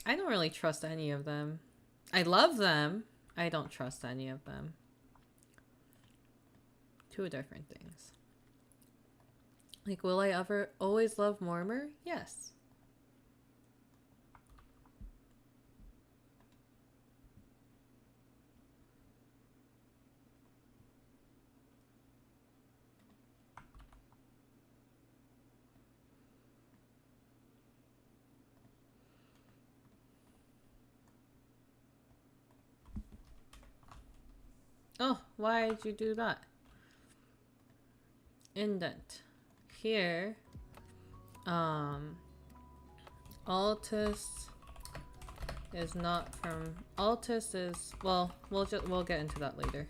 I don't really trust any of them. I love them. I don't trust any of them. Two different things. Like, will I ever always love Mortimer? Yes. Oh, why did you do that? Indent. Here. Altus is not from... Altus is... Well, we'll get into that later.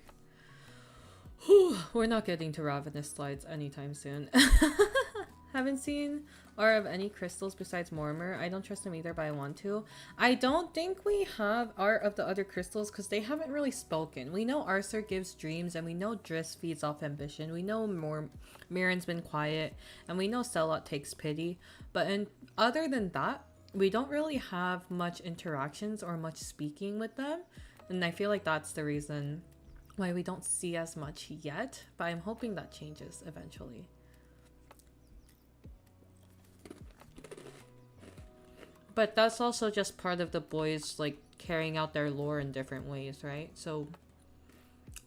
Whew, we're not getting to Ravenous Slides anytime soon. Haven't seen or of any crystals besides Mortimer. I don't trust them either, but I want to. I don't think we have art of the other crystals because they haven't really spoken. We know Arthur gives dreams, and we know Driss feeds off ambition. We know Mirren's been quiet, and we know Celot takes pity. But other than that, we don't really have much interactions or much speaking with them. And I feel like that's the reason why we don't see as much yet. But I'm hoping that changes eventually. But that's also just part of the boys, like, carrying out their lore in different ways, right? So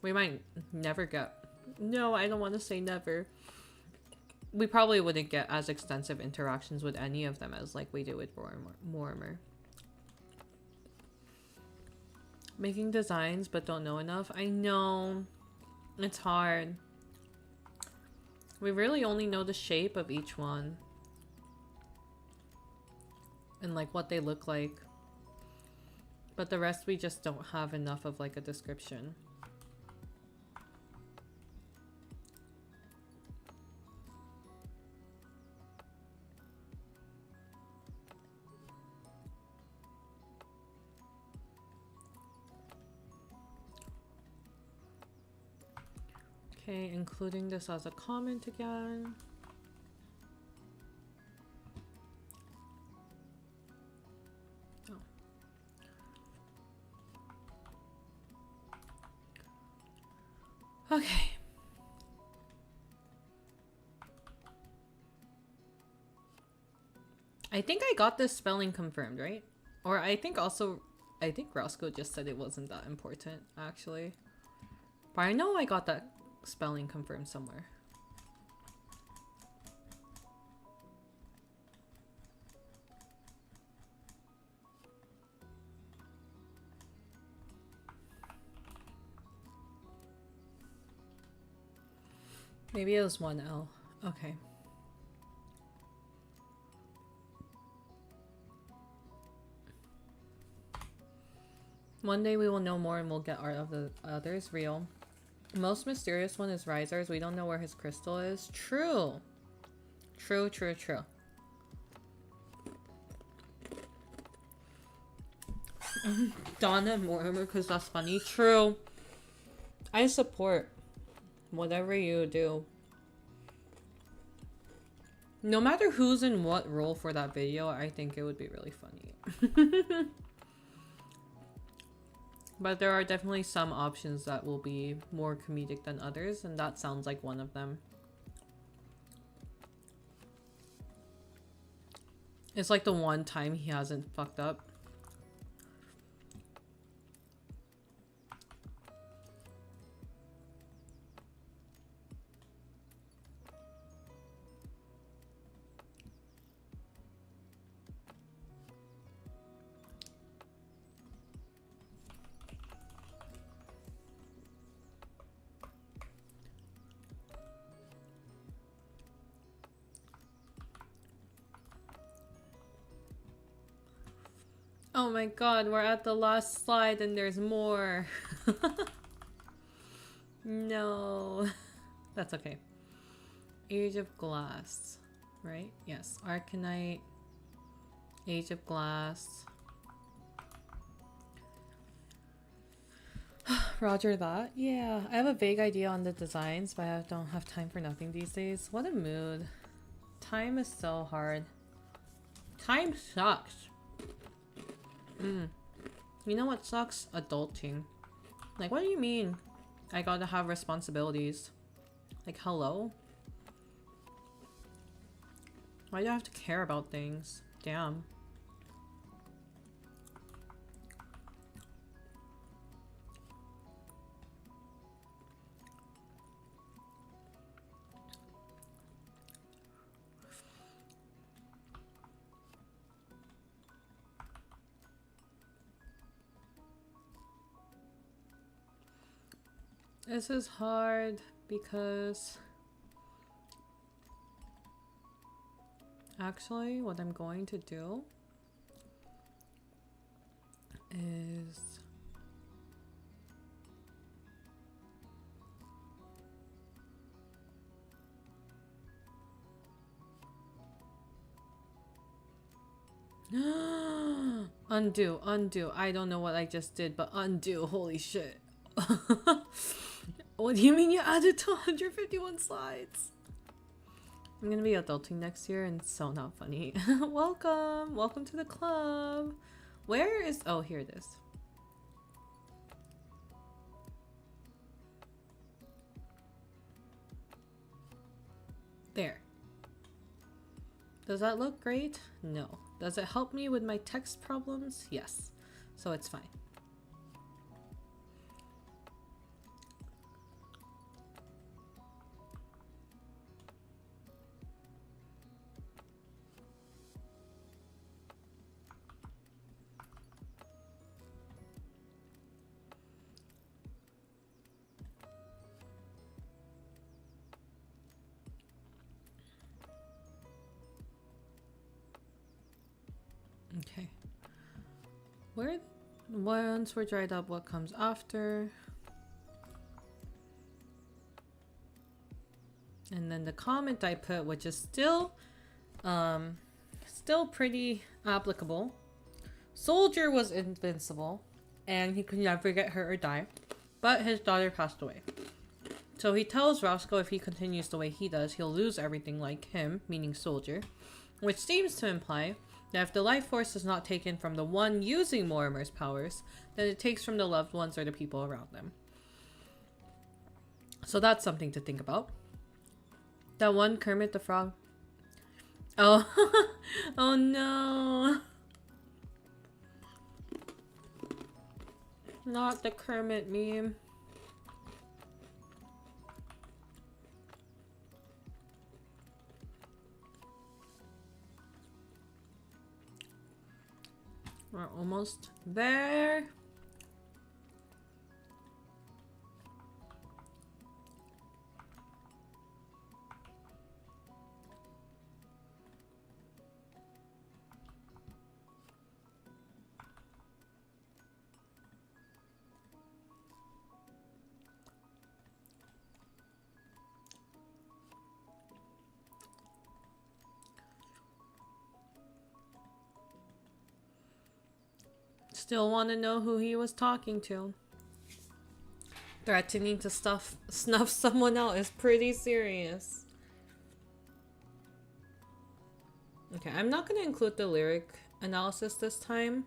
we might never get... No, I don't want to say never. We probably wouldn't get as extensive interactions with any of them as, like, we do with Mortimer. Making designs but don't know enough. I know. It's hard. We really only know the shape of each one. And like what they look like. But the rest we just don't have enough of like a description. Okay, including this as a comment again. Okay. I think I got this spelling confirmed, right? Or I think Roscoe just said it wasn't that important, actually. But I know I got that spelling confirmed somewhere. Maybe it was 1L. Okay. One day we will know more and we'll get art of the others. Real. Most mysterious one is Risers. We don't know where his crystal is. True. True, true, true. Donna Mortimer, because that's funny. True. I support whatever you do. No matter who's in what role for that video, I think it would be really funny. But there are definitely some options that will be more comedic than others, and that sounds like one of them. It's like the one time he hasn't fucked up. Oh my god, we're at the last slide and there's more. No. That's okay. Age of Glass, right? Yes. Arcanite. Age of Glass. Roger that. Yeah, I have a vague idea on the designs, but I don't have time for nothing these days. What a mood. Time is so hard. Time sucks. You know what sucks? Adulting. Like, what do you mean? I gotta have responsibilities. Like, hello? Why do I have to care about things? Damn. This is hard because actually what I'm going to do is undo. I don't know what I just did, but undo. Holy shit. What do you mean you added to 151 slides? I'm gonna be adulting next year and it's so not funny. Welcome to the club. Where is, oh, here it is. There. Does that look great? No. Does it help me with my text problems? Yes. So it's fine. Okay. Once we're dried up, what comes after? And then the comment I put, which is still pretty applicable. Soldier was invincible and he could never get hurt or die, but his daughter passed away. So he tells Roscoe if he continues the way he does, he'll lose everything like him, meaning Soldier, which seems to imply that if the life force is not taken from the one using Mortimer's powers, then it takes from the loved ones or the people around them. So that's something to think about. That one Kermit the Frog. Oh, oh no. Not the Kermit meme. We're almost there. Still want to know who he was talking to. Threatening to snuff someone out is pretty serious. Okay, I'm not going to include the lyric analysis this time.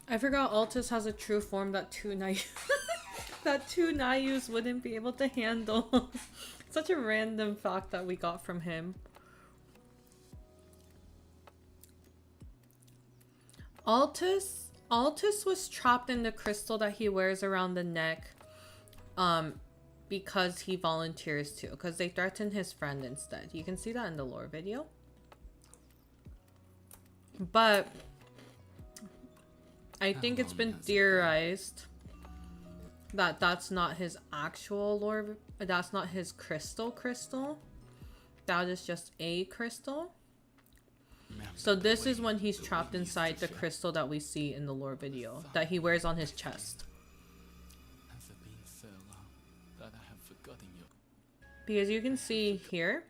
I forgot Altus has a true form that two Nayus wouldn't be able to handle. Such a random fact that we got from him. Altus was trapped in the crystal that he wears around the neck because he volunteers to, because they threaten his friend instead. You can see that in the lore video. But I think it's been theorized that that's not his actual lore, that's not his crystal. That is just a crystal. So this is when he's trapped inside the crystal that we see in the lore video that he wears on his chest. Because you can see here,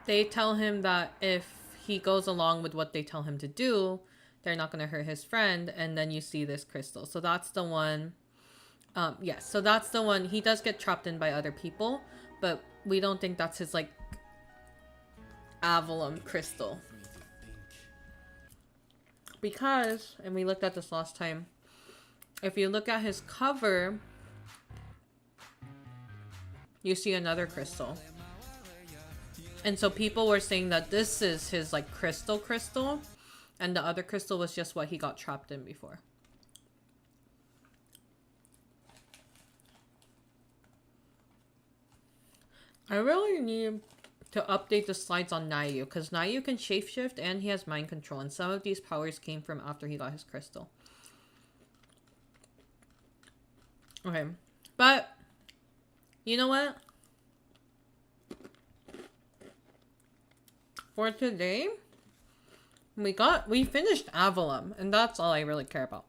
they tell him that if he goes along with what they tell him to do, they're not going to hurt his friend, and then you see this crystal. So that's the one. Yes, so that's the one. He does get trapped in by other people, but we don't think that's his, like, Avalon crystal. Because, and we looked at this last time, if you look at his cover, you see another crystal. And so people were saying that this is his like crystal, and the other crystal was just what he got trapped in before. I really need to update the slides on Nayu, because Nayu can shapeshift and he has mind control, and some of these powers came from after he got his crystal. Okay, but you know what? For today, we finished Avalon, and that's all I really care about.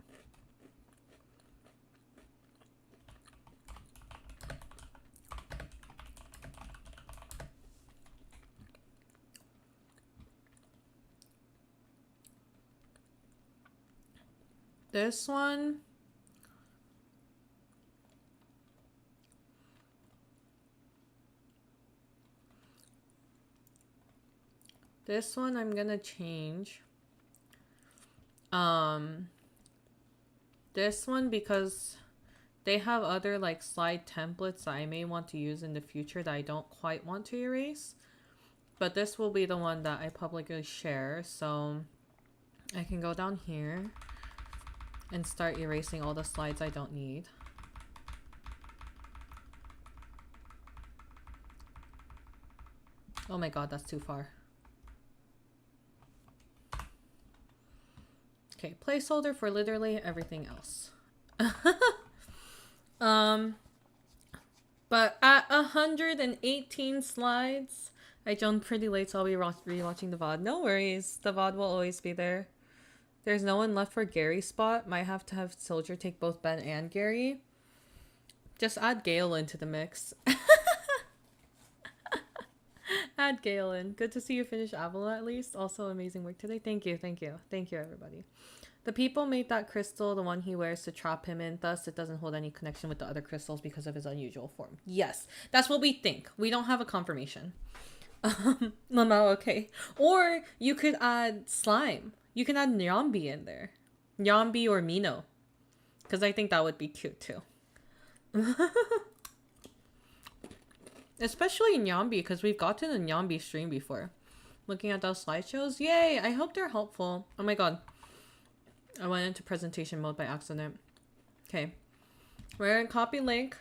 This one, I'm gonna change. This one, because they have other like slide templates that I may want to use in the future that I don't quite want to erase. But this will be the one that I publicly share, so I can go down here and start erasing all the slides I don't need. Oh my god, that's too far. Okay, placeholder for literally everything else. But at 118 slides, I joined pretty late, so I'll be rewatching the VOD. No worries, the VOD will always be there. There's no one left for Gary's spot. Might have to have Soldier take both Ben and Gary. Just add Gale into the mix. Add Gale in. Good to see you finish Avalon at least. Also amazing work today. Thank you, thank you. Thank you, everybody. The people made that crystal the one he wears to trap him in. Thus, it doesn't hold any connection with the other crystals because of his unusual form. Yes, that's what we think. We don't have a confirmation. Lamau, okay. Or you could add slime. You can add Nyambi in there. Nyambi or Mino. Because I think that would be cute too. Especially Nyambi, because we've gotten a Nyambi stream before. Looking at those slideshows. Yay! I hope they're helpful. Oh my god. I went into presentation mode by accident. Okay. We're going to copy link.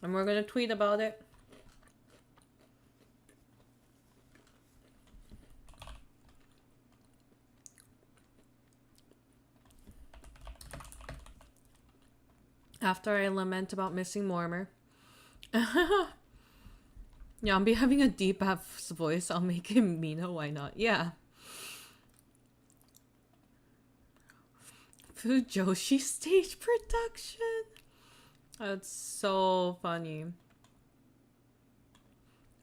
And we're going to tweet about it. After I lament about missing Mormer. Nyambi having a deep ass voice, I'll make him Mina, why not? Yeah. Fujoshi stage production. That's so funny.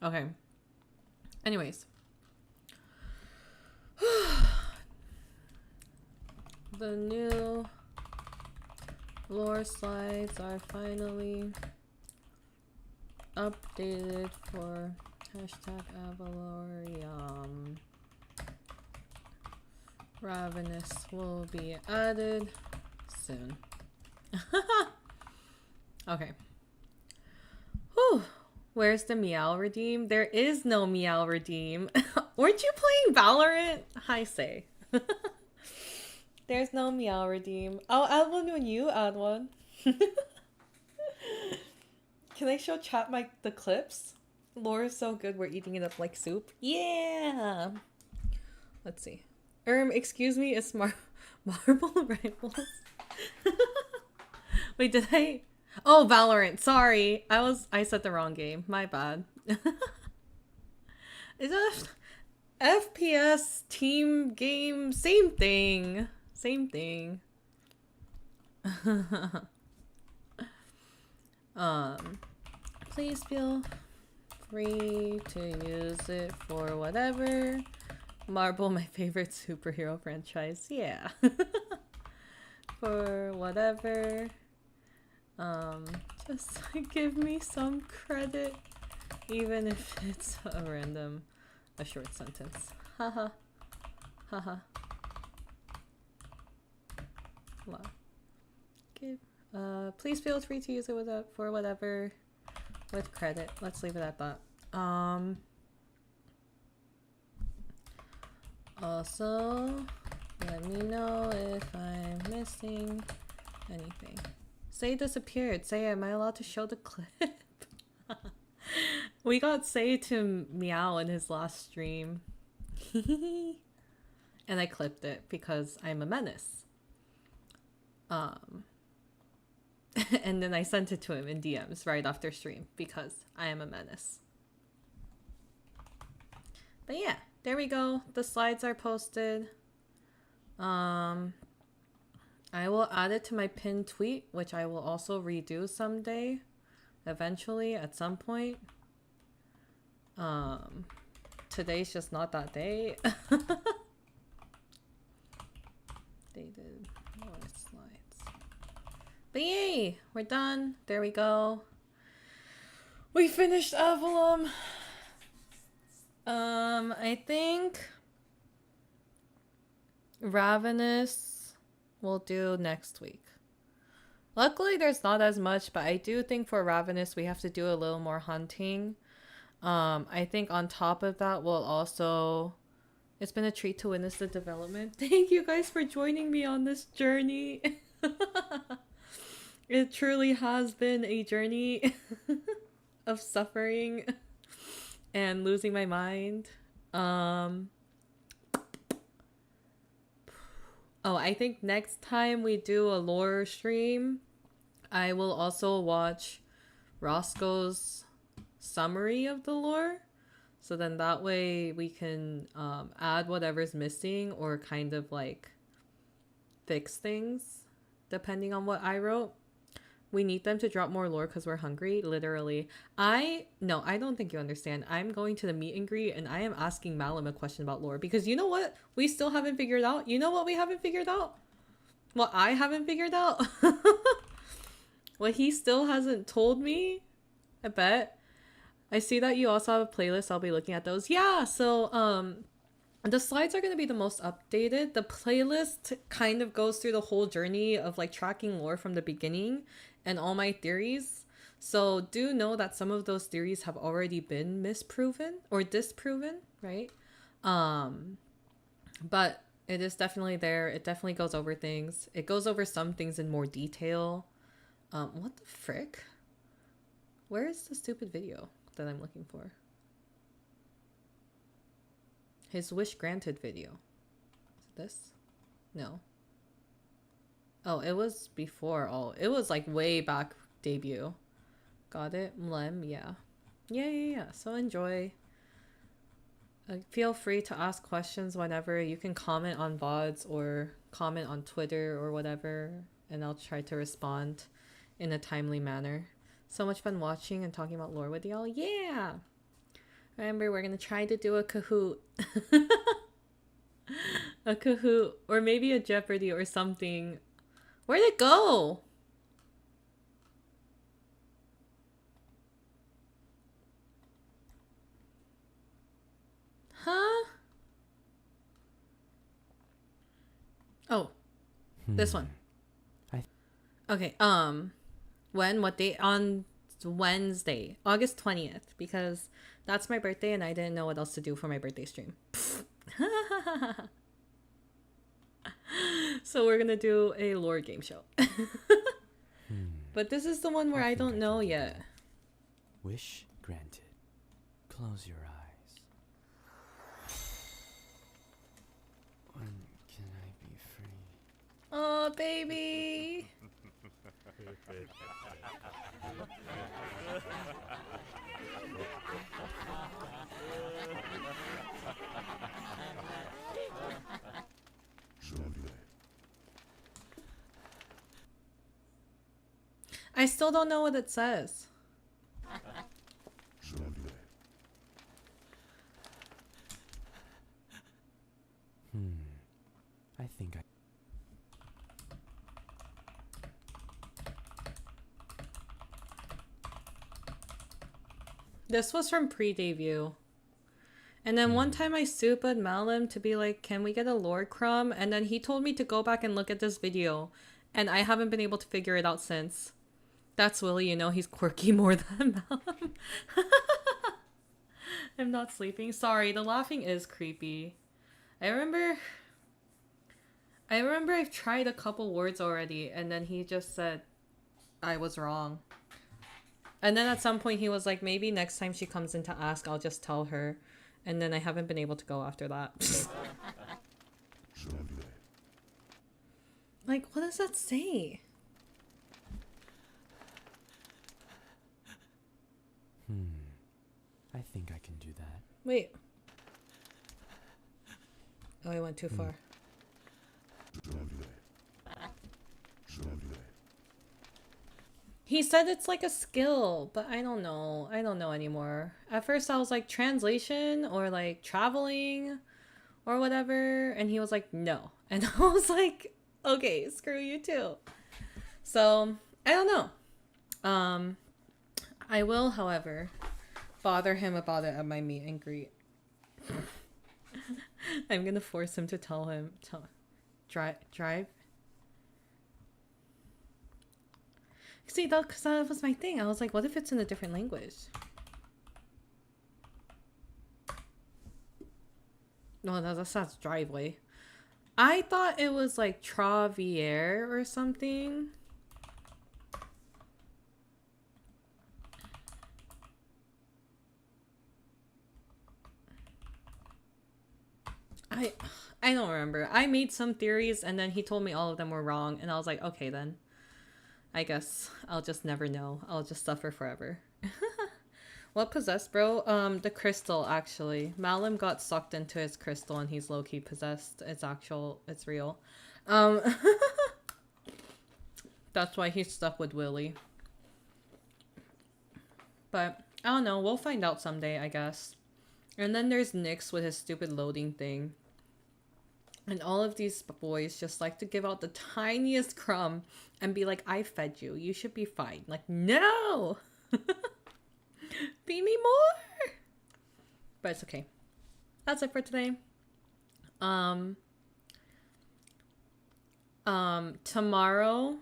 Okay. Anyways. The new lore slides are finally updated for #Avalorium. Ravenous will be added soon. Okay. Whew. Where's the Meow Redeem? There is no Meow Redeem. Weren't you playing Valorant? Hi, say. There's no Meow Redeem. I'll add one when you add one. Can I show chat the clips? Lore is so good, we're eating it up like soup. Yeah! Let's see. Excuse me, it's Marble Rifles. Wait, did I? Oh, Valorant. Sorry, I said the wrong game. My bad. Is that FPS team game? Same thing. Same thing. Please feel free to use it for whatever. Marble, my favorite superhero franchise. Yeah. For whatever. Just give me some credit, even if it's a short sentence. Haha. Haha. Please feel free to use it for whatever with credit. Let's leave it at that. Also, let me know if I'm missing anything. Say disappeared. Say, am I allowed to show the clip? We got Say to meow in his last stream. And I clipped it because I'm a menace. And then I sent it to him in DMs right after stream because I am a menace. But yeah, there we go. The slides are posted. I will add it to my pinned tweet, which I will also redo someday. Eventually, at some point. Today's just not that day. Dated Lore Slides. But yay! We're done. There we go. We finished Avalon. I think Ravenous we'll do next week. Luckily, there's not as much, but I do think for Ravenous, we have to do a little more hunting. I think on top of that, we'll also... It's been a treat to witness the development. Thank you guys for joining me on this journey. It truly has been a journey of suffering and losing my mind. Oh, I think next time we do a lore stream, I will also watch Roscoe's summary of the lore. So then that way we can add whatever's missing or kind of like fix things depending on what I wrote. We need them to drop more lore because we're hungry, literally. No, I don't think you understand. I'm going to the meet and greet and I am asking Malum a question about lore because you know what we still haven't figured out? You know what we haven't figured out? What I haven't figured out? What he still hasn't told me? I bet. I see that you also have a playlist. I'll be looking at those. Yeah, so the slides are going to be the most updated. The playlist kind of goes through the whole journey of like tracking lore from the beginning and all my theories. So do know that some of those theories have already been misproven or disproven, right? But it is definitely there. It definitely goes over things. It goes over some things in more detail. What the frick? Where is the stupid video that I'm looking for? His wish granted video. Is it this? No. Oh, it was before all. It was like way back debut. Got it? Mlem, yeah. Yeah. So enjoy. Feel free to ask questions whenever. You can comment on VODs or comment on Twitter or whatever. And I'll try to respond in a timely manner. So much fun watching and talking about lore with y'all. Yeah! Remember, we're going to try to do a Kahoot. A Kahoot. Or maybe a Jeopardy or something. Where'd it go? Huh? Oh. This one. Okay, when? What date? On Wednesday, August 20th, because that's my birthday and I didn't know what else to do for my birthday stream. So we're gonna do a lore game show. But this is the one where I don't know yet. Wish granted. Close your eyes. When can I be free? Oh, baby. I still don't know what it says. I think I... This was from pre-debut. And then one time I super Malum to be like, can we get a lore crumb? And then he told me to go back and look at this video. and I haven't been able to figure it out since. That's Willie, you know, he's quirky more than Malum. I'm not sleeping. Sorry, the laughing is creepy. I remember I've tried a couple words already, and then he just said I was wrong. And then at some point he was like, maybe next time she comes in to ask, I'll just tell her. And then I haven't been able to go after that. Like, what does that say? I think I can do that. Wait. Oh, I went too far. He said it's like a skill, but I don't know. I don't know anymore. At first I was like translation or like traveling or whatever. And he was like, no. And I was like, okay, screw you too. So I don't know. I will, however, bother him about it at my meet and greet. I'm gonna force him to tell him to drive. See, because that was my thing. I was like, what if it's in a different language? No, that's driveway. I thought it was like Travier or something. I don't remember. I made some theories and then he told me all of them were wrong, and I was like, okay then. I guess I'll just never know. I'll just suffer forever. What possessed, bro? The crystal, actually. Malum got sucked into his crystal and he's low-key possessed. It's real. That's why he's stuck with Willie. But I don't know, we'll find out someday, I guess. And then there's Nyx with his stupid loading thing. And all of these boys just like to give out the tiniest crumb and be like, I fed you. You should be fine. Like, no! Feed me more! But it's okay. That's it for today. Tomorrow,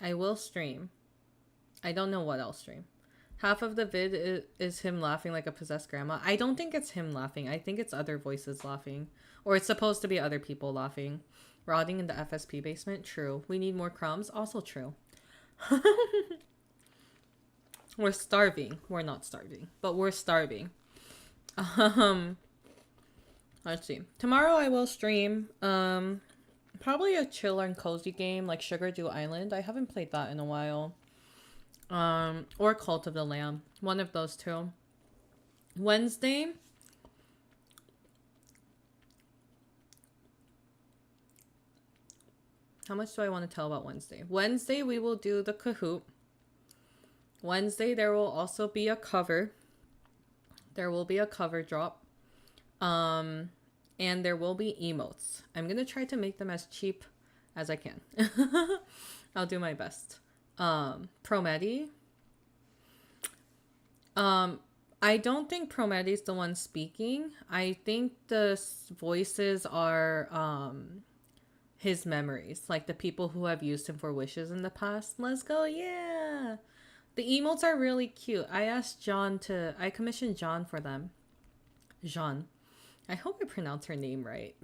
I will stream. I don't know what I'll stream. Half of the vid is him laughing like a possessed grandma. I don't think it's him laughing. I think it's other voices laughing. Or it's supposed to be other people laughing. Rotting in the FSP basement? True. We need more crumbs? Also true. We're starving. We're not starving. But we're starving. Let's see. Tomorrow I will stream. Probably a chill and cozy game like Sugar Dew Island. I haven't played that in a while. Or Cult of the Lamb. One of those two. Wednesday. How much do I want to tell about Wednesday? Wednesday, we will do the Kahoot. Wednesday, there will also be a cover. There will be a cover drop. And there will be emotes. I'm going to try to make them as cheap as I can. I'll do my best. Promedi. I don't think Promedi's the one speaking. I think the voices are his memories, like the people who have used him for wishes in the past. Let's go, yeah. The emotes are really cute. I commissioned John for them. Jean. I hope I pronounce her name right.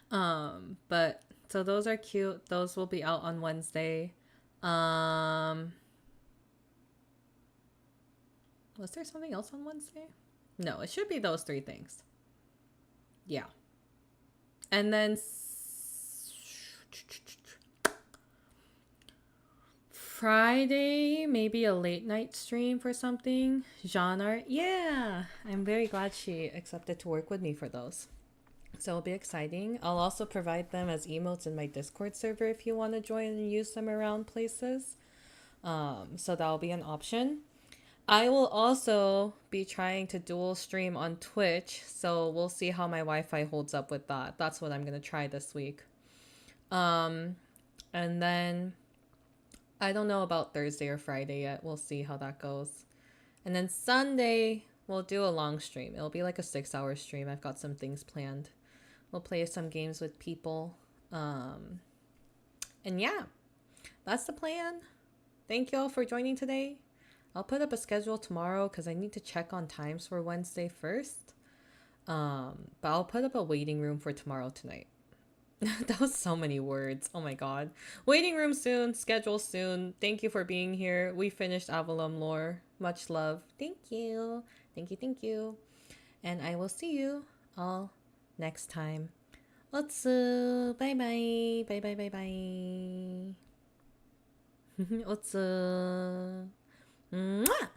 But so those are cute. Those will be out on Wednesday. Was there something else on Wednesday? No, it should be those three things. Yeah. And then Friday, maybe a late night stream for something. Jean art. Yeah. I'm very glad she accepted to work with me for those. So it'll be exciting. I'll also provide them as emotes in my Discord server if you want to join and use them around places. So that'll be an option. I will also be trying to dual stream on Twitch, so we'll see how my Wi-Fi holds up with that. That's what I'm going to try this week. And then I don't know about Thursday or Friday yet. We'll see how that goes. And then Sunday, we'll do a long stream. It'll be like a 6-hour stream. I've got some things planned. We'll play some games with people. And yeah, that's the plan. Thank you all for joining today. I'll put up a schedule tomorrow because I need to check on times for Wednesday first. But I'll put up a waiting room for tomorrow tonight. That was so many words. Oh my god. Waiting room soon. Schedule soon. Thank you for being here. We finished Avalon Lore. Much love. Thank you. Thank you. Thank you. And I will see you all next time. Otsu. Bye bye. Bye bye bye bye. Otsu. Mwah!